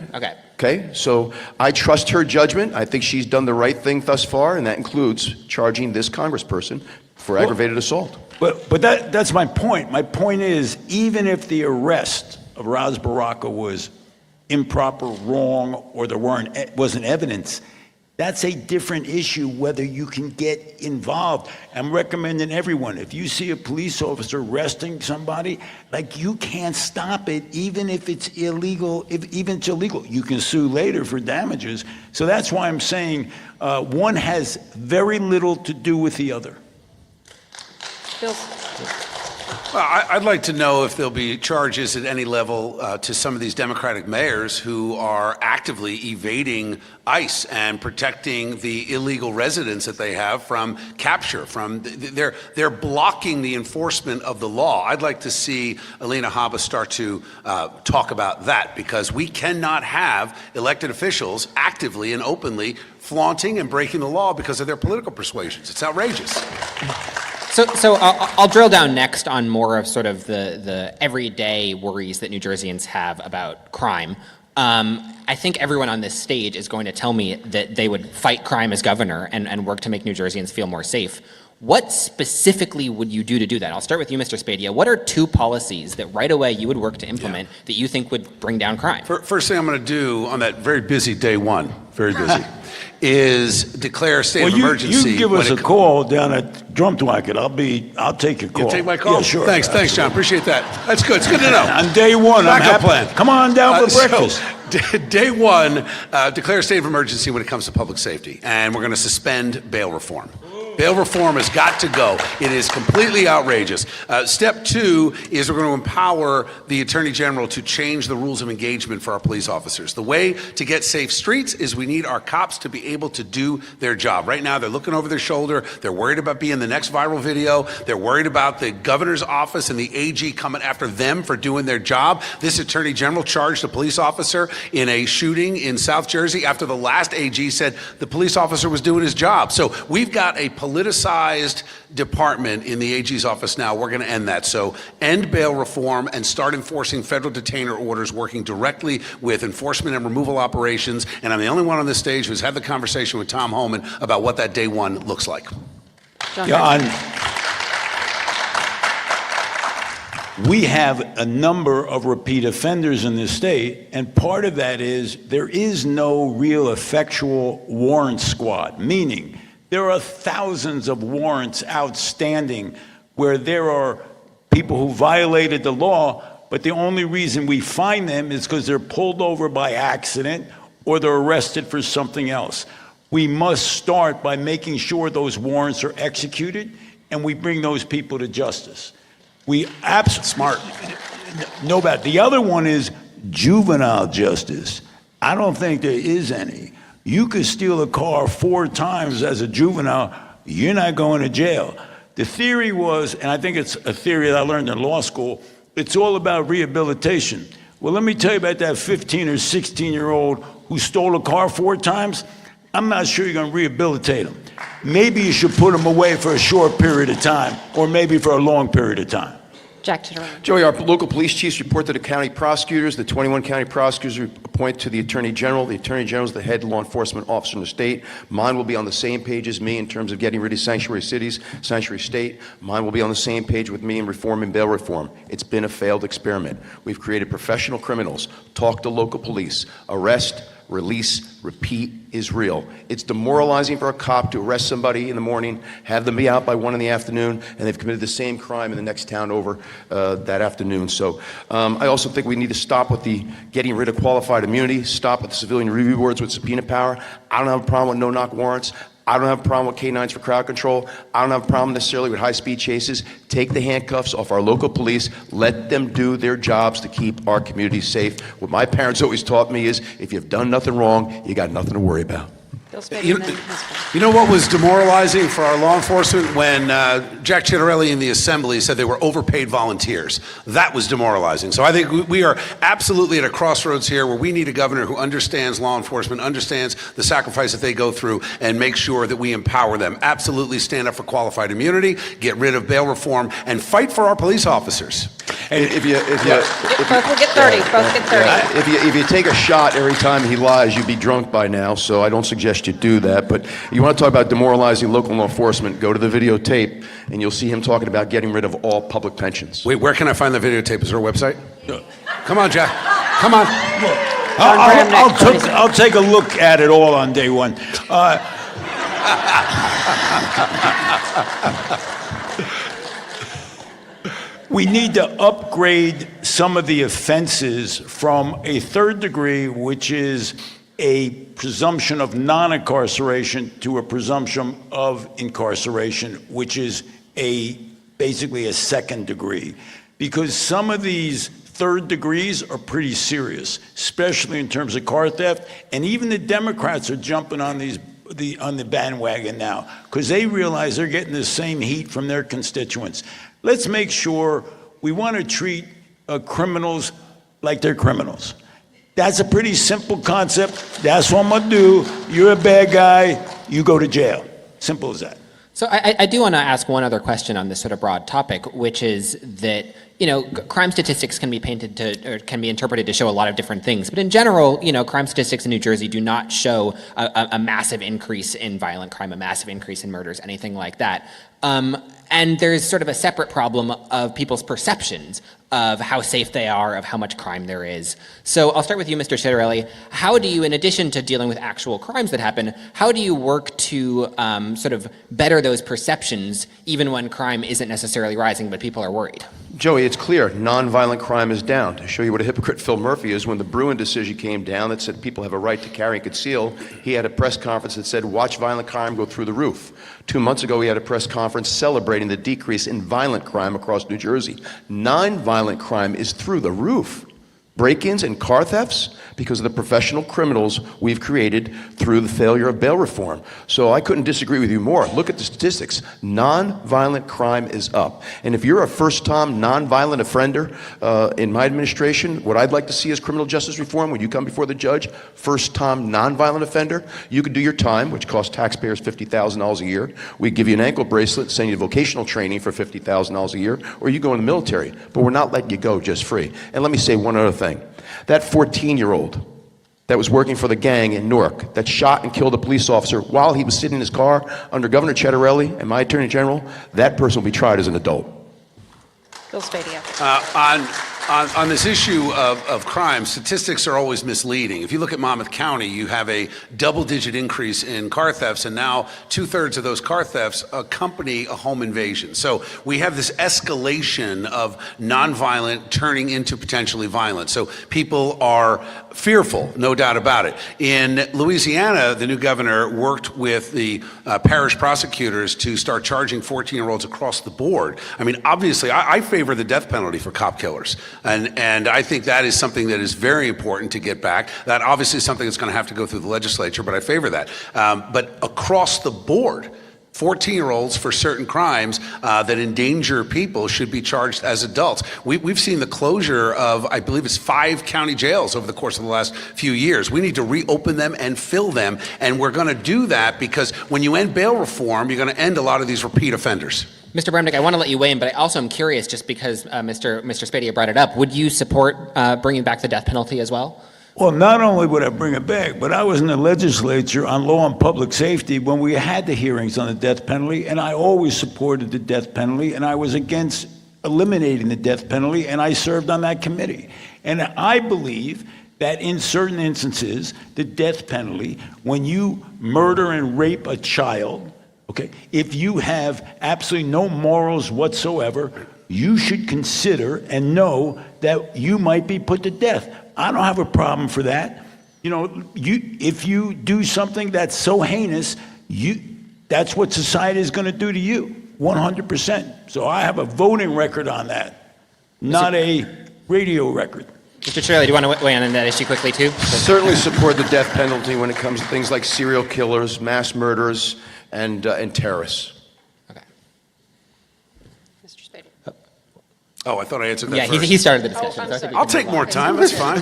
Okay, so I trust her judgment. I think she's done the right thing thus far, and that includes charging this congressperson for aggravated assault. But that's my point. My point is, even if the arrest of Ras Baraka was improper, wrong, or there wasn't evidence, that's a different issue whether you can get involved. I'm recommending everyone, if you see a police officer arresting somebody, like, you can't stop it even if it's illegal. Even it's illegal, you can sue later for damages. So that's why I'm saying one has very little to do with the other. Bill. Well, I'd like to know if there'll be charges at any level to some of these Democratic mayors who are actively evading ICE and protecting the illegal residents that they have from capture. They're blocking the enforcement of the law. I'd like to see Alina Habba start to talk about that, because we cannot have elected officials actively and openly flaunting and breaking the law because of their political persuasions. It's outrageous. So I'll drill down next on more of sort of the everyday worries that New Jerseyans have about crime. I think everyone on this stage is going to tell me that they would fight crime as governor and work to make New Jerseyans feel more safe. What specifically would you do to do that? I'll start with you, Mr. Spadia. What are 2 policies that right away you would work to implement that you think would bring down crime? First thing I'm going to do on that very busy day one, very busy, is declare a state of emergency. You give us a call down at Drumthwacket. I'll take your call. You'll take my call? Yeah, sure. Thanks, John. Appreciate that. That's good. It's good to know. On day one, backup plan. Come on down for breakfast. So, day one, declare a state of emergency when it comes to public safety, and we're going to suspend bail reform. Bail reform has got to go. It is completely outrageous. Step 2 is we're going to empower the Attorney General to change the rules of engagement for our police officers. The way to get safe streets is we need our cops to be able to do their job. Right now, they're looking over their shoulder. They're worried about being the next viral video. They're worried about the governor's office and the AG coming after them for doing their job. This Attorney General charged a police officer in a shooting in South Jersey after the last AG said the police officer was doing his job. So we've got a politicized department in the AG's office now. We're going to end that. So end bail reform and start enforcing federal detainer orders, working directly with enforcement and removal operations. And I'm the only one on this stage who's had the conversation with Tom Homan about what that day one looks like. We have a number of repeat offenders in this state, and part of that is there is no real effectual warrant squad, meaning there are thousands of warrants outstanding where there are people who violated the law, but the only reason we find them is because they're pulled over by accident or they're arrested for something else. We must start by making sure those warrants are executed and we bring those people to justice. We absolutely smart. No bad. The other one is juvenile justice. I don't think there is any. You could steal a car 4 times as a juvenile, you're not going to jail. The theory was, and I think it's a theory that I learned in law school, it's all about rehabilitation. Well, let me tell you about that 15 or 16-year-old who stole a car 4 times. I'm not sure you're going to rehabilitate him. Maybe you should put him away for a short period of time, or maybe for a long period of time. Jack Titterone. Joey, our local police chiefs report to the county prosecutors. The 21 county prosecutors appoint to the Attorney General. The Attorney General is the head law enforcement officer in the state. Mine will be on the same page as me in terms of getting rid of sanctuary cities, sanctuary state. Mine will be on the same page with me in reforming bail reform. It's been a failed experiment. We've created professional criminals. Talk to local police. Arrest, release, repeat is real. It's demoralizing for a cop to arrest somebody in the morning, have them be out by 1 in the afternoon, and they've committed the same crime in the next town over that afternoon. So I also think we need to stop with the getting rid of qualified immunity, stop with the civilian review boards with subpoena power. I don't have a problem with no-knock warrants. I don't have a problem with K-9s for crowd control. I don't have a problem necessarily with high-speed chases. Take the handcuffs off our local police. Let them do their jobs to keep our communities safe. What my parents always taught me is, if you've done nothing wrong, you got nothing to worry about. You know what was demoralizing for our law enforcement? When Jack Ciattarelli in the Assembly said they were overpaid volunteers. That was demoralizing. So I think we are absolutely at a crossroads here where we need a governor who understands law enforcement, understands the sacrifice that they go through, and make sure that we empower them. Absolutely stand up for qualified immunity, get rid of bail reform, and fight for our police officers. And if you Both will get 30. Both get 30. If you take a shot every time he lies, you'd be drunk by now, so I don't suggest you do that. But you want to talk about demoralizing local law enforcement, go to the videotape, and you'll see him talking about getting rid of all public pensions. Wait, where can I find the videotape? Is there a website? Come on, Jack. Come on. I'll take a look at it all on day one. We need to upgrade some of the offenses from a 3rd degree, which is a presumption of non-incarceration, to a presumption of incarceration, which is a basically a second degree, because some of these third degrees are pretty serious, especially in terms of car theft. And even the Democrats are jumping on on the bandwagon now, because they realize they're getting the same heat from their constituents. Let's make sure we want to treat criminals like they're criminals. That's a pretty simple concept. That's what I'm gonna do. You're a bad guy, you go to jail. Simple as that. So I do want to ask one other question on this sort of broad topic, which is that, you know, crime statistics can be painted to, or can be interpreted to show a lot of different things. But in general, you know, crime statistics in New Jersey do not show a massive increase in violent crime, a massive increase in murders, anything like that. And there's sort of a separate problem of people's perceptions of how safe they are, of how much crime there is. So I'll start with you, Mr. Citarelli. How do you, in addition to dealing with actual crimes that happen, how do you work to sort of better those perceptions, even when crime isn't necessarily rising, but people are worried? Joey, it's clear, nonviolent crime is down. To show you what a hypocrite Phil Murphy is, when the Bruin decision came down that said people have a right to carry and conceal, he had a press conference that said, watch violent crime go through the roof. 2 months ago, he had a press conference celebrating the decrease in violent crime across New Jersey. Nonviolent crime is through the roof. Break-ins and car thefts because of the professional criminals we've created through the failure of bail reform. So I couldn't disagree with you more. Look at the statistics. Nonviolent crime is up. And if you're a first-time nonviolent offender in my administration, what I'd like to see is criminal justice reform. When you come before the judge, first-time nonviolent offender, you could do your time, which costs taxpayers $50,000 a year. We give you an ankle bracelet, send you to vocational training for $50,000 a year, or you go in the military. But we're not letting you go just free. And let me say one other thing. That 14-year-old that was working for the gang in Newark that shot and killed a police officer while he was sitting in his car under Governor Citarelli and my Attorney General, that person will be tried as an adult. Bill Spadia. On this issue of crime, statistics are always misleading. If you look at Monmouth County, you have a double-digit increase in car thefts, and now 2/3 of those car thefts accompany a home invasion. So we have this escalation of nonviolent turning into potentially violent. So people are fearful, no doubt about it. In Louisiana, the new governor worked with the parish prosecutors to start charging 14-year-olds across the board. I mean, obviously, I favor the death penalty for cop killers. And I think that is something that is very important to get back. That obviously is something that's going to have to go through the legislature, but I favor that. But across the board, 14-year-olds for certain crimes that endanger people should be charged as adults. We've seen the closure of, I believe it's 5 county jails over the course of the last few years. We need to reopen them and fill them, and we're going to do that because when you end bail reform, you're going to end a lot of these repeat offenders. Mr. Bremnick, I want to let you weigh in, but I also am curious, just because Mr. Spadia brought it up, would you support bringing back the death penalty as well? Well, not only would I bring it back, but I was in the legislature on law and public safety when we had the hearings on the death penalty, and I always supported the death penalty, and I was against eliminating the death penalty, and I served on that committee. And I believe that in certain instances, the death penalty, when you murder and rape a child, okay, if you have absolutely no morals whatsoever, you should consider and know that you might be put to death. I don't have a problem for that. You know, if you do something that's so heinous, that's what society is going to do to you, 100%. So I have a voting record on that, not a radio record. Mr. Citarelli, do you want to weigh in on that issue quickly too? Certainly support the death penalty when it comes to things like serial killers, mass murderers, and terrorists. Okay. Mr. Spadia. Oh, I thought I answered that Yeah, first. he started the discussion. I'm sorry. I'll take more time, that's fine.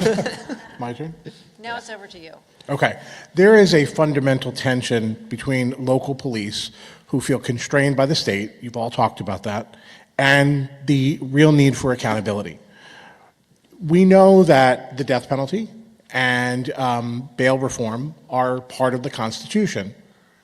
My turn? Now it's over to you. Okay. There is a fundamental tension between local police who feel constrained by the state, you've all talked about that, and the real need for accountability. We know that the death penalty and bail reform are part of the Constitution,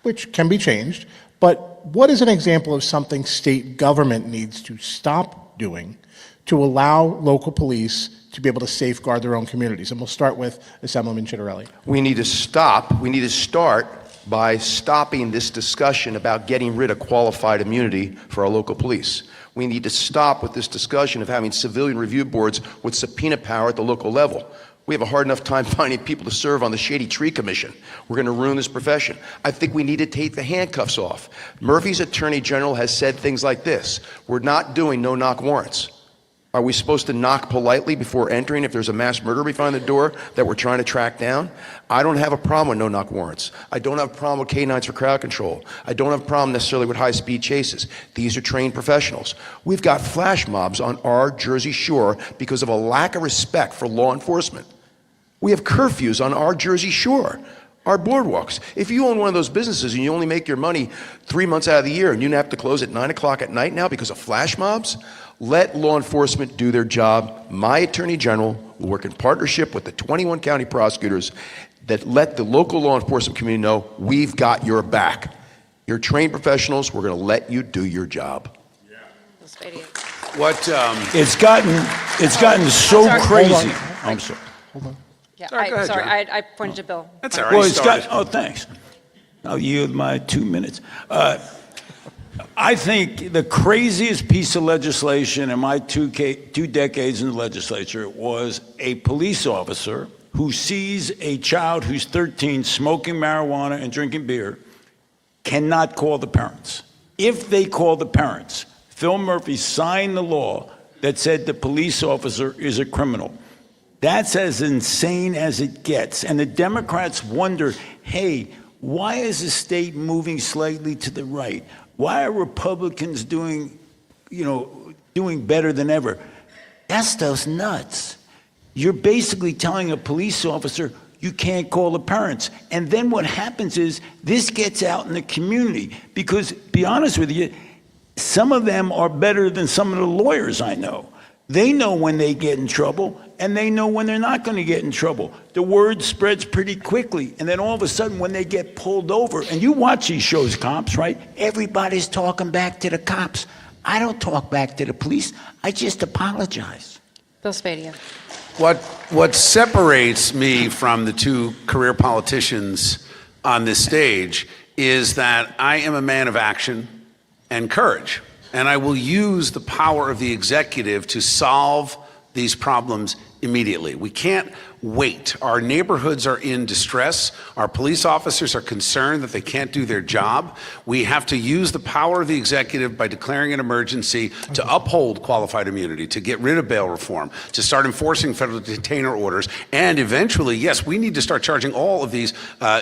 which can be changed, but what is an example of something state government needs to stop doing to allow local police to be able to safeguard their own communities? And we'll start with Assemblyman Citarelli. We need to start by stopping this discussion about getting rid of qualified immunity for our local police. We need to stop with this discussion of having civilian review boards with subpoena power at the local level. We have a hard enough time finding people to serve on the Shady Tree Commission. We're going to ruin this profession. I think we need to take the handcuffs off. Murphy's Attorney General has said things like this: we're not doing no-knock warrants. Are we supposed to knock politely before entering if there's a mass murderer behind the door that we're trying to track down? I don't have a problem with no-knock warrants. I don't have a problem with canines for crowd control. I don't have a problem necessarily with high-speed chases. These are trained professionals. We've got flash mobs on our Jersey shore because of a lack of respect for law enforcement. We have curfews on our Jersey shore, our boardwalks. If you own one of those businesses and you only make your money 3 months out of the year and you have to close at 9 o'clock at night now because of flash mobs, let law enforcement do their job. My Attorney General will work in partnership with the 21 county prosecutors that let the local law enforcement community know we've got your back. You're trained professionals. We're going to let you do your job. What? It's gotten so sorry. crazy. I'm sorry. Hold on. Yeah, Sorry, go ahead, John. I pointed to Bill. That's all right. Well, You it's started. got. Oh, thanks. I'll yield my 2 minutes. I think the craziest piece of legislation in my two decades in the legislature was a police officer who sees a child who's 13 smoking marijuana and drinking beer cannot call the parents. If they call the parents, Phil Murphy signed the law that said the police officer is a criminal. That's as insane as it gets. And the Democrats wonder, hey, why is the state moving slightly to the right? Why are Republicans doing better than ever? That stuff's nuts. You're basically telling a police officer you can't call the parents. And then what happens is this gets out in the community because, be honest with you, some of them are better than some of the lawyers I know. They know when they get in trouble, and they know when they're not going to get in trouble. The word spreads pretty quickly, and then all of a sudden when they get pulled over, and you watch these shows, Cops, right? Everybody's talking back to the cops. I don't talk back to the police. I just apologize. Bill Spadia. What separates me from the two career politicians on this stage is that I am a man of action and courage. And I will use the power of the executive to solve these problems immediately. We can't wait. Our neighborhoods are in distress. Our police officers are concerned that they can't do their job. We have to use the power of the executive by declaring an emergency to uphold qualified immunity, to get rid of bail reform, to start enforcing federal detainer orders, and eventually, yes, we need to start charging all of these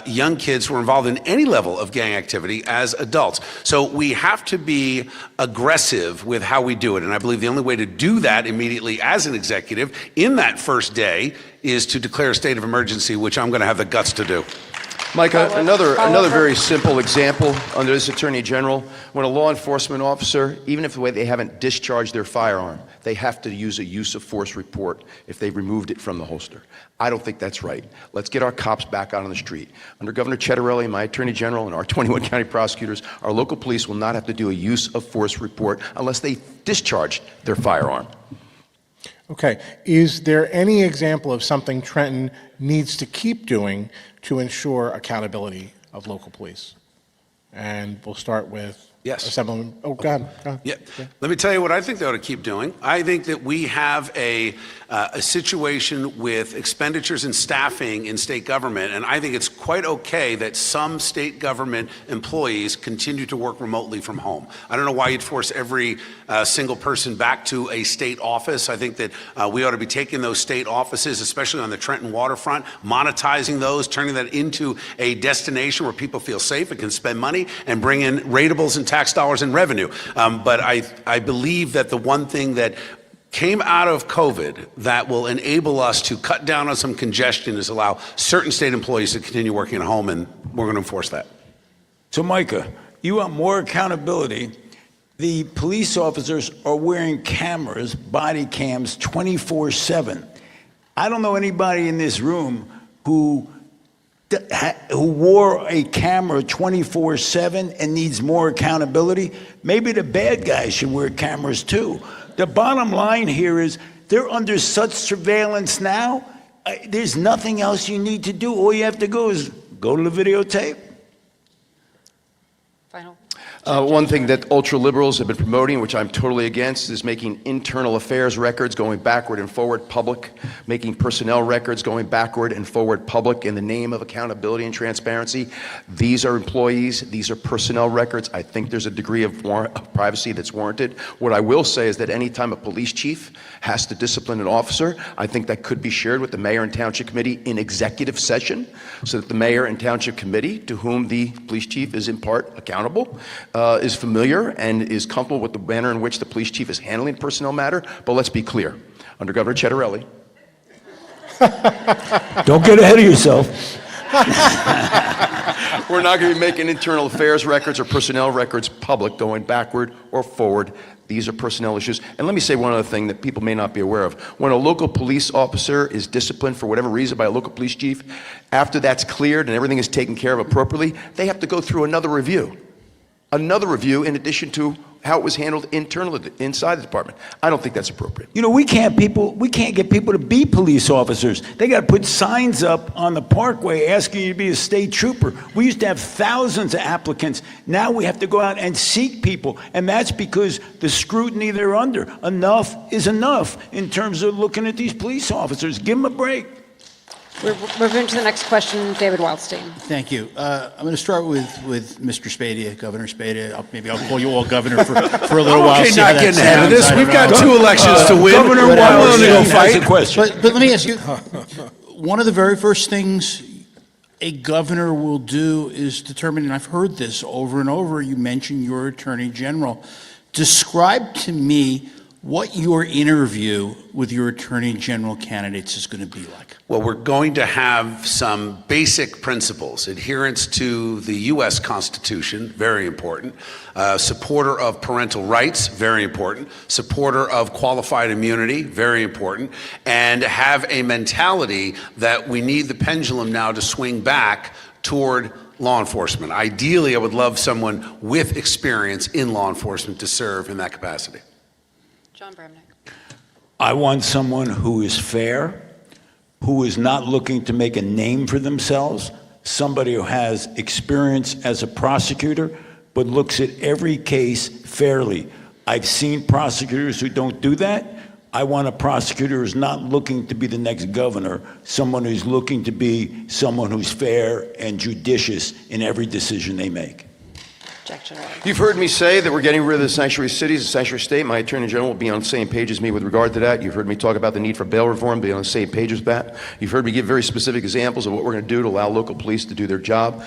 young kids who are involved in any level of gang activity as adults. So we have to be aggressive with how we do it. And I believe the only way to do that immediately as an executive in that first day is to declare a state of emergency, which I'm going to have the guts to do. Micah, another very simple example under this Attorney General, when a law enforcement officer, even if they haven't discharged their firearm, they have to use a use of force report if they've removed it from the holster. I don't think that's right. Let's get our cops back out on the street. Under Governor Cettarelli, my Attorney General, and our 21 county prosecutors, our local police will not have to do a use of force report unless they discharged their firearm. Okay. Is there any example of something Trenton needs to keep doing to ensure accountability of local police? And we'll start with Assemblyman. Oh, go ahead. Yeah. Let me tell you what I think they ought to keep doing. I think that we have a situation with expenditures and staffing in state government, and I think it's quite okay that some state government employees continue to work remotely from home. I don't know why you'd force every single person back to a state office. I think that we ought to be taking those state offices, especially on the Trenton waterfront, monetizing those, turning that into a destination where people feel safe and can spend money and bring in ratables and tax dollars and revenue. But I believe that the one thing that came out of COVID that will enable us to cut down on some congestion is allow certain state employees to continue working at home, and we're going to enforce that. So, Micah, you want more accountability. The police officers are wearing cameras, body cams, 24/7. I don't know anybody in this room who wore a camera 24/7 and needs more accountability. Maybe the bad guys should wear cameras too. The bottom line here is they're under such surveillance now, there's nothing else you need to do. All you have to go is go to the videotape. Final. One thing that ultra-liberals have been promoting, which I'm totally against, is making internal affairs records going backward and forward public, making personnel records going backward and forward public in the name of accountability and transparency. These are employees, these are personnel records. I think there's a degree of privacy that's warranted. What I will say is that anytime a police chief has to discipline an officer, I think that could be shared with the mayor and township committee in executive session, so that the mayor and township committee, to whom the police chief is in part accountable, is familiar and is comfortable with the manner in which the police chief is handling the personnel matter. But let's be clear, under Governor Cettarelli. Don't get ahead of yourself. We're not going to be making internal affairs records or personnel records public going backward or forward. These are personnel issues. And let me say one other thing that people may not be aware of. When a local police officer is disciplined for whatever reason by a local police chief, after that's cleared and everything is taken care of appropriately, they have to go through another review. Another review in addition to how it was handled internally inside the department. I don't think that's appropriate. You know, we can't get people to be police officers. They got to put signs up on the parkway asking you to be a state trooper. We used to have thousands of applicants. Now we have to go out and seek people, and that's because the scrutiny they're under. Enough is enough in terms of looking at these police officers. Give them a break. We're moving to the next question, David Wildstein. Thank you. I'm going to start with Mr. Spadea, Governor Spadea. Maybe I'll call you all governor for a little while. Okay, not getting ahead of this. We've got 2 elections to win. Governor Wildstein has a question. But let me ask you, one of the very first things a governor will do is determine, and I've heard this over and over, you mentioned your attorney general. Describe to me what your interview with your attorney general candidates is going to be like. Well, we're going to have some basic principles. Adherence to the U.S. Constitution, very important. Supporter of parental rights, very important. Supporter of qualified immunity, very important. And have a mentality that we need the pendulum now to swing back toward law enforcement. Ideally, I would love someone with experience in law enforcement to serve in that capacity. John Bramnick. I want someone who is fair, who is not looking to make a name for themselves, somebody who has experience as a prosecutor, but looks at every case fairly. I've seen prosecutors who don't do that. I want a prosecutor who's not looking to be the next governor, someone who's looking to be someone who's fair and judicious in every decision they make. You've heard me say that we're getting rid of the sanctuary cities, the sanctuary state. My attorney general will be on the same page as me with regard to that. You've heard me talk about the need for bail reform, be on the same page as that. You've heard me give very specific examples of what we're going to do to allow local police to do their job.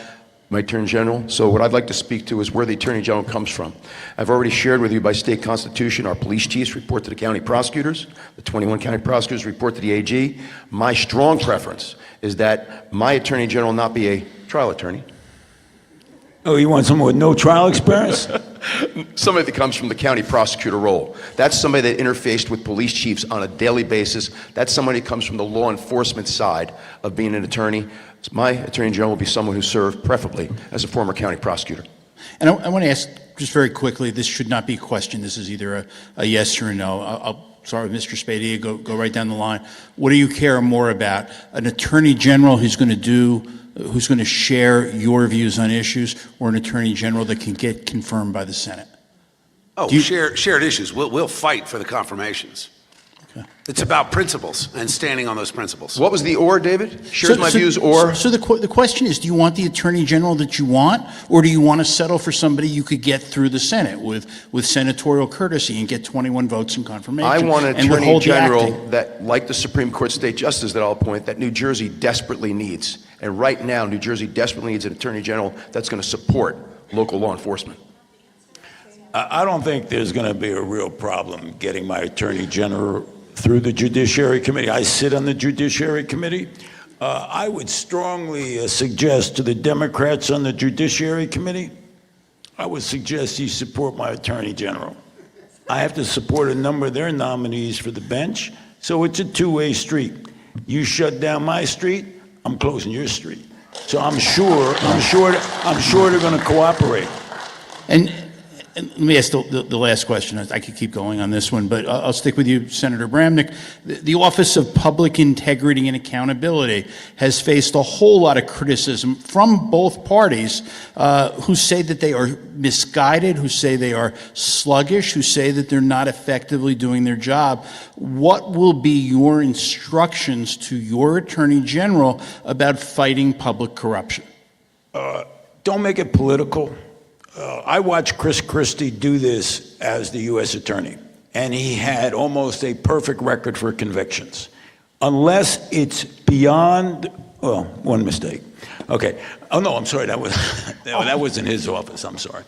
My attorney general. So what I'd like to speak to is where the attorney general comes from. I've already shared with you by state constitution, our police chiefs report to the county prosecutors, the 21 county prosecutors report to the AG. My strong preference is that my attorney general not be a trial attorney. Oh, you want someone with no trial experience? Somebody that comes from the county prosecutor role. That's somebody that interfaced with police chiefs on a daily basis. That's somebody that comes from the law enforcement side of being an attorney. My attorney general will be someone who served, preferably, as a former county prosecutor. And I want to ask just very quickly, this should not be a question. This is either a yes or a no. I'll start with Mr. Spadea, go right down the line. What do you care more about? An attorney general who's going to share your views on issues, or an attorney general that can get confirmed by the Senate? Oh, shared issues. We'll fight for the confirmations. Okay. It's about principles and standing on those principles. What was the or, David? Shares my views or? So the question is, do you want the attorney general that you want, or do you want to settle for somebody you could get through the Senate with senatorial courtesy and get 21 votes in confirmation? I want an attorney general that, like the Supreme Court state justice that I'll appoint, that New Jersey desperately needs. And right now, New Jersey desperately needs an attorney general that's going to support local law enforcement. I don't think there's going to be a real problem getting my attorney general through the Judiciary Committee. I sit on the Judiciary Committee. I would strongly suggest to the Democrats on the Judiciary Committee, I would suggest you support my attorney general. I have to support a number of their nominees for the bench, so it's a two-way street. You shut down my street, I'm closing your street. So I'm sure they're going to cooperate. And And let me ask the last question. I could keep going on this one, but I'll stick with you, Senator Bramnick. The Office of Public Integrity and Accountability has faced a whole lot of criticism from both parties who say that they are misguided, who say they are sluggish, who say that they're not effectively doing their job. What will be your instructions to your Attorney General about fighting public corruption? Don't make it political. I watched Chris Christie do this as the U.S. Attorney, and he had almost a perfect record for convictions. Unless it's beyond, well, one mistake. Okay. Oh, no, I'm sorry. That was in his office. I'm sorry.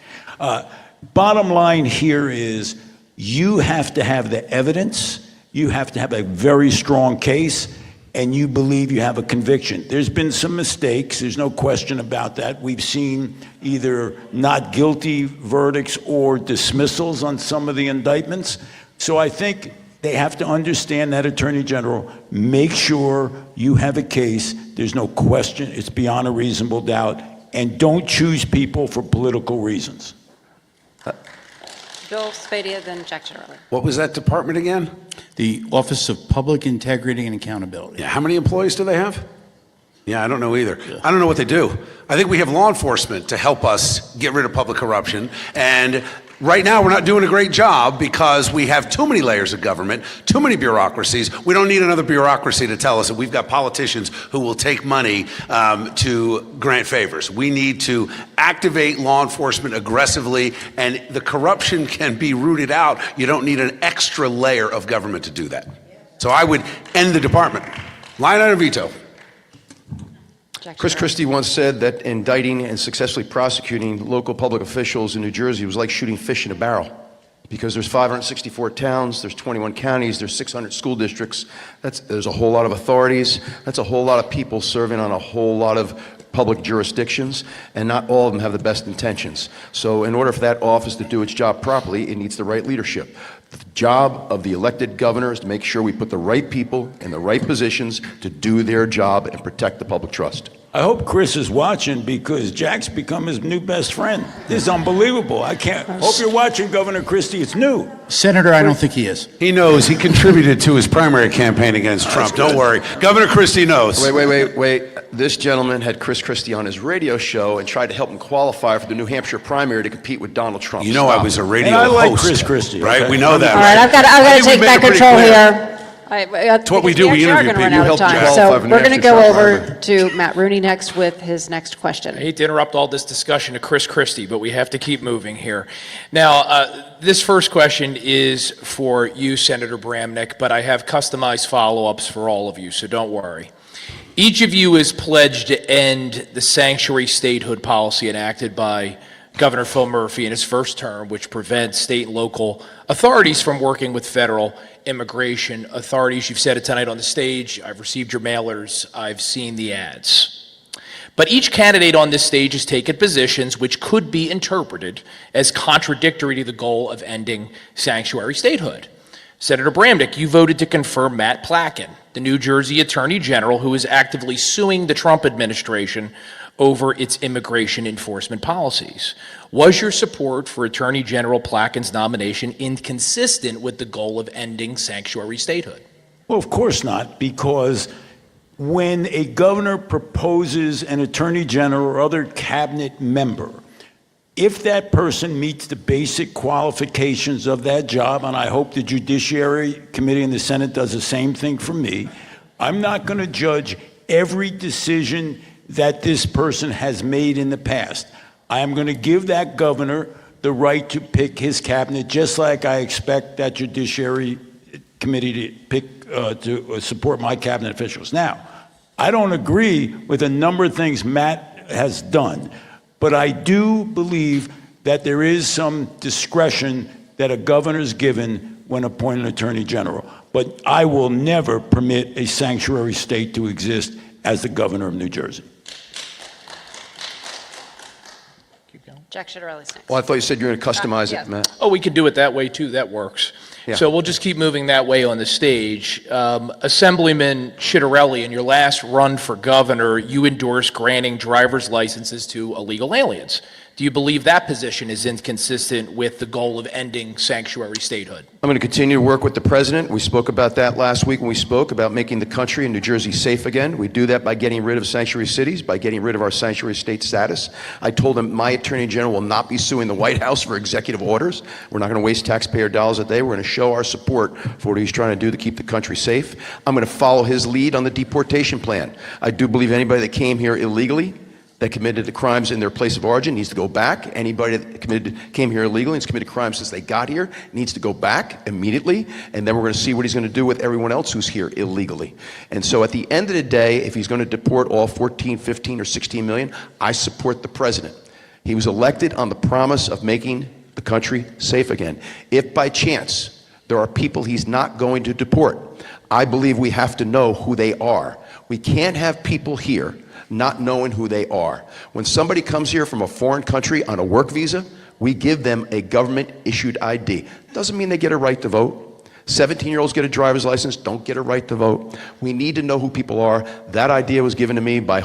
Bottom line here is you have to have the evidence. You have to have a very strong case, and you believe you have a conviction. There's been some mistakes. There's no question about that. We've seen either not guilty verdicts or dismissals on some of the indictments. So I think they have to understand that, Attorney General, make sure you have a case. There's no question. It's beyond a reasonable doubt. And don't choose people for political reasons. Bill Spadia, then Jack Ciarelli. What was that department again? The Office of Public Integrity and Accountability. Yeah, how many employees do they have? Yeah, I don't know either. I don't know what they do. I think we have law enforcement to help us get rid of public corruption. And right now, we're not doing a great job because we have too many layers of government, too many bureaucracies. We don't need another bureaucracy to tell us that we've got politicians who will take money to grant favors. We need to activate law enforcement aggressively, and the corruption can be rooted out. You don't need an extra layer of government to do that. So I would end the department. Line item veto. Chris Christie once said that indicting and successfully prosecuting local public officials in New Jersey was like shooting fish in a barrel, because there's 564 towns, there's 21 counties, there's 600 school districts. There's a whole lot of authorities. That's a whole lot of people serving on a whole lot of public jurisdictions, and not all of them have the best intentions. So in order for that office to do its job properly, it needs the right leadership. The job of the elected governor is to make sure we put the right people in the right positions to do their job and protect the public trust. I hope Chris is watching, because Jack's become his new best friend. This is unbelievable. I can't. Hope you're watching, Governor Christie. It's new. Senator, I don't think he is. He knows. He contributed to his primary campaign against Trump. Don't worry. Governor Christie knows. Wait. This gentleman had Chris Christie on his radio show and tried to help him qualify for the New Hampshire primary to compete with Donald Trump. You know, I was a radio host. I like host, Chris Christie. Right? Okay. We know that. All right, I've got to take back control here. It's what we do. We interview people. You help Jack. So we're going to go over to Matt Rooney next with his next question. I hate to interrupt all this discussion to Chris Christie, but we have to keep moving here. Now, this first question is for you, Senator Bramnick, but I have customized follow-ups for all of you, so don't worry. Each of you is pledged to end the sanctuary statehood policy enacted by Governor Phil Murphy in his first term, which prevents state and local authorities from working with federal immigration authorities. You've said it tonight on the stage. I've received your mailers. I've seen the ads. But each candidate on this stage has taken positions which could be interpreted as contradictory to the goal of ending sanctuary statehood. Senator Bramnick, you voted to confirm Matt Placken, the New Jersey Attorney General, who is actively suing the Trump administration over its immigration enforcement policies. Was your support for Attorney General Placken's nomination inconsistent with the goal of ending sanctuary statehood? Well, of course not, because when a governor proposes an attorney general or other cabinet member, if that person meets the basic qualifications of that job, and I hope the Judiciary Committee in the Senate does the same thing for me, I'm not going to judge every decision that this person has made in the past. I am going to give that governor the right to pick his cabinet, just like I expect that Judiciary Committee to pick to support my cabinet officials. Now, I don't agree with a number of things Matt has done, but I do believe that there is some discretion that a governor is given when appointing an attorney general. But I will never permit a sanctuary state to exist as the governor of New Jersey. Jack Ciarelli's next. Well, I thought you said you were going to customize it, Matt. Oh, we could do it that way too. That works. Yeah. So we'll just keep moving that way on the stage. Assemblyman Ciarelli, in your last run for governor, you endorsed granting driver's licenses to illegal aliens. Do you believe that position is inconsistent with the goal of ending sanctuary statehood? I'm going to continue to work with the president. We spoke about that last week when we spoke about making the country and New Jersey safe again. We do that by getting rid of sanctuary cities, by getting rid of our sanctuary state status. I told him my attorney general will not be suing the White House for executive orders. We're not going to waste taxpayer dollars a day. We're going to show our support for what he's trying to do to keep the country safe. I'm going to follow his lead on the deportation plan. I do believe anybody that came here illegally, that committed the crimes in their place of origin, needs to go back. Anybody that came here illegally and has committed crimes since they got here needs to go back immediately. And then we're going to see what he's going to do with everyone else who's here illegally. And so at the end of the day, if he's going to deport all 14, 15, or 16 million, I support the president. He was elected on the promise of making the country safe again. If by chance there are people he's not going to deport, I believe we have to know who they are. We can't have people here not knowing who they are. When somebody comes here from a foreign country on a work visa, we give them a government-issued ID. Doesn't mean they get a right to vote. 17-year-olds get a driver's license, don't get a right to vote. We need to know who people are. That idea was given to me by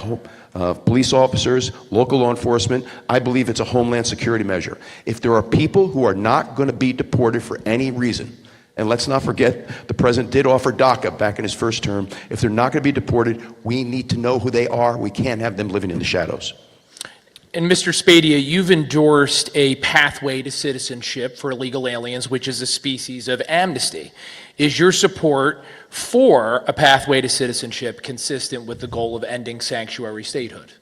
police officers, local law enforcement. I believe it's a homeland security measure. If there are people who are not going to be deported for any reason, and let's not forget, the president did offer DACA back in his first term. If they're not going to be deported, we need to know who they are. We can't have them living in the shadows. And Mr. Spadia, you've endorsed a pathway to citizenship for illegal aliens, which is a species of amnesty. Is your support for a pathway to citizenship consistent with the goal of ending sanctuary statehood?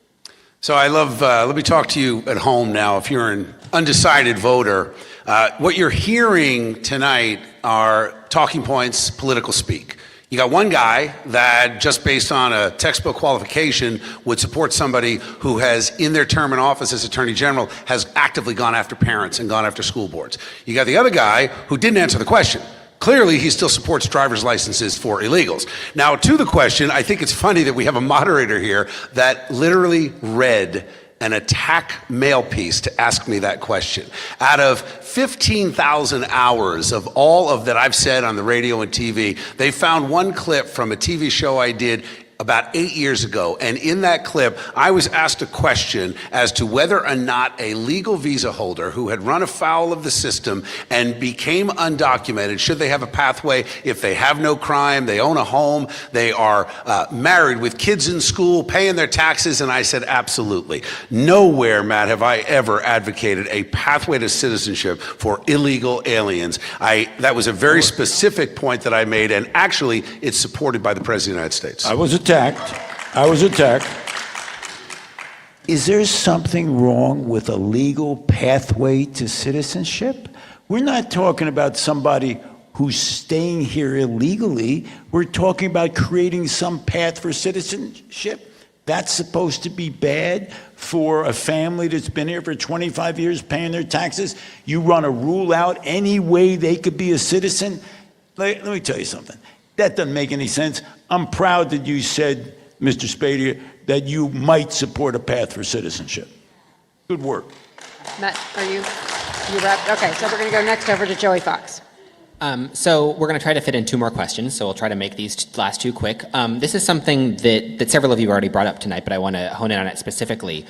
So I love, let me talk to you at home now. If you're an undecided voter, what you're hearing tonight are talking points, political speak. You got one guy that just based on a textbook qualification would support somebody who has in their term in office as Attorney General has actively gone after parents and gone after school boards. You got the other guy who didn't answer the question. Clearly, he still supports driver's licenses for illegals. Now, to the question, I think it's funny that we have a moderator here that literally read an attack mail piece to ask me that question. Out of 15,000 hours of all of that I've said on the radio and TV, they found one clip from a TV show I did about 8 years ago, and in that clip, I was asked a question as to whether or not a legal visa holder who had run afoul of the system and became undocumented, should they have a pathway if they have no crime, they own a home, they are married with kids in school, paying their taxes, and I said, absolutely. Nowhere, Matt, have I ever advocated a pathway to citizenship for illegal aliens. That was a very specific point that I made, and actually, it's supported by the President of the United States. I was attacked. Is there something wrong with a legal pathway to citizenship? We're not talking about somebody who's staying here illegally. We're talking about creating some path for citizenship. That's supposed to be bad for a family that's been here for 25 years paying their taxes. You want to rule out any way they could be a citizen? Let me tell you something. That doesn't make any sense. I'm proud that you said, Mr. Spadia, that you might support a path for citizenship. Good work. Matt, you wrapped? Okay, so we're going to go next over to Joey Fox. So we're going to try to fit in two more questions, so we'll try to make these last two quick. This is something that several of you already brought up tonight, but I want to hone in on it specifically,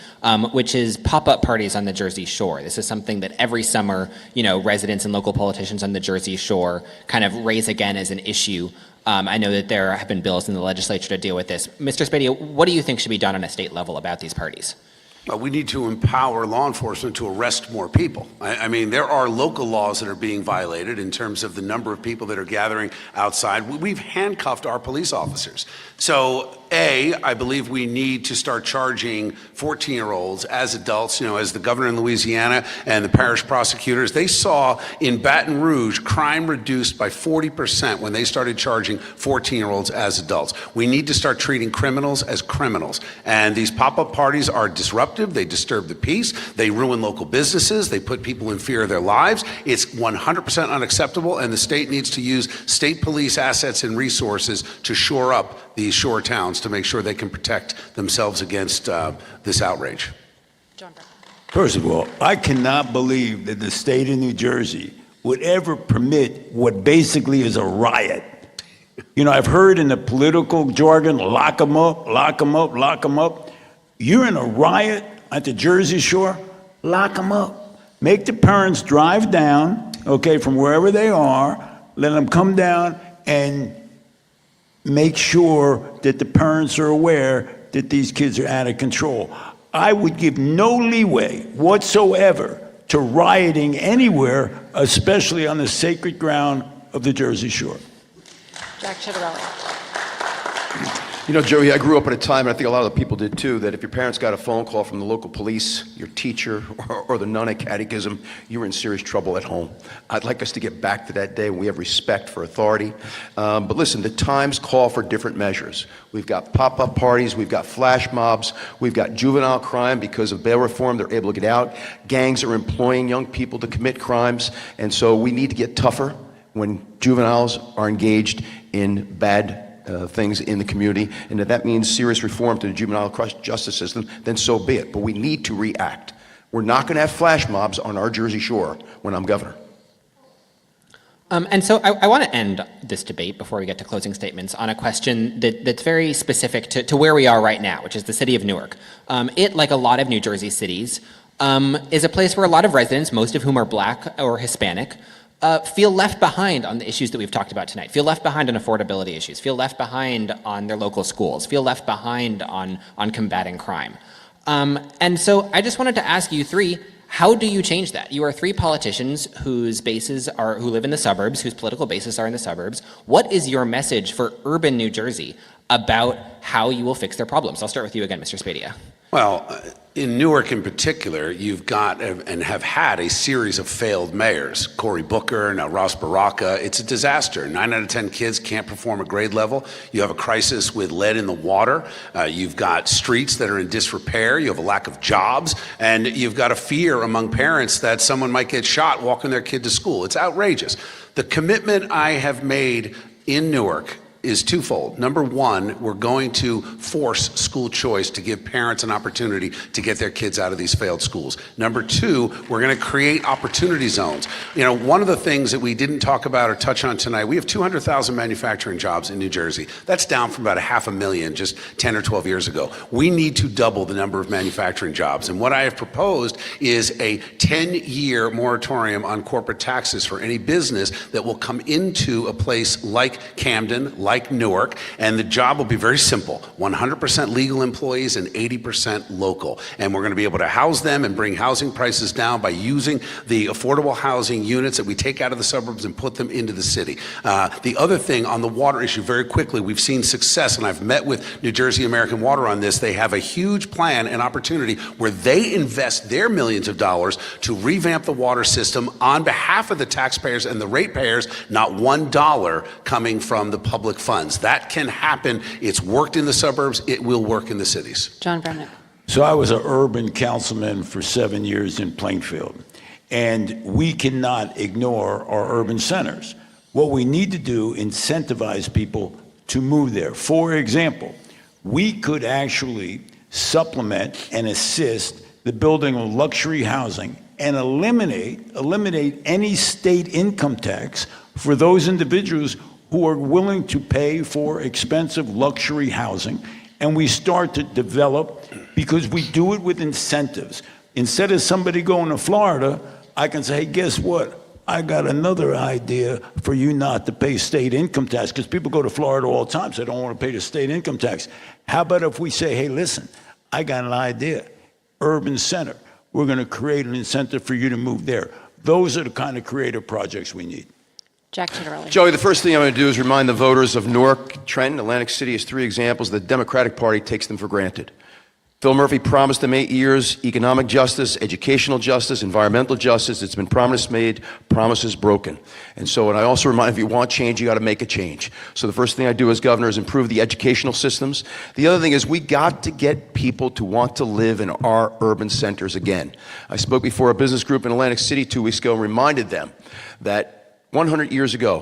which is pop-up parties on the Jersey Shore. This is something that every summer, residents and local politicians on the Jersey Shore kind of raise again as an issue. I know that there have been bills in the legislature to deal with this. Mr. Spadia, what do you think should be done on a state level about these parties? We need to empower law enforcement to arrest more people. I mean, there are local laws that are being violated in terms of the number of people that are gathering outside. We've handcuffed our police officers. So, I believe we need to start charging 14-year-olds as adults, as the governor in Louisiana and the parish prosecutors, they saw in Baton Rouge crime reduced by 40% when they started charging 14-year-olds as adults. We need to start treating criminals as criminals. And these pop-up parties are disruptive. They disturb the peace. They ruin local businesses. They put people in fear of their lives. It's 100% unacceptable, and the state needs to use state police assets and resources to shore up these shore towns to make sure they can protect themselves against this outrage. First of all, I cannot believe that the state of New Jersey would ever permit what basically is a riot. I've heard in the political jargon, lock them up, lock them up, lock them up. You're in a riot at the Jersey Shore? lock them up. Make the parents drive down, okay, from wherever they are, let them come down and make sure that the parents are aware that these kids are out of control. I would give no leeway whatsoever to rioting anywhere, especially on the sacred ground of the Jersey Shore. Jack Ciavarelli. You know, Joey, I grew up at a time, and I think a lot of the people did too, that if your parents got a phone call from the local police, your teacher, or the nun at catechism, you were in serious trouble at home. I'd like us to get back to that day when we have respect for authority. But listen, the times call for different measures. We've got pop-up parties, we've got flash mobs, we've got juvenile crime because of bail reform, they're able to get out. Gangs are employing young people to commit crimes, and so we need to get tougher when juveniles are engaged in bad things in the community, and if that means serious reform to the juvenile justice system, then so be it. But we need to react. We're not going to have flash mobs on our Jersey Shore when I'm governor. And so I want to end this debate before we get to closing statements on a question that's very specific to where we are right now, which is the city of Newark. It, like a lot of New Jersey cities, is a place where a lot of residents, most of whom are Black or Hispanic, feel left behind on the issues that we've talked about tonight, feel left behind on affordability issues, feel left behind on their local schools, feel left behind on combating crime. And so I just wanted to ask you three, how do you change that? You are three politicians who live in the suburbs, whose political bases are in the suburbs. What is your message for urban New Jersey about how you will fix their problems? I'll start with you again, Mr. Spadia. Well, in Newark in particular, you've got and have had a series of failed mayors. Cory Booker, now Ross Baraka. It's a disaster. 9 out of 10 kids can't perform at grade level. You have a crisis with lead in the water. You've got streets that are in disrepair. You have a lack of jobs. And you've got a fear among parents that someone might get shot walking their kid to school. It's outrageous. The commitment I have made in Newark is twofold. Number one, we're going to force school choice to give parents an opportunity to get their kids out of these failed schools. Number two, we're going to create opportunity zones. You know, one of the things that we didn't talk about or touch on tonight, we have 200,000 manufacturing jobs in New Jersey. That's down from about 500,000 just 10 or 12 years ago. We need to double the number of manufacturing jobs. And what I have proposed is a 10-year moratorium on corporate taxes for any business that will come into a place like Camden, like Newark, and the job will be very simple. 100% legal employees and 80% local. And we're going to be able to house them and bring housing prices down by using the affordable housing units that we take out of the suburbs and put them into the city. The other thing on the water issue, very quickly, we've seen success, and I've met with New Jersey American Water on this. They have a huge plan and opportunity where they invest their millions of dollars to revamp the water system on behalf of the taxpayers and the ratepayers, not $1 coming from the public funds. That can happen. It's worked in the suburbs. It will work in the cities. John Bremnick. So I was an urban councilman for 7 years in Plainfield, and we cannot ignore our urban centers. What we need to do, incentivize people to move there. For example, we could actually supplement and assist the building of luxury housing and eliminate any state income tax for those individuals who are willing to pay for expensive luxury housing, and we start to develop, because we do it with incentives. Instead of somebody going to Florida, I can say, hey, guess what? I got another idea for you not to pay state income tax, because people go to Florida all the time, so they don't want to pay the state income tax. How about if we say, hey, listen, I got an idea, urban center. We're going to create an incentive for you to move there. Those are the kind of creative projects we need. Jack Ciavarelli. Joey, the first thing I'm going to do is remind the voters of Newark, Trenton, Atlantic City as 3 examples. The Democratic Party takes them for granted. Phil Murphy promised them 8 years, economic justice, educational justice, environmental justice. It's been promises made, promises broken. And so, and I also remind, if you want change, you got to make a change. So the first thing I do as governor is improve the educational systems. The other thing is we got to get people to want to live in our urban centers again. I spoke before a business group in Atlantic City 2 weeks ago and reminded them that 100 years ago,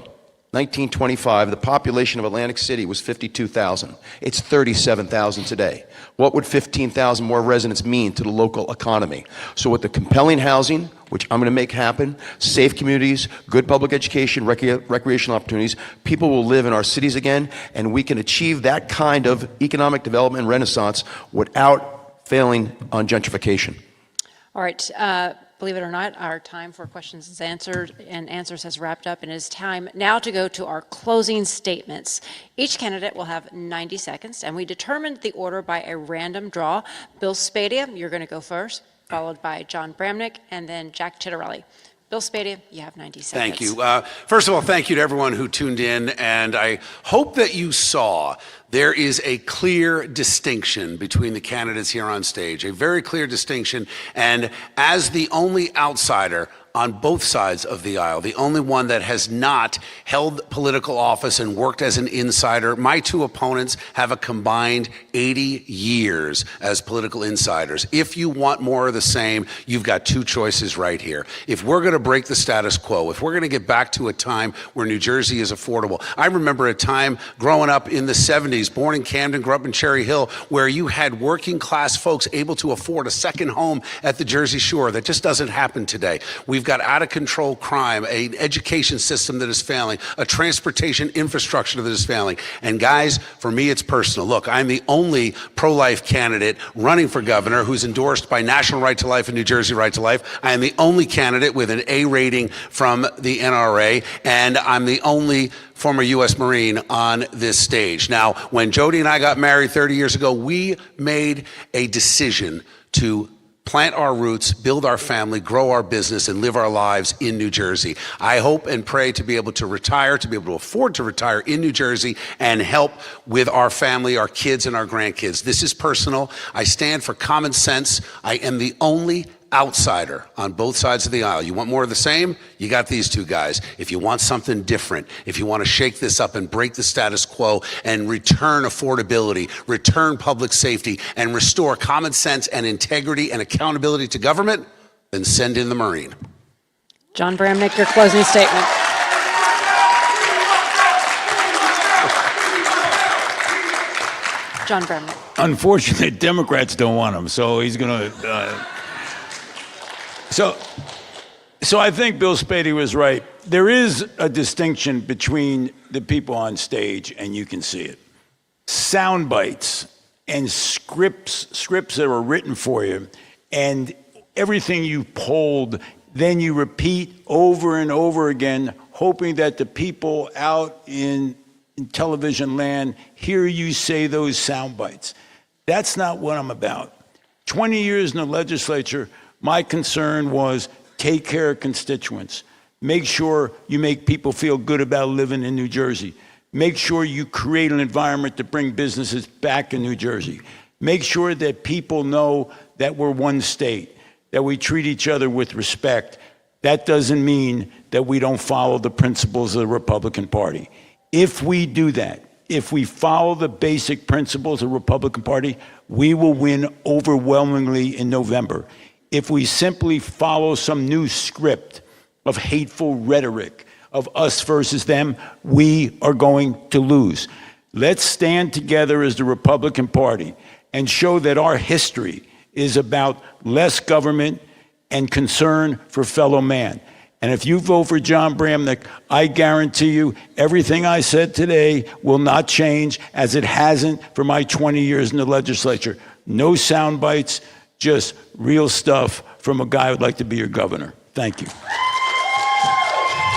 1925, the population of Atlantic City was 52,000. It's 37,000 today. What would 15,000 more residents mean to the local economy? So with the compelling housing, which I'm going to make happen, safe communities, good public education, recreational opportunities, people will live in our cities again, and we can achieve that kind of economic development and renaissance without failing on gentrification. All right, believe it or not, our time for questions and answers has wrapped up, and it is time now to go to our closing statements. Each candidate will have 90 seconds, and we determined the order by a random draw. Bill Spadea, you're going to go first, followed by John Bramnick, and then Jack Tittarelli. Bill Spadea, you have 90 seconds. Thank you. First of all, thank you to everyone who tuned in, and I hope that you saw there is a clear distinction between the candidates here on stage, a very clear distinction, and as the only outsider on both sides of the aisle, the only one that has not held political office and worked as an insider, my two opponents have a combined 80 years as political insiders. If you want more of the same, you've got two choices right here. If we're going to break the status quo, if we're going to get back to a time where New Jersey is affordable, I remember a time growing up in the 70s, born in Camden, grew up in Cherry Hill, where you had working class folks able to afford a second home at the Jersey Shore. That just doesn't happen today. We've got out of control crime, an education system that is failing, a transportation infrastructure that is failing. And guys, for me, it's personal. Look, I'm the only pro-life candidate running for governor who's endorsed by National Right to Life and New Jersey Right to Life. I am the only candidate with an A rating from the NRA, and I'm the only former U.S. Marine on this stage. Now, when Jody and I got married 30 years ago, we made a decision to plant our roots, build our family, grow our business, and live our lives in New Jersey. I hope and pray to be able to retire, to be able to afford to retire in New Jersey and help with our family, our kids, and our grandkids. This is personal. I stand for common sense. I am the only outsider on both sides of the aisle. You want more of the same? You got these two guys. If you want something different, if you want to shake this up and break the status quo and return affordability, return public safety, and restore common sense and integrity and accountability to government, then send in the Marine. John Bramnick, your closing statement. John Bramnick. Unfortunately, Democrats don't want him, so he's going to... So I think Bill Spadea was right. There is a distinction between the people on stage, and you can see it. Sound bites and scripts that are written for you, and everything you polled, then you repeat over and over again, hoping that the people out in television land hear you say those sound bites. That's not what I'm about. 20 years in the legislature, my concern was take care of constituents. Make sure you make people feel good about living in New Jersey. Make sure you create an environment to bring businesses back in New Jersey. Make sure that people know that we're one state, that we treat each other with respect. That doesn't mean that we don't follow the principles of the Republican Party. If we do that, if we follow the basic principles of the Republican Party, we will win overwhelmingly in November. If we simply follow some new script of hateful rhetoric, of us versus them, we are going to lose. Let's stand together as the Republican Party and show that our history is about less government and concern for fellow man. And if you vote for John Bramnick, I guarantee you everything I said today will not change, as it hasn't for my 20 years in the legislature. No sound bites, just real stuff from a guy who'd like to be your governor. Thank you.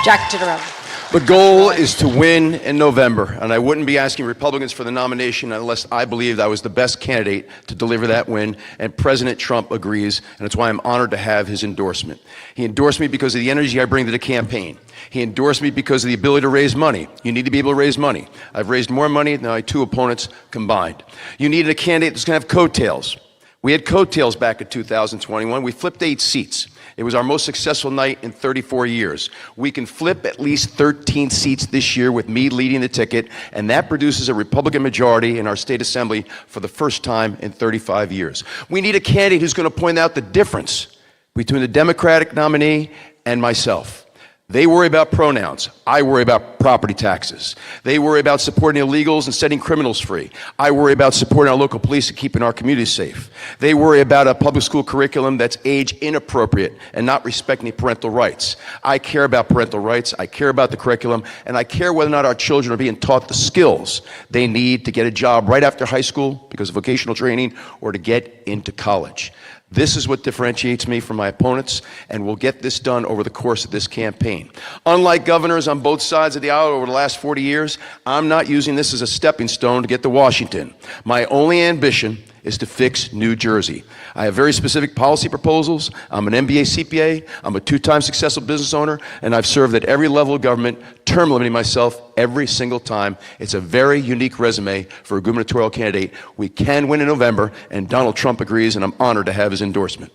Jack Tittarelli. The goal is to win in November, and I wouldn't be asking Republicans for the nomination unless I believed I was the best candidate to deliver that win, and President Trump agrees, and it's why I'm honored to have his endorsement. He endorsed me because of the energy I bring to the campaign. He endorsed me because of the ability to raise money. You need to be able to raise money. I've raised more money than my two opponents combined. You needed a candidate that's going to have coattails. We had coattails back in 2021. We flipped 8 seats. It was our most successful night in 34 years. We can flip at least 13 seats this year with me leading the ticket, and that produces a Republican majority in our state assembly for the first time in 35 years. We need a candidate who's going to point out the difference between the Democratic nominee and myself. They worry about pronouns. I worry about property taxes. They worry about supporting illegals and setting criminals free. I worry about supporting our local police and keeping our communities safe. They worry about a public school curriculum that's age inappropriate and not respecting parental rights. I care about parental rights. I care about the curriculum, and I care whether or not our children are being taught the skills they need to get a job right after high school because of vocational training or to get into college. This is what differentiates me from my opponents, and we'll get this done over the course of this campaign. Unlike governors on both sides of the aisle over the last 40 years, I'm not using this as a stepping stone to get to Washington. My only ambition is to fix New Jersey. I have very specific policy proposals. I'm an MBA CPA, I'm a 2-time successful business owner, and I've served at every level of government, term limiting myself every single time. It's a very unique resume for a gubernatorial candidate. We can win in November, and Donald Trump agrees, and I'm honored to have his endorsement.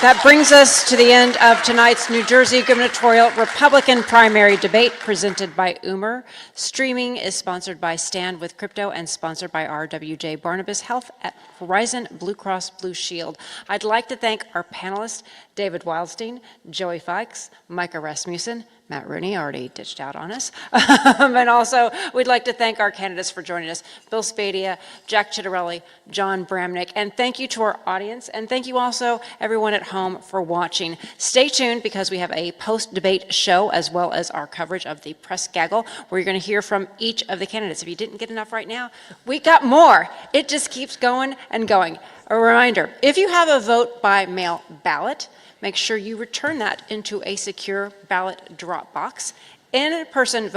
That brings us to the end of tonight's New Jersey gubernatorial Republican primary debate presented by Umer. Streaming is sponsored by Stand with Crypto and sponsored by RWJ Barnabas Health at Horizon Blue Cross Blue Shield. I'd like to thank our panelists, David Wildstein, Joey Fikes, Micah Rasmussen, Matt Rooney already ditched out on us. And also, we'd like to thank our candidates for joining us, Bill Spadia, Jack Chitterelli, John Bramnick, and thank you to our audience, and thank you also, everyone at home, for watching. Stay tuned because we have a post-debate show as well as our coverage of the press gaggle, where you're going to hear from each of the candidates. If you didn't get enough right now, we got more. It just keeps going and going. A reminder, if you have a vote by mail ballot, make sure you return that into a secure ballot drop box. In-person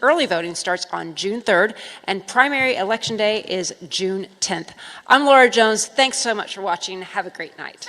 early voting starts on June 3rd, and primary election day is June 10th. I'm Laura Jones. Thanks so much for watching. Have a great night.